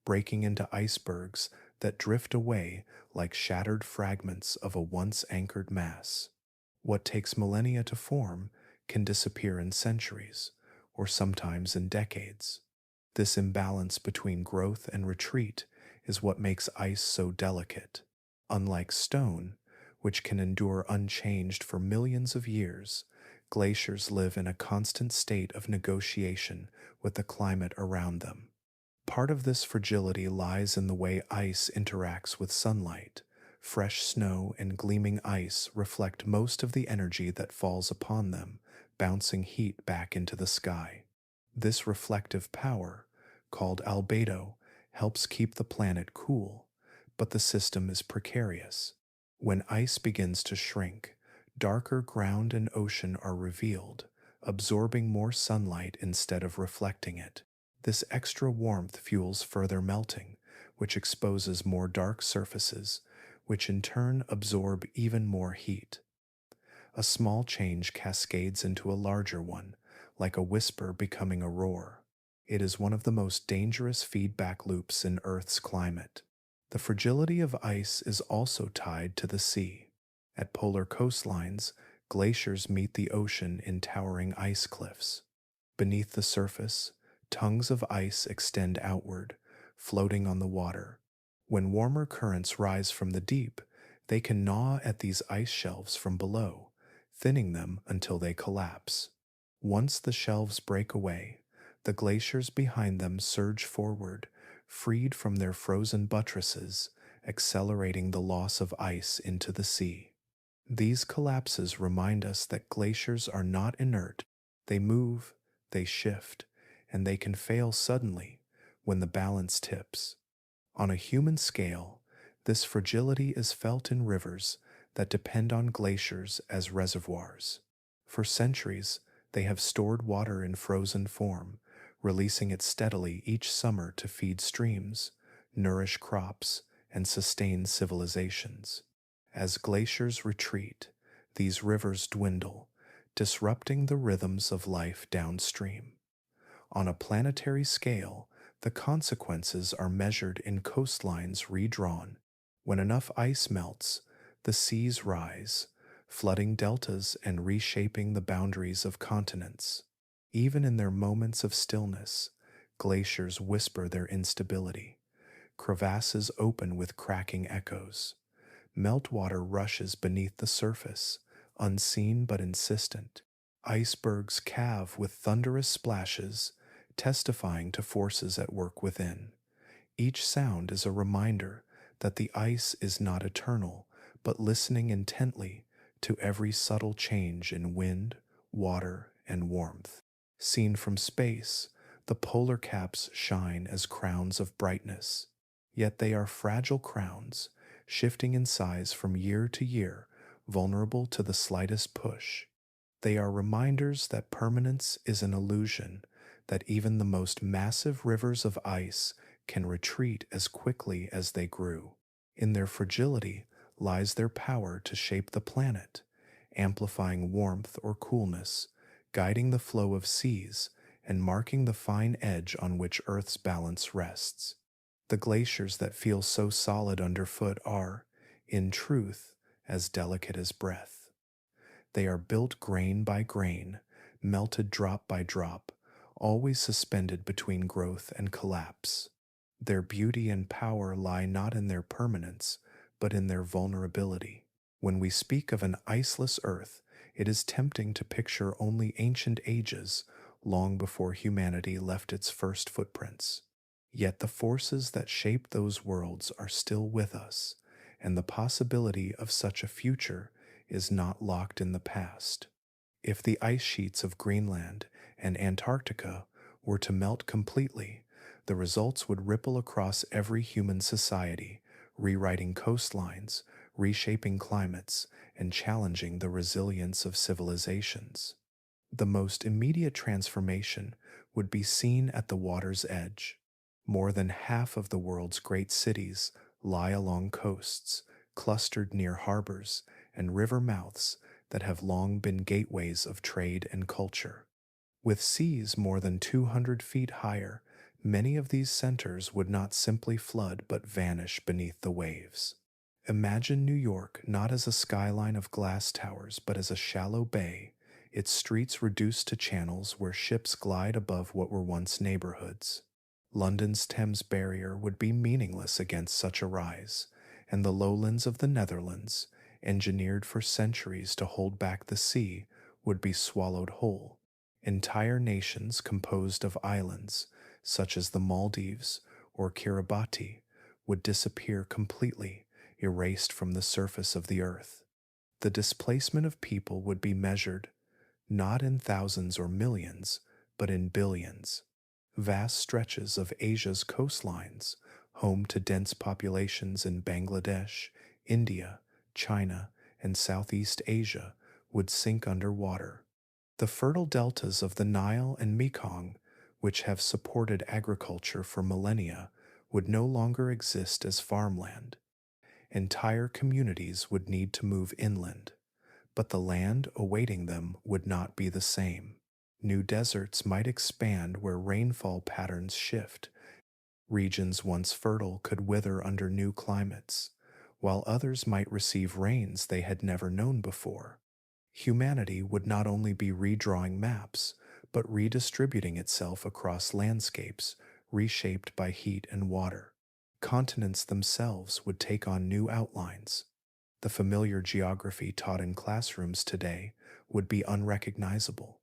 breaking into icebergs that drift away like shattered fragments of a once anchored mass. What takes millennia to form can disappear in centuries, or sometimes in decades. This imbalance between growth and retreat is what makes ice so delicate. Unlike stone, which can endure unchanged for millions of years, glaciers live in a constant state of negotiation with the climate around them. Part of this fragility lies in the way ice interacts with sunlight. Fresh snow and gleaming ice reflect most of the energy that falls upon them, bouncing heat back into the sky. This reflective power, called albedo, helps keep the planet cool, but the system is precarious. When ice begins to shrink, darker ground and ocean are revealed, absorbing more sunlight instead of reflecting it. This extra warmth fuels further melting, which exposes more dark surfaces, which in turn absorb even more heat. A small change cascades into a larger one, like a whisper becoming a roar. It is one of the most dangerous feedback loops in Earth's climate. The fragility of ice is also tied to the sea. At polar coastlines, glaciers meet the ocean in towering ice cliffs. Beneath the surface, tongues of ice extend outward, floating on the water. When warmer currents rise from the deep, They can gnaw at these ice shelves from below, thinning them until they collapse. Once the shelves break away, the glaciers behind them surge forward, freed from their frozen buttresses, accelerating the loss of ice into the sea. These collapses remind us that glaciers are not inert. They move, they shift, and they can fail suddenly when the balance tips. On a human scale, this fragility is felt in rivers that depend on glaciers as reservoirs. For centuries, they have stored water in frozen form, releasing it steadily each summer to feed streams, nourish crops, and sustain civilizations. As glaciers retreat, these rivers dwindle, disrupting the rhythms of life downstream. On a planetary scale, the consequences are measured in coastlines redrawn. When enough ice melts, the seas rise, flooding deltas and reshaping the boundaries of continents. Even in their moments of stillness, glaciers whisper their instability. Crevasses open with cracking echoes. Meltwater rushes beneath the surface, unseen but insistent. Icebergs calve with thunderous splashes, testifying to forces at work within. Each sound is a reminder that the ice is not eternal, but listening intently to every subtle change in wind, water, and warmth. Seen from space, the polar caps shine as crowns of brightness. Yet they are fragile crowns, shifting in size from year to year, vulnerable to the slightest push. They are reminders that permanence is an illusion, that even the most massive rivers of ice can retreat as quickly as they grew. In their fragility lies their power to shape the planet, amplifying warmth or coolness, guiding the flow of seas, and marking the fine edge on which Earth's balance rests. The glaciers that feel so solid underfoot are, in truth, as delicate as breath. They are built grain by grain, melted drop by drop, always suspended between growth and collapse. Their beauty and power lie not in their permanence, but in their vulnerability. When we speak of an iceless Earth, it is tempting to picture only ancient ages, long before humanity left its first footprints. Yet the forces that shape those worlds are still with us, and the possibility of such a future is not locked in the past. If the ice sheets of Greenland and Antarctica were to melt completely, the results would ripple across every human society, rewriting coastlines, reshaping climates, and challenging the resilience of civilizations. The most immediate transformation would be seen at the water's edge. More than half of the world's great cities lie along coasts, clustered near harbors and river mouths that have long been gateways of trade and culture. With seas more than 200 feet higher, many of these centers would not simply flood but vanish beneath the waves. Imagine New York not as a skyline of glass towers but as a shallow bay, its streets reduced to channels where ships glide above what were once neighborhoods. London's Thames barrier would be meaningless against such a rise, and the lowlands of the Netherlands, engineered for centuries to hold back the sea, would be swallowed whole. Entire nations composed of islands, such as the Maldives or Kiribati, would disappear completely, erased from the surface of the earth. The displacement of people would be measured not in thousands or millions, but in billions. Vast stretches of Asia's coastlines, home to dense populations in Bangladesh, India, China, and Southeast Asia, would sink underwater. The fertile deltas of the Nile and Mekong, which have supported agriculture for millennia, would no longer exist as farmland. Entire communities would need to move inland, but the land awaiting them would not be the same. New deserts might expand where rainfall patterns shift. Regions once fertile could wither under new climates, while others might receive rains they had never known before. Humanity would not only be redrawing maps, but redistributing itself across landscapes reshaped by heat and water. Continents themselves would take on new outlines. The familiar geography taught in classrooms today would be unrecognizable.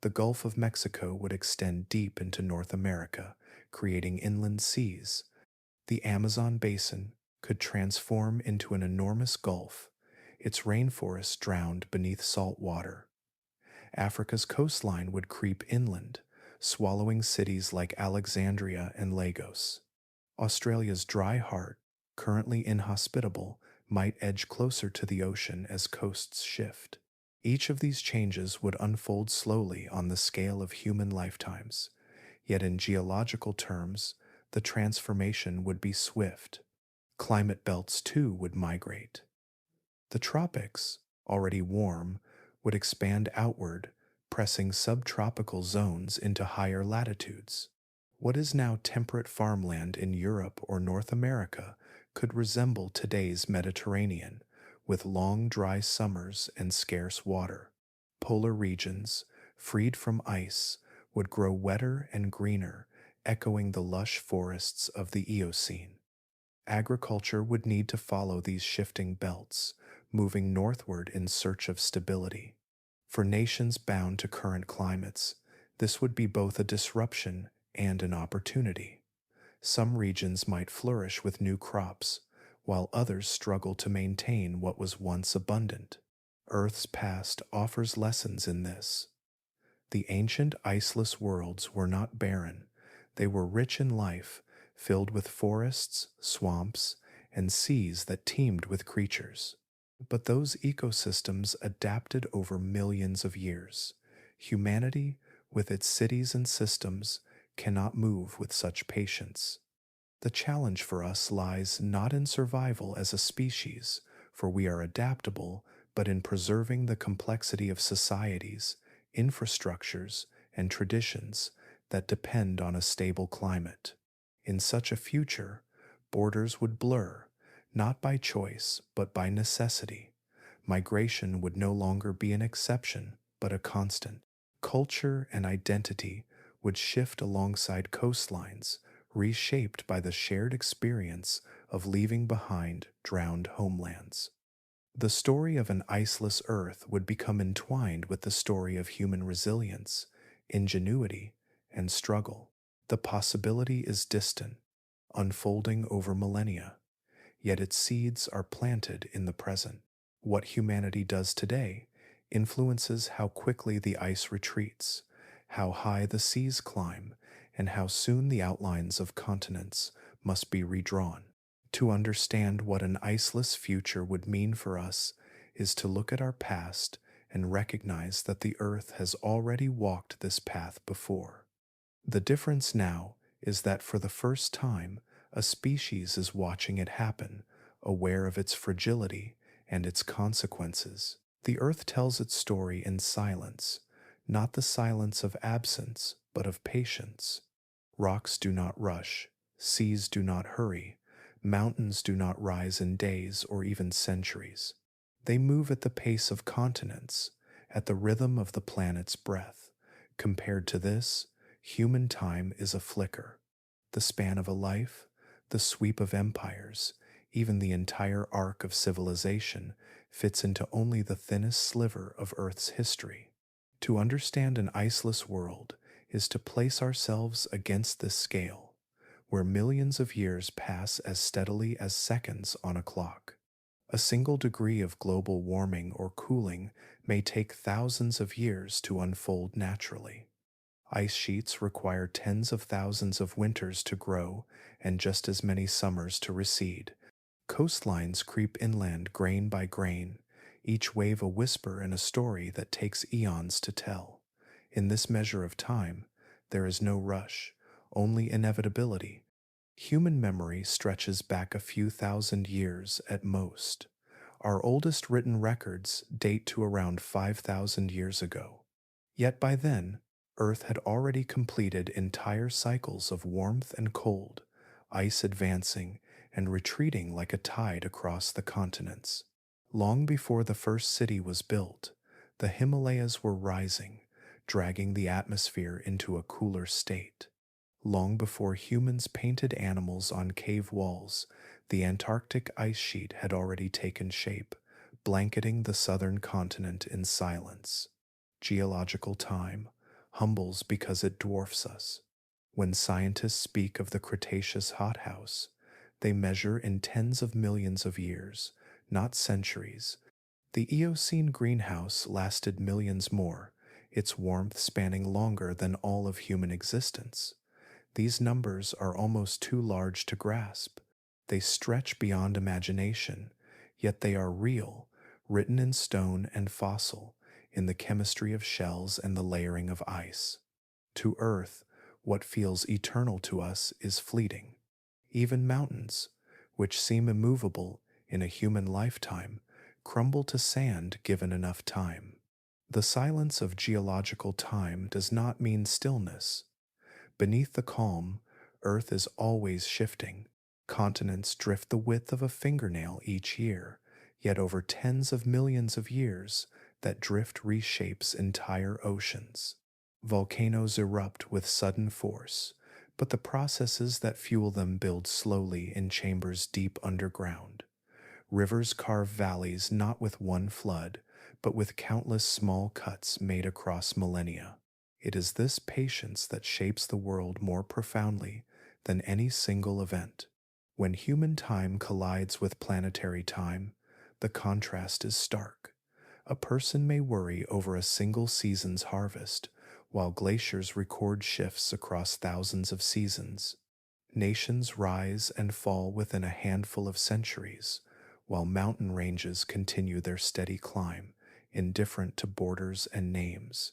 The Gulf of Mexico would extend deep into North America, creating inland seas. The Amazon basin could transform into an enormous gulf, its rainforests drowned beneath salt water. Africa's coastline would creep inland, swallowing cities like Alexandria and Lagos. Australia's dry heart, currently inhospitable, might edge closer to the ocean as coasts shift. Each of these changes would unfold slowly on the scale of human lifetimes, yet in geological terms, the transformation would be swift. Climate belts, too, would migrate. The tropics, already warm, would expand outward, pressing subtropical zones into higher latitudes. What is now temperate farmland in Europe or North America could resemble today's Mediterranean, with long dry summers and scarce water. Polar regions, freed from ice, would grow wetter and greener, echoing the lush forests of the Eocene. Agriculture would need to follow these shifting belts, moving northward in search of stability. For nations bound to current climates, this would be both a disruption and an opportunity. Some regions might flourish with new crops, while others struggle to maintain what was once abundant. Earth's past offers lessons in this. The ancient iceless worlds were not barren, they were rich in life, filled with forests, swamps, and seas that teemed with creatures. But those ecosystems adapted over millions of years. Humanity, with its cities and systems, cannot move with such patience. The challenge for us lies not in survival as a species, for we are adaptable, but in preserving the complexity of societies, infrastructures, and traditions that depend on a stable climate. In such a future, borders would blur, not by choice, but by necessity. Migration would no longer be an exception, but a constant. Culture and identity would shift alongside coastlines, reshaped by the shared experience of leaving behind drowned homelands. The story of an iceless Earth would become entwined with the story of human resilience, ingenuity, and struggle. The possibility is distant, unfolding over millennia, yet its seeds are planted in the present. What humanity does today influences how quickly the ice retreats, how high the seas climb, and how soon the outlines of continents must be redrawn. To understand what an iceless future would mean for us is to look at our past and recognize that the Earth has already walked this path before. The difference now is that for the first time, a species is watching it happen, aware of its fragility and its consequences. The Earth tells its story in silence, not the silence of absence, but of patience. Rocks do not rush, seas do not hurry, mountains do not rise in days or even centuries. They move at the pace of continents, at the rhythm of the planet's breath. Compared to this, human time is a flicker. The span of a life, the sweep of empires, even the entire arc of civilization fits into only the thinnest sliver of Earth's history. To understand an iceless world is to place ourselves against this scale, where millions of years pass as steadily as seconds on a clock. A single degree of global warming or cooling may take thousands of years to unfold naturally. Ice sheets require tens of thousands of winters to grow and just as many summers to recede. Coastlines creep inland grain by grain, each wave a whisper in a story that takes eons to tell. In this measure of time, there is no rush, only inevitability. Human memory stretches back a few thousand years at most. Our oldest written records date to around 5,000 years ago. Yet by then, Earth had already completed entire cycles of warmth and cold, ice advancing and retreating like a tide across the continents. Long before the first city was built, the Himalayas were rising, dragging the atmosphere into a cooler state. Long before humans painted animals on cave walls, the Antarctic ice sheet had already taken shape, blanketing the southern continent in silence. Geological time humbles because it dwarfs us. When scientists speak of the Cretaceous hothouse, they measure in tens of millions of years, not centuries. The Eocene greenhouse lasted millions more, its warmth spanning longer than all of human existence. These numbers are almost too large to grasp. They stretch beyond imagination, yet they are real, written in stone and fossil, in the chemistry of shells and the layering of ice. To Earth, what feels eternal to us is fleeting. Even mountains, which seem immovable in a human lifetime, crumble to sand given enough time. The silence of geological time does not mean stillness. Beneath the calm, Earth is always shifting. Continents drift the width of a fingernail each year, yet over tens of millions of years, that drift reshapes entire oceans. Volcanoes erupt with sudden force, but the processes that fuel them build slowly in chambers deep underground. Rivers carve valleys not with one flood, but with countless small cuts made across millennia. It is this patience that shapes the world more profoundly than any single event. When human time collides with planetary time, the contrast is stark. A person may worry over a single season's harvest, while glaciers record shifts across thousands of seasons. Nations rise and fall within a handful of centuries, while mountain ranges continue their steady climb, indifferent to borders and names.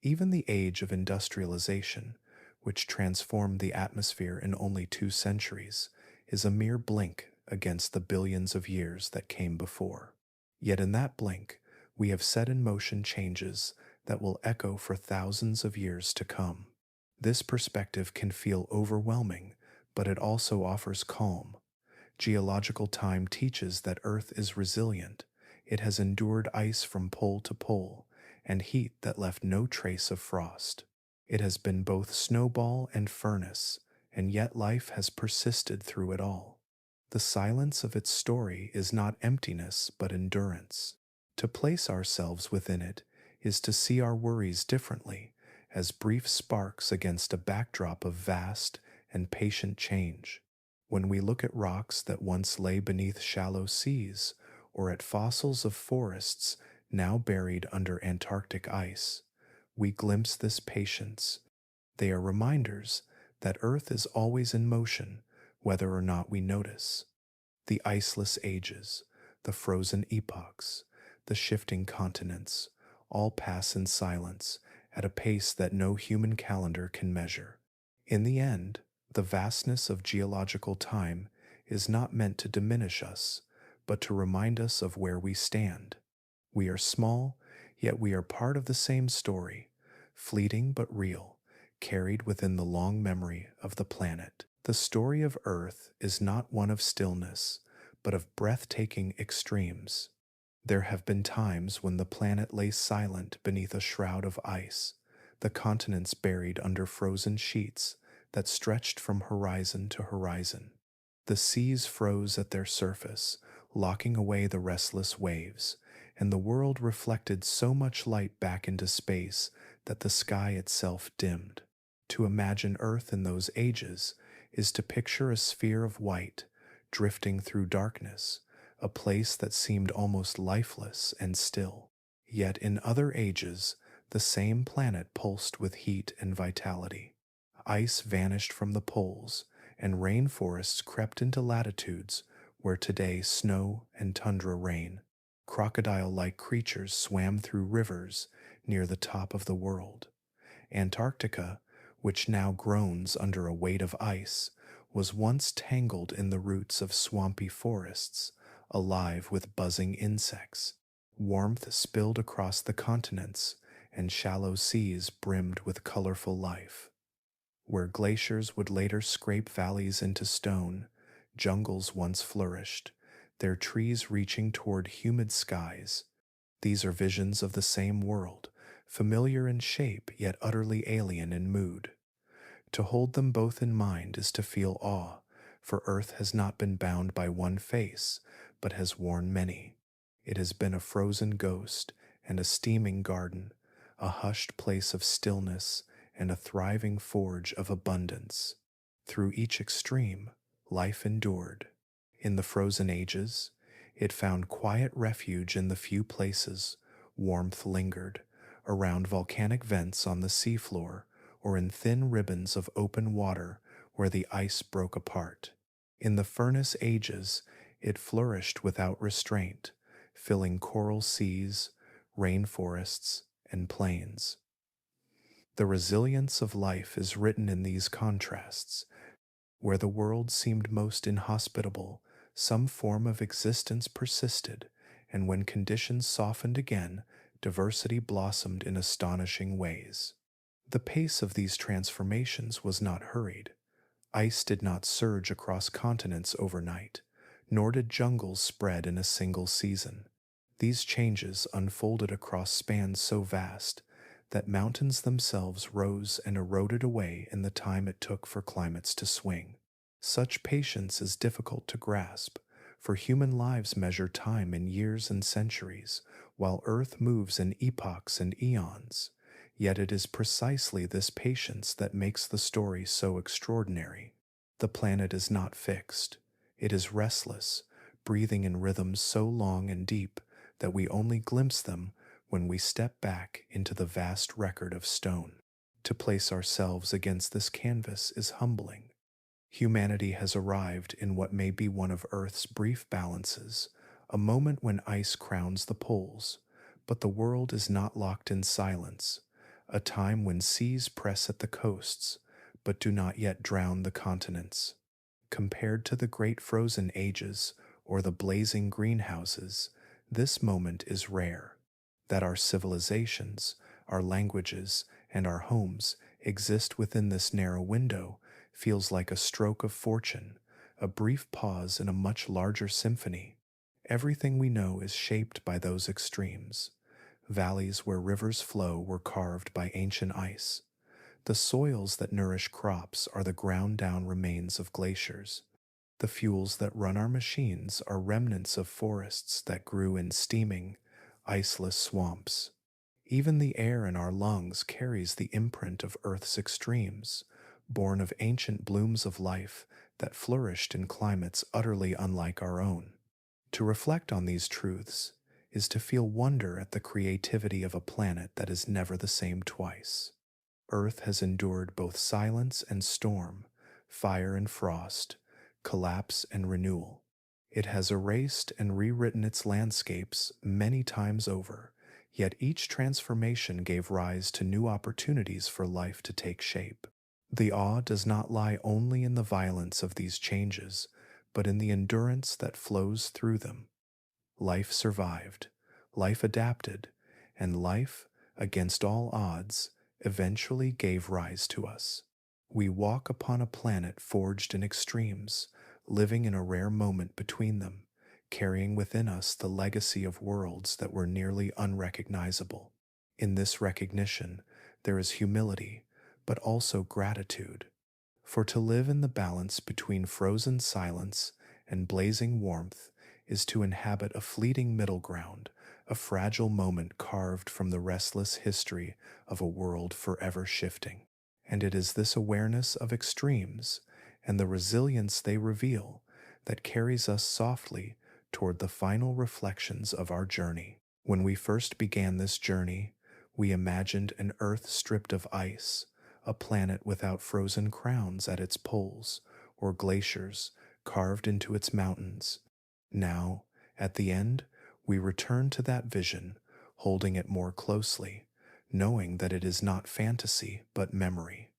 Even the age of industrialization, which transformed the atmosphere in only 2 centuries, is a mere blink against the billions of years that came before. Yet in that blink, we have set in motion changes that will echo for thousands of years to come. This perspective can feel overwhelming, but it also offers calm. Geological time teaches that Earth is resilient. It has endured ice from pole to pole and heat that left no trace of frost. It has been both snowball and furnace, and yet life has persisted through it all. The silence of its story is not emptiness but endurance. To place ourselves within it is to see our worries differently, as brief sparks against a backdrop of vast and patient change. When we look at rocks that once lay beneath shallow seas, or at fossils of forests now buried under Antarctic ice, we glimpse this patience. They are reminders that Earth is always in motion, whether or not we notice. The iceless ages, the frozen epochs, the shifting continents, all pass in silence at a pace that no human calendar can measure. In the end, the vastness of geological time is not meant to diminish us, but to remind us of where we stand. We are small, yet we are part of the same story, fleeting but real, carried within the long memory of the planet. The story of Earth is not one of stillness, but of breathtaking extremes. There have been times when the planet lay silent beneath a shroud of ice, the continents buried under frozen sheets that stretched from horizon to horizon. The seas froze at their surface, locking away the restless waves, and the world reflected so much light back into space that the sky itself dimmed. To imagine Earth in those ages is to picture a sphere of white, drifting through darkness, a place that seemed almost lifeless and still. Yet in other ages, the same planet pulsed with heat and vitality. Ice vanished from the poles, and rainforests crept into latitudes where today snow and tundra reign. Crocodile-like creatures swam through rivers near the top of the world. Antarctica, which now groans under a weight of ice, was once tangled in the roots of swampy forests, alive with buzzing insects. Warmth spilled across the continents, and shallow seas brimmed with colorful life. Where glaciers would later scrape valleys into stone, jungles once flourished, their trees reaching toward humid skies. These are visions of the same world, familiar in shape yet utterly alien in mood. To hold them both in mind is to feel awe, for Earth has not been bound by one face, but has worn many. It has been a frozen ghost and a steaming garden, a hushed place of stillness and a thriving forge of abundance. Through each extreme, life endured. In the frozen ages, it found quiet refuge in the few places warmth lingered, around volcanic vents on the seafloor or in thin ribbons of open water where the ice broke apart. In the furnace ages, it flourished without restraint, filling coral seas, rainforests, and plains. The resilience of life is written in these contrasts. Where the world seemed most inhospitable, some form of existence persisted, and when conditions softened again, diversity blossomed in astonishing ways. The pace of these transformations was not hurried. Ice did not surge across continents overnight, nor did jungles spread in a single season. These changes unfolded across spans so vast that mountains themselves rose and eroded away in the time it took for climates to swing. Such patience is difficult to grasp, for human lives measure time in years and centuries, while Earth moves in epochs and eons. Yet it is precisely this patience that makes the story so extraordinary. The planet is not fixed. It is restless, breathing in rhythms so long and deep that we only glimpse them when we step back into the vast record of stone. To place ourselves against this canvas is humbling. Humanity has arrived in what may be one of Earth's brief balances, a moment when ice crowns the poles, but the world is not locked in silence, a time when seas press at the coasts, but do not yet drown the continents. Compared to the great frozen ages or the blazing greenhouses, this moment is rare. That our civilizations, our languages, and our homes exist within this narrow window feels like a stroke of fortune, a brief pause in a much larger symphony. Everything we know is shaped by those extremes. Valleys where rivers flow were carved by ancient ice. The soils that nourish crops are the ground-down remains of glaciers. The fuels that run our machines are remnants of forests that grew in steaming, iceless swamps. Even the air in our lungs carries the imprint of Earth's extremes, born of ancient blooms of life that flourished in climates utterly unlike our own. To reflect on these truths is to feel wonder at the creativity of a planet that is never the same twice. Earth has endured both silence and storm, fire and frost, collapse and renewal. It has erased and rewritten its landscapes many times over, yet each transformation gave rise to new opportunities for life to take shape. The awe does not lie only in the violence of these changes, but in the endurance that flows through them. Life survived, life adapted, and life, against all odds, eventually gave rise to us. We walk upon a planet forged in extremes, living in a rare moment between them, carrying within us the legacy of worlds that were nearly unrecognizable. In this recognition, there is humility, but also gratitude. For to live in the balance between frozen silence and blazing warmth is to inhabit a fleeting middle ground, a fragile moment carved from the restless history of a world forever shifting. And it is this awareness of extremes and the resilience they reveal that carries us softly toward the final reflections of our journey. When we first began this journey, we imagined an Earth stripped of ice, a planet without frozen crowns at its poles, or glaciers carved into its mountains. Now, at the end, we return to that vision, holding it more closely, knowing that it is not fantasy but memory.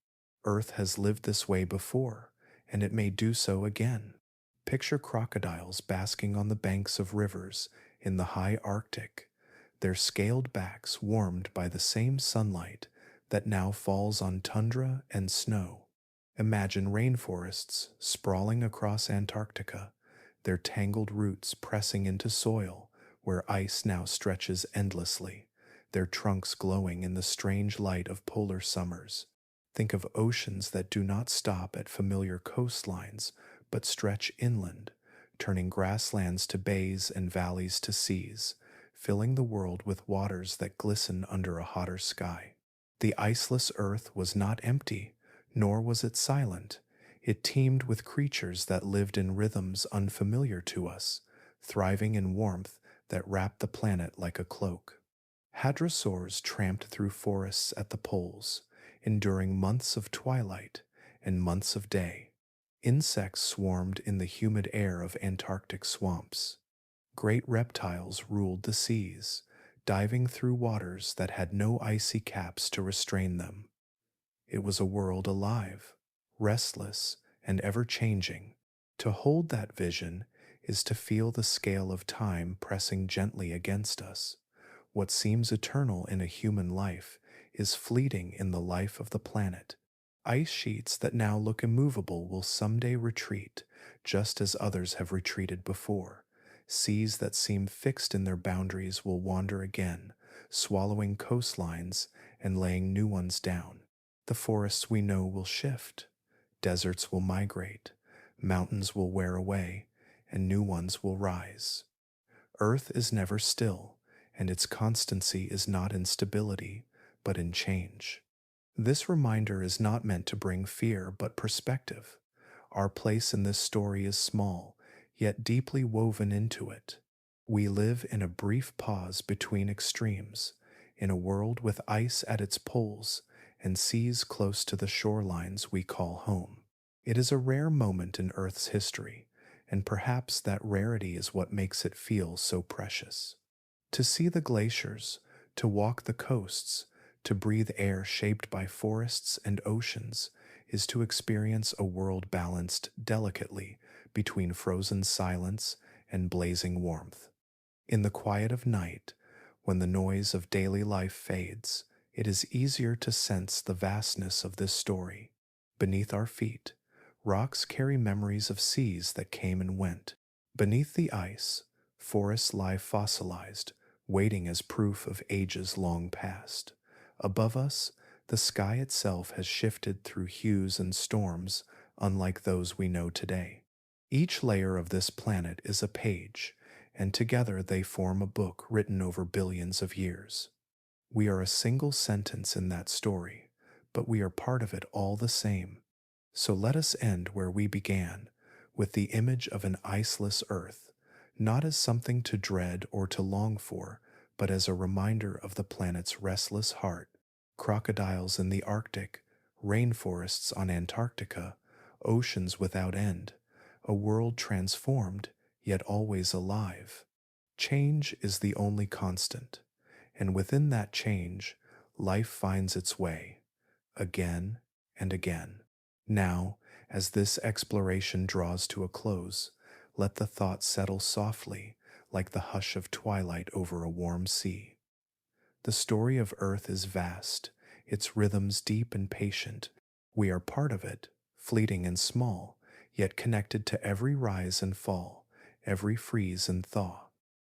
Earth has lived this way before, and it may do so again. Picture crocodiles basking on the banks of rivers in the high Arctic, their scaled backs warmed by the same sunlight that now falls on tundra and snow. Imagine rainforests sprawling across Antarctica, their tangled roots pressing into soil where ice now stretches endlessly, their trunks glowing in the strange light of polar summers. Think of oceans that do not stop at familiar coastlines but stretch inland, turning grasslands to bays and valleys to seas, filling the world with waters that glisten under a hotter sky. The iceless earth was not empty, nor was it silent. It teemed with creatures that lived in rhythms unfamiliar to us, thriving in warmth that wrapped the planet like a cloak. Hadrosaurs tramped through forests at the poles, enduring months of twilight and months of day. Insects swarmed in the humid air of Antarctic swamps. Great reptiles ruled the seas, diving through waters that had no icy caps to restrain them. It was a world alive, restless, and ever changing. To hold that vision is to feel the scale of time pressing gently against us. What seems eternal in a human life is fleeting in the life of the planet. Ice sheets that now look immovable will someday retreat, just as others have retreated before. Seas that seem fixed in their boundaries will wander again, swallowing coastlines and laying new ones down. The forests we know will shift, deserts will migrate, mountains will wear away, and new ones will rise. Earth is never still, and its constancy is not in stability, but in change. This reminder is not meant to bring fear, but perspective. Our place in this story is small, yet deeply woven into it. We live in a brief pause between extremes, in a world with ice at its poles and seas close to the shorelines we call home. It is a rare moment in Earth's history, and perhaps that rarity is what makes it feel so precious. To see the glaciers, to walk the coasts, to breathe air shaped by forests and oceans is to experience a world balanced delicately between frozen silence and blazing warmth. In the quiet of night, when the noise of daily life fades, it is easier to sense the vastness of this story. Beneath our feet, rocks carry memories of seas that came and went. Beneath the ice, forests lie fossilized, waiting as proof of ages long past. Above us, the sky itself has shifted through hues and storms unlike those we know today. Each layer of this planet is a page, and together they form a book written over billions of years. We are a single sentence in that story, but we are part of it all the same. So let us end where we began, with the image of an iceless earth, not as something to dread or to long for, but as a reminder of the planet's restless heart. Crocodiles in the Arctic, rainforests on Antarctica, oceans without end, a world transformed, yet always alive. Change is the only constant, and within that change, life finds its way, again and again. Now, as this exploration draws to a close, let the thought settle softly, like the hush of twilight over a warm sea. The story of Earth is vast, its rhythms deep and patient. We are part of it, fleeting and small, yet connected to every rise and fall, every freeze and thaw.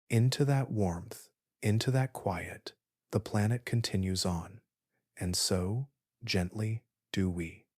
Into that warmth, into that quiet, the planet continues on, and so, gently, do we.